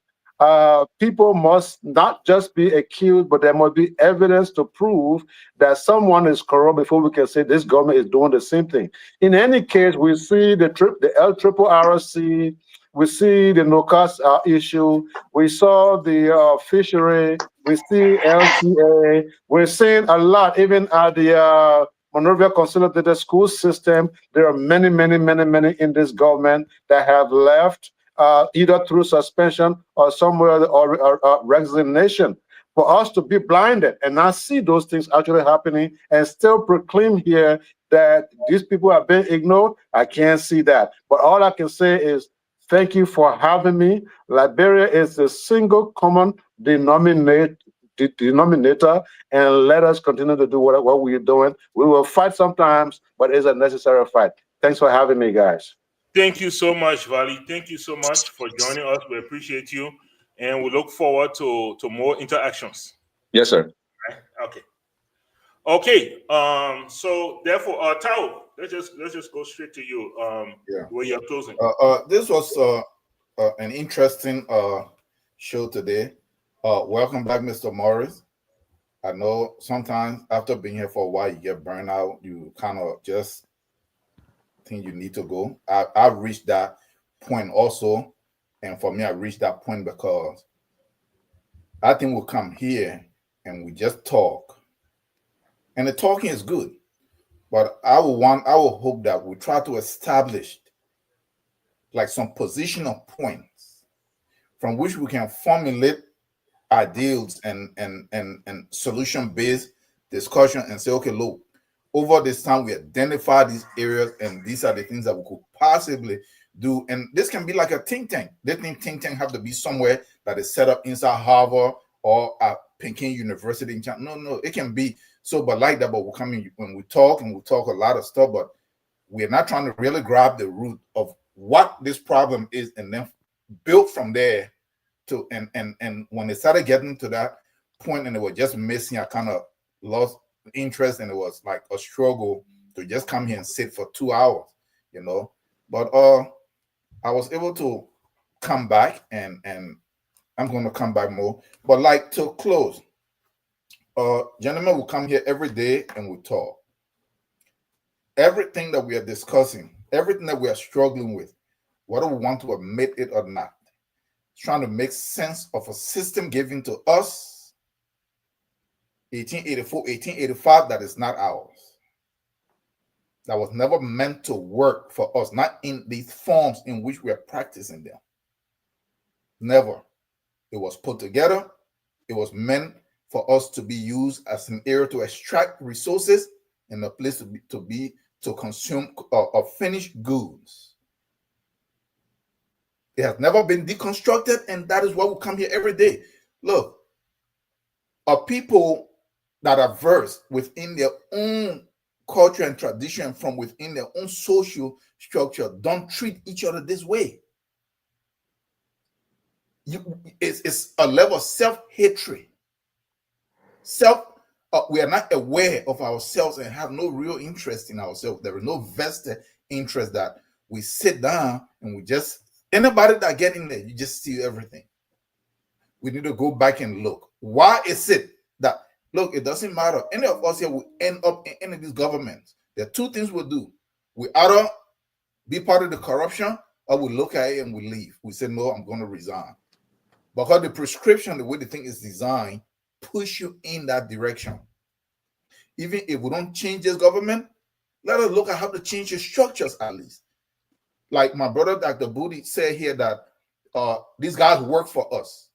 People must not just be accused, but there must be evidence to prove that someone is corrupt before we can say this government is doing the same thing. In any case, we see the LRRC, we see the NOCAS issue, we saw the fishery, we see LCA, we're seeing a lot, even at the Monrovia Consolidated School System. There are many, many, many, many in this government that have left either through suspension or somewhere or resignation. For us to be blinded and not see those things actually happening and still proclaim here that these people are being ignored, I can't see that. But all I can say is thank you for having me. Liberia is the single common denominator, and let us continue to do what we're doing. We will fight sometimes, but it's a necessary fight. Thanks for having me, guys. Thank you so much, Vali. Thank you so much for joining us. We appreciate you, and we look forward to more interactions. Yes, sir. Okay. Okay. So therefore, Tao, let's just go straight to you. Yeah. Where you're closing. This was an interesting show today. Welcome back, Mr. Morris. I know sometimes after being here for a while, you get burned out. You kind of just think you need to go. I've reached that point also. And for me, I reached that point because I think we'll come here and we just talk. And the talking is good. But I will hope that we try to establish like some positional points from which we can formulate ideals and solution-based discussion and say, okay, look, over this time we identify these areas and these are the things that we could possibly do. And this can be like a think tank. This think tank have to be somewhere that is set up inside Harvard or at Peking University in China. No, it can be so, but like that. But we're coming when we talk, and we talk a lot of stuff, but we're not trying to really grab the root of what this problem is and then build from there to and when they started getting to that point and they were just missing, I kind of lost interest, and it was like a struggle to just come here and sit for 2 hours, you know. But I was able to come back and I'm going to come back more. But like to close, gentlemen will come here every day and we talk. Everything that we are discussing, everything that we are struggling with, whether we want to admit it or not, trying to make sense of a system given to us 1884, 1885 that is not ours, that was never meant to work for us, not in these forms in which we are practicing them. Never. It was put together. It was meant for us to be used as an area to extract resources and a place to consume finished goods. It has never been deconstructed, and that is why we come here every day. Look, people that are versed within their own culture and tradition from within their own social structure don't treat each other this way. It's a level of self-hatred. We are not aware of ourselves and have no real interest in ourselves. There is no vested interest that we sit down and we just, anybody that get in there, you just see everything. We need to go back and look. Why is it that, look, it doesn't matter. Any of us here will end up in any of these governments. There are two things we'll do. We either be part of the corruption or we look at it and we leave. We say, no, I'm going to resign. Because the prescription, the way the thing is designed, push you in that direction. Even if we don't change this government, let us look at how to change the structures at least. Like my brother, Dr. Booty, said here that these guys work for us.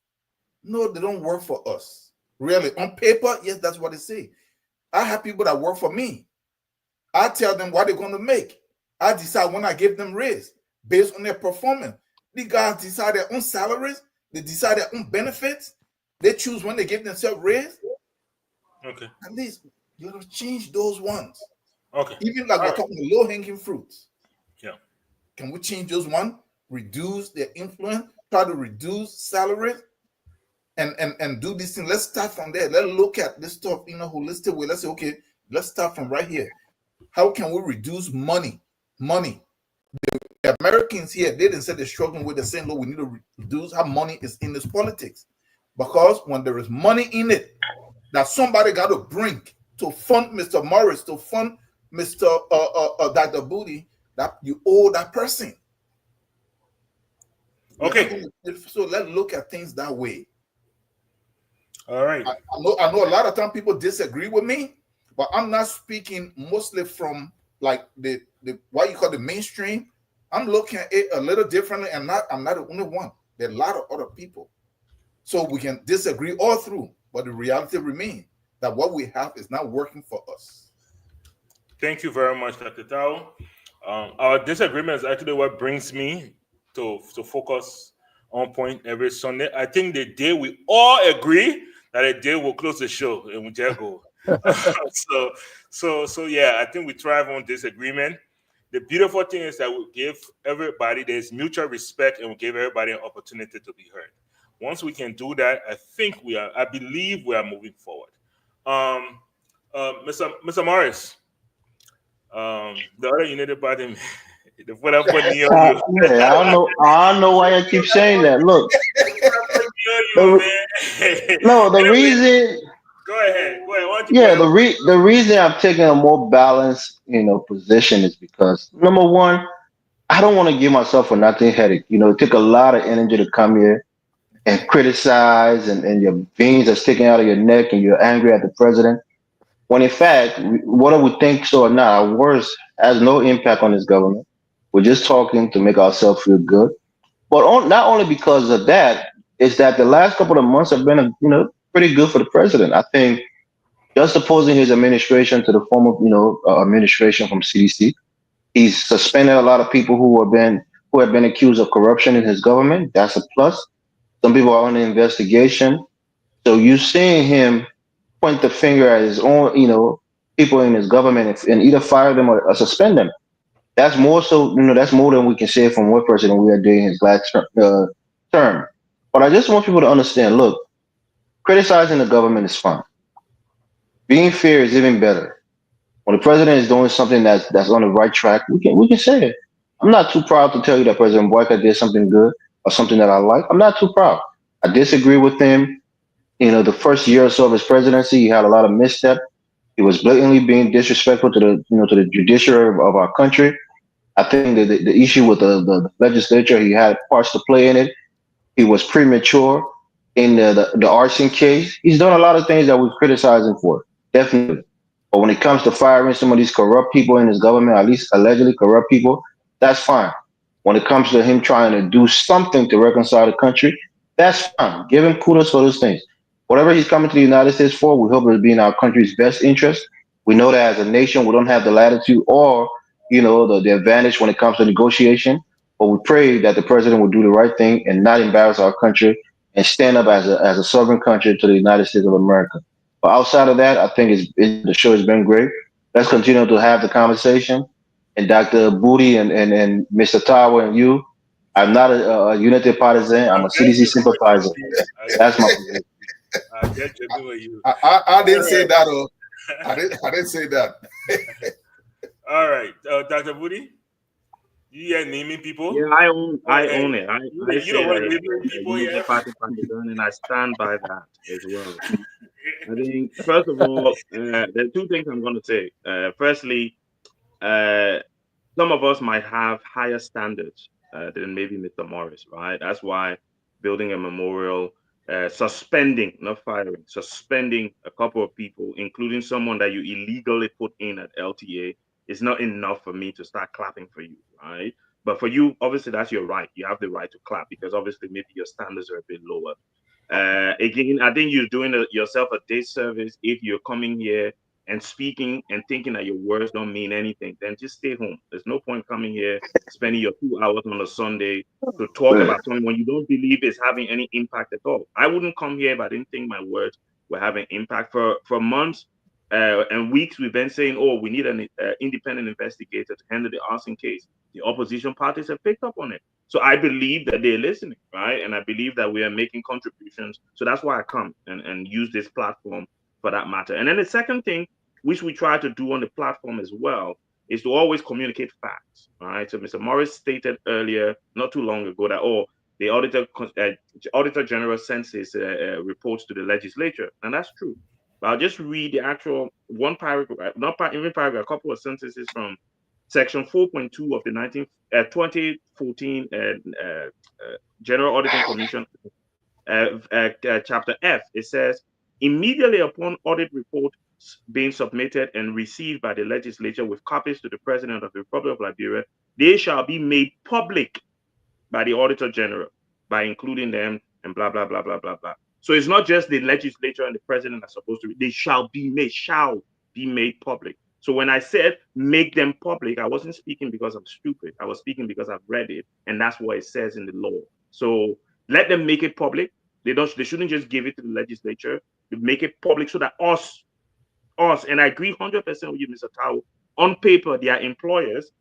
No, they don't work for us. Really, on paper, yes, that's what they say. I have people that work for me. I tell them what they're going to make. I decide when I give them raise based on their performance. These guys decide their own salaries. They decide their own benefits. They choose when they give themselves raise. Okay. At least you gotta change those ones. Okay. Even like we're talking low-hanging fruits. Yeah. Can we change those ones? Reduce their influence, try to reduce salaries, and do this thing. Let's start from there. Let's look at this stuff in a holistic way. Let's say, okay, let's start from right here. How can we reduce money? The Americans here, they didn't say they're struggling with the same law. We need to reduce how money is in this politics. Because when there is money in it, that somebody got to bring to fund Mr. Morris, to fund Mr. Dr. Booty, that you owe that person. Okay. So let's look at things that way. All right. I know a lot of times people disagree with me, But I'm not speaking mostly from like the what you call the mainstream. I'm looking at it a little differently, and I'm not the only one. There are a lot of other people. So we can disagree all through, but the reality remains that what we have is not working for us. Thank you very much, Dr. Tao. Our disagreement is actually what brings me to focus on point every Sunday. I think the day we all agree that the day we'll close the show and we just go. So yeah, I think we thrive on disagreement. The beautiful thing is that we give everybody, there's mutual respect, and we give everybody an opportunity to be heard. Once we can do that, I believe we are moving forward. Mr. Morris, the other United Party, the put up for near you. Yeah, I don't know why I keep saying that. Look, no, the Anyway, reason, go ahead. Why don't you put yeah, up? the reason I'm taking a more balanced, position is because number one, I don't want to give myself a nothing headache. It took a lot of energy to come here and criticize, and your veins are sticking out of your neck, and you're angry at the president. When in fact, whether we think so or not, our words has no impact on this government. We're just talking to make ourselves feel good. But not only because of that, is that the last couple of months have been, pretty good for the president. I think just opposing his administration to the former, administration from CDC, he's suspended a lot of people who have been accused of corruption in his government. That's a plus. Some people are under investigation. So you seeing him point the finger at his own, people in his government and either fire them or suspend them. That's more so, that's more than we can say from what president we are doing his last term. But I just want people to understand, look, criticizing the government is fine. Being fair is even better. When the president is doing something that's on the right track, we can say it. I'm not too proud to tell you that President Boyka did something good or something that I like. I'm not too proud. I disagree with him. The first year or so of his presidency, he had a lot of misstep. He was blatantly being disrespectful to the judiciary of our country. I think that the issue with the legislature, he had parts to play in it. He was premature in the arson case. He's done a lot of things that we criticize him for, definitely. But when it comes to firing some of these corrupt people in his government, at least allegedly corrupt people, that's fine. When it comes to him trying to do something to reconcile the country, that's fine. Give him kudos for those things. Whatever he's coming to the United States for, we hope it will be in our country's best interest. We know that as a nation, we don't have the latitude or the advantage when it comes to negotiation. But we pray that the president will do the right thing and not embarrass our country and stand up as a sovereign country to the United States of America. But outside of that, I think the show has been great. Let's continue to have the conversation. And Dr. Booty and Mr. Tower and you, I'm not a Unity partisan. I'm a CDC sympathizer. That's my position. I get you with you. I didn't say that. I didn't say that. All right, Dr. Booty, you are naming people. Yeah, I own it. I you say don't want that to name people, he's yeah. a party partisan, and I stand by that as well. I think first of all, there are two things I'm going to say. Firstly, some of us might have higher standards than maybe Mr. Morris, right? That's why building a memorial, suspending, not firing, suspending a couple of people, including someone that you illegally put in at LTA, is not enough for me to start clapping for you, right? But for you, obviously, that's your right. You have the right to clap because obviously maybe your standards are a bit lower. Again, I think you're doing yourself a disservice if you're coming here and speaking and thinking that your words don't mean anything. Then just stay home. There's no point coming here, spending your 2 hours on a Sunday to talk about something when you don't believe it's having any impact at all. I wouldn't come here if I didn't think my words were having impact. For months and weeks, we've been saying, oh, we need an independent investigator to handle the arson case. The opposition parties have picked up on it. So I believe that they're listening, right? And I believe that we are making contributions. So that's why I come and use this platform for that matter. And then the second thing, which we try to do on the platform as well, is to always communicate facts, right? So Mr. Morris stated earlier, not too long ago, that, the Auditor General sends his reports to the legislature. And that's true. But I'll just read the actual one paragraph, not even paragraph, a couple of sentences from Section 4.2 of the 2014 General Auditing Commission, Chapter F. It says, immediately upon audit report being submitted and received by the legislature with copies to the President of the Republic of Liberia, they shall be made public by the Auditor General by including them and blah, blah, blah, blah, blah, blah. So it's not just the legislature and the president are supposed to, they shall be made public. So when I said make them public, I wasn't speaking because I'm stupid. I was speaking because I've read it, and that's what it says in the law. So let them make it public. They shouldn't just give it to the legislature. They make it public so that us, and I agree 100% with you, Mr. Tao, on paper, their employers,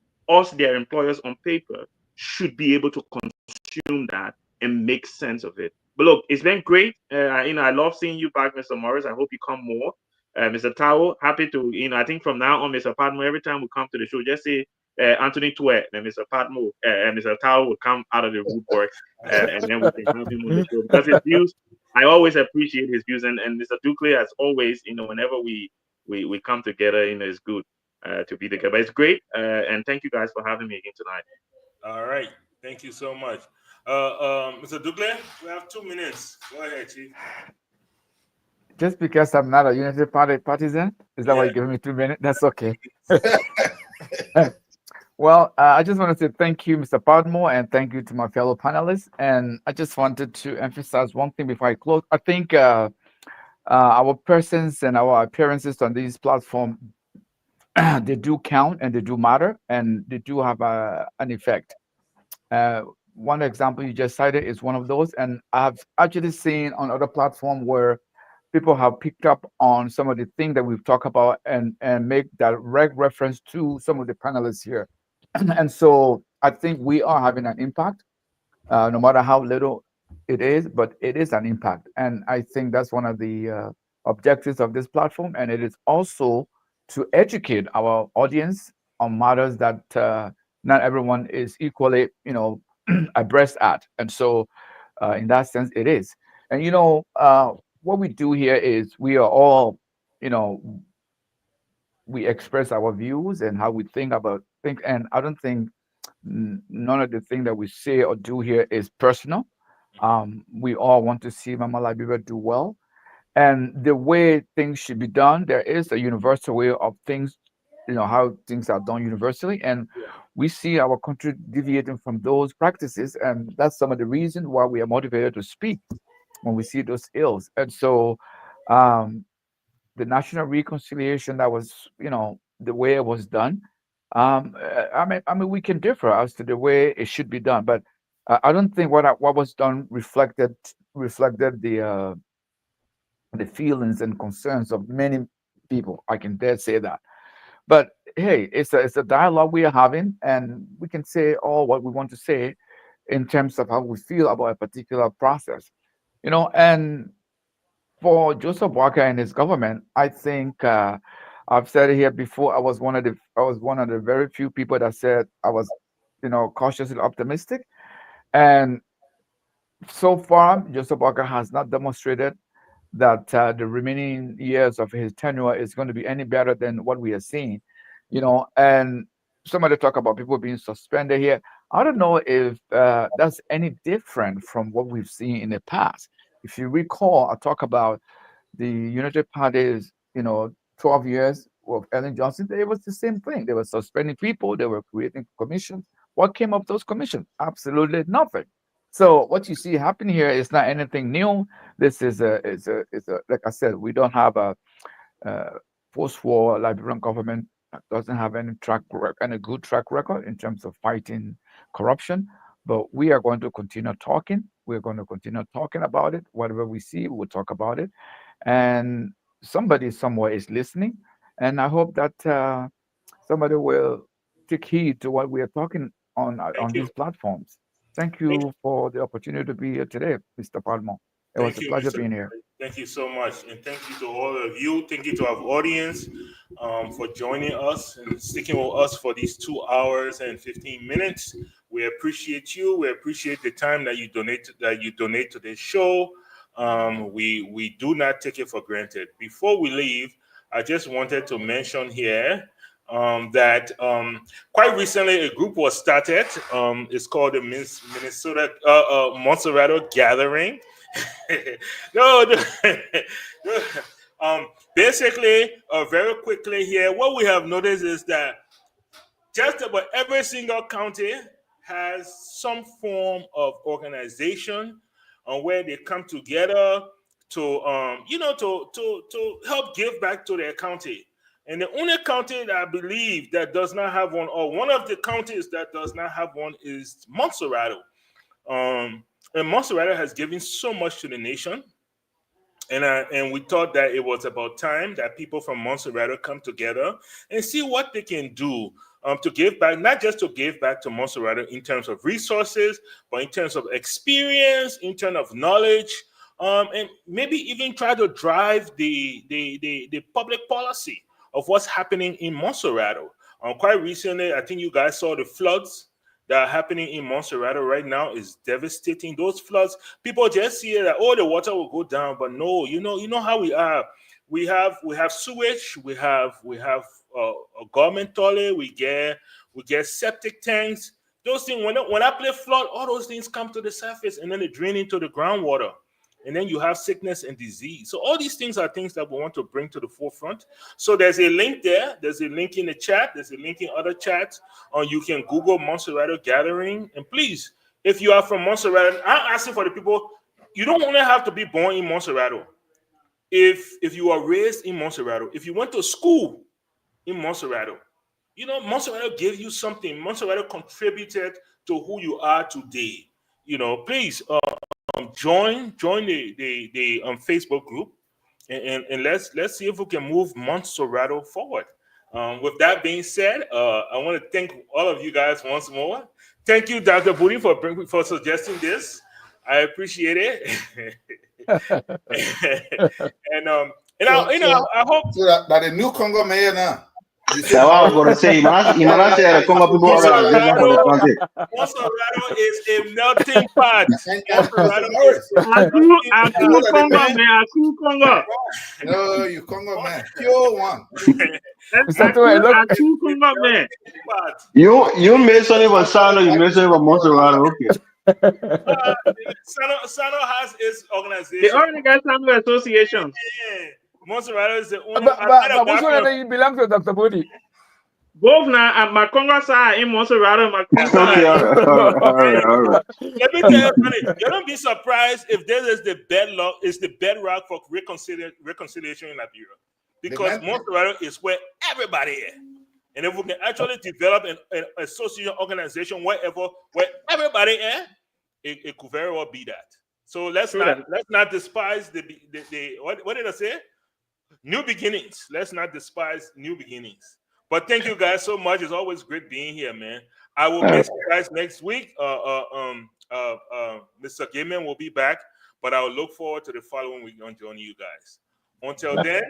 their employers on paper, should be able to consume that and make sense of it. But look, it's been great. I love seeing you back, Mr. Morris. I hope you come more. Mr. Tao, happy to, I think from now on, Mr. Padmo, every time we come to the show, just say Anthony Tuet and Mr. Padmo and Mr. Tao will come out of the woodwork and then we can have him on the show. Because his views, I always appreciate his views. And Mr. Dukley, as always, whenever we come together, it's good to be together. But it's great. And thank you guys for having me again tonight. All right. Thank you so much. Mr. Dukley, we have 2 minutes. Go ahead, Chief. Just because I'm not a Unity Party partisan, is that why you're giving me 2 minutes? That's okay. Well, I just want to say thank you, Mr. Padmore, and thank you to my fellow panelists. And I just wanted to emphasize one thing before I close. I think our presence and our appearances on these platforms, they do count and they do matter and they do have an effect. One example you just cited is one of those, and I've actually seen on other platforms where people have picked up on some of the things that we've talked about and make direct reference to some of the panelists here. And so I think we are having an impact, no matter how little it is, but it is an impact. And I think that's one of the objectives of this platform. And it is also to educate our audience on matters that not everyone is equally, abreast at. And so in that sense, it is. And, what we do here is we are all, we express our views and how we think about things. And I don't think none of the things that we say or do here is personal. We all want to see Mama Liberia do well. And the way things should be done, there is a universal way of things, how things are done universally. And we see our country deviating from those practices. And that's some of the reason why we are motivated to speak when we see those ills. And so the national reconciliation, that was, the way it was done. I mean, we can differ as to the way it should be done, but I don't think what was done reflected the feelings and concerns of many people. I can dare say that. But hey, it's a dialogue we are having, and we can say all what we want to say in terms of how we feel about a particular process. And for Joseph Walker and his government, I think I've said it here before. I was one of the very few people that said I was, cautiously optimistic. And so far, Joseph Walker has not demonstrated that the remaining years of his tenure is going to be any better than what we are seeing. And somebody talk about people being suspended here. I don't know if that's any different from what we've seen in the past. If you recall, I talk about the United Party's, 12 years of Ellen Johnson. It was the same thing. They were suspending people. They were creating commissions. What came of those commissions? Absolutely nothing. So what you see happening here is not anything new. This is like I said, we don't have a post-war Liberian government that doesn't have any good track record in terms of fighting corruption. But we are going to continue talking. We're going to continue talking about it. Whatever we see, we'll talk about it. And somebody somewhere is listening. And I hope that somebody will take heed to what we are talking on these platforms. Thank you for the opportunity to be here today, Mr. Palmer. It was a pleasure being here. Thank you so much. And thank you to all of you. Thank you to our audience for joining us and sticking with us for these 2 hours and 15 minutes. We appreciate you. We appreciate the time that you donate to this show. We do not take it for granted. Before we leave, I just wanted to mention here that quite recently a group was started. It's called the Minnesota Monserrato Gathering. No. Basically, very quickly here, what we have noticed is that just about every single county has some form of organization where they come together to to help give back to their county. And the only county that I believe that does not have one, or one of the counties that does not have one, is Montserrat. And Montserrat has given so much to the nation. And we thought that it was about time that people from Montserrat come together and see what they can do to give back, not just to give back to Montserrat in terms of resources, but in terms of experience, in terms of knowledge, and maybe even try to drive the public policy of what's happening in Montserrat. Quite recently, I think you guys saw the floods that are happening in Montserrat right now is devastating. Those floods, people just see that, oh, the water will go down, but no, you know how we are. We have sewage, we have a government toilet, we get septic tanks. Those things, when I play flood, all those things come to the surface and then they drain into the groundwater. And then you have sickness and disease. So all these things are things that we want to bring to the forefront. So there's a link there. There's a link in the chat. There's a link in other chats. You can Google Montserrat Gathering. And please, if you are from Montserrat, I'm asking for the people, you don't only have to be born in Montserrat. If you are raised in Montserrat, if you went to school in Montserrat, Montserrat gave you something. Montserrat contributed to who you are today. Please, join the Facebook group and let's see if we can move Montserrat forward. With that being said, I want to thank all of you guys once more. Thank you, Dr. Booty, for suggesting this. I appreciate it. and I hope that the new Congo mayor now. That's what I was going to say. I said the Congo people Montserrat is a melting pot. No, you Congo man, pure one. You mentioned it was Sano, you mentioned it was Montserrat. Okay. Sano has its organization. They already got some associations. Yeah. Montserrat is the only. But Montserrat, you belong to Dr. Booty. Both now and my Congress are in Montserrat and my Congress. All right. Let me tell you something. You don't be surprised if this is the bedrock for reconciliation in Liberia. Because Montserrat is where everybody is. And if we can actually develop an association organization where everybody is, it could very well be that. So let's not despise the what did I say? New beginnings. Let's not despise new beginnings. But thank you guys so much. It's always great being here, man. I will miss you guys next week. Mr. Gaiman will be back, but I will look forward to the following week on joining you guys. Until then,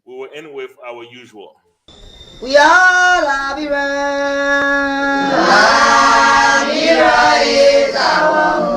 we will end with our usual. We are Liberia. Liberia is our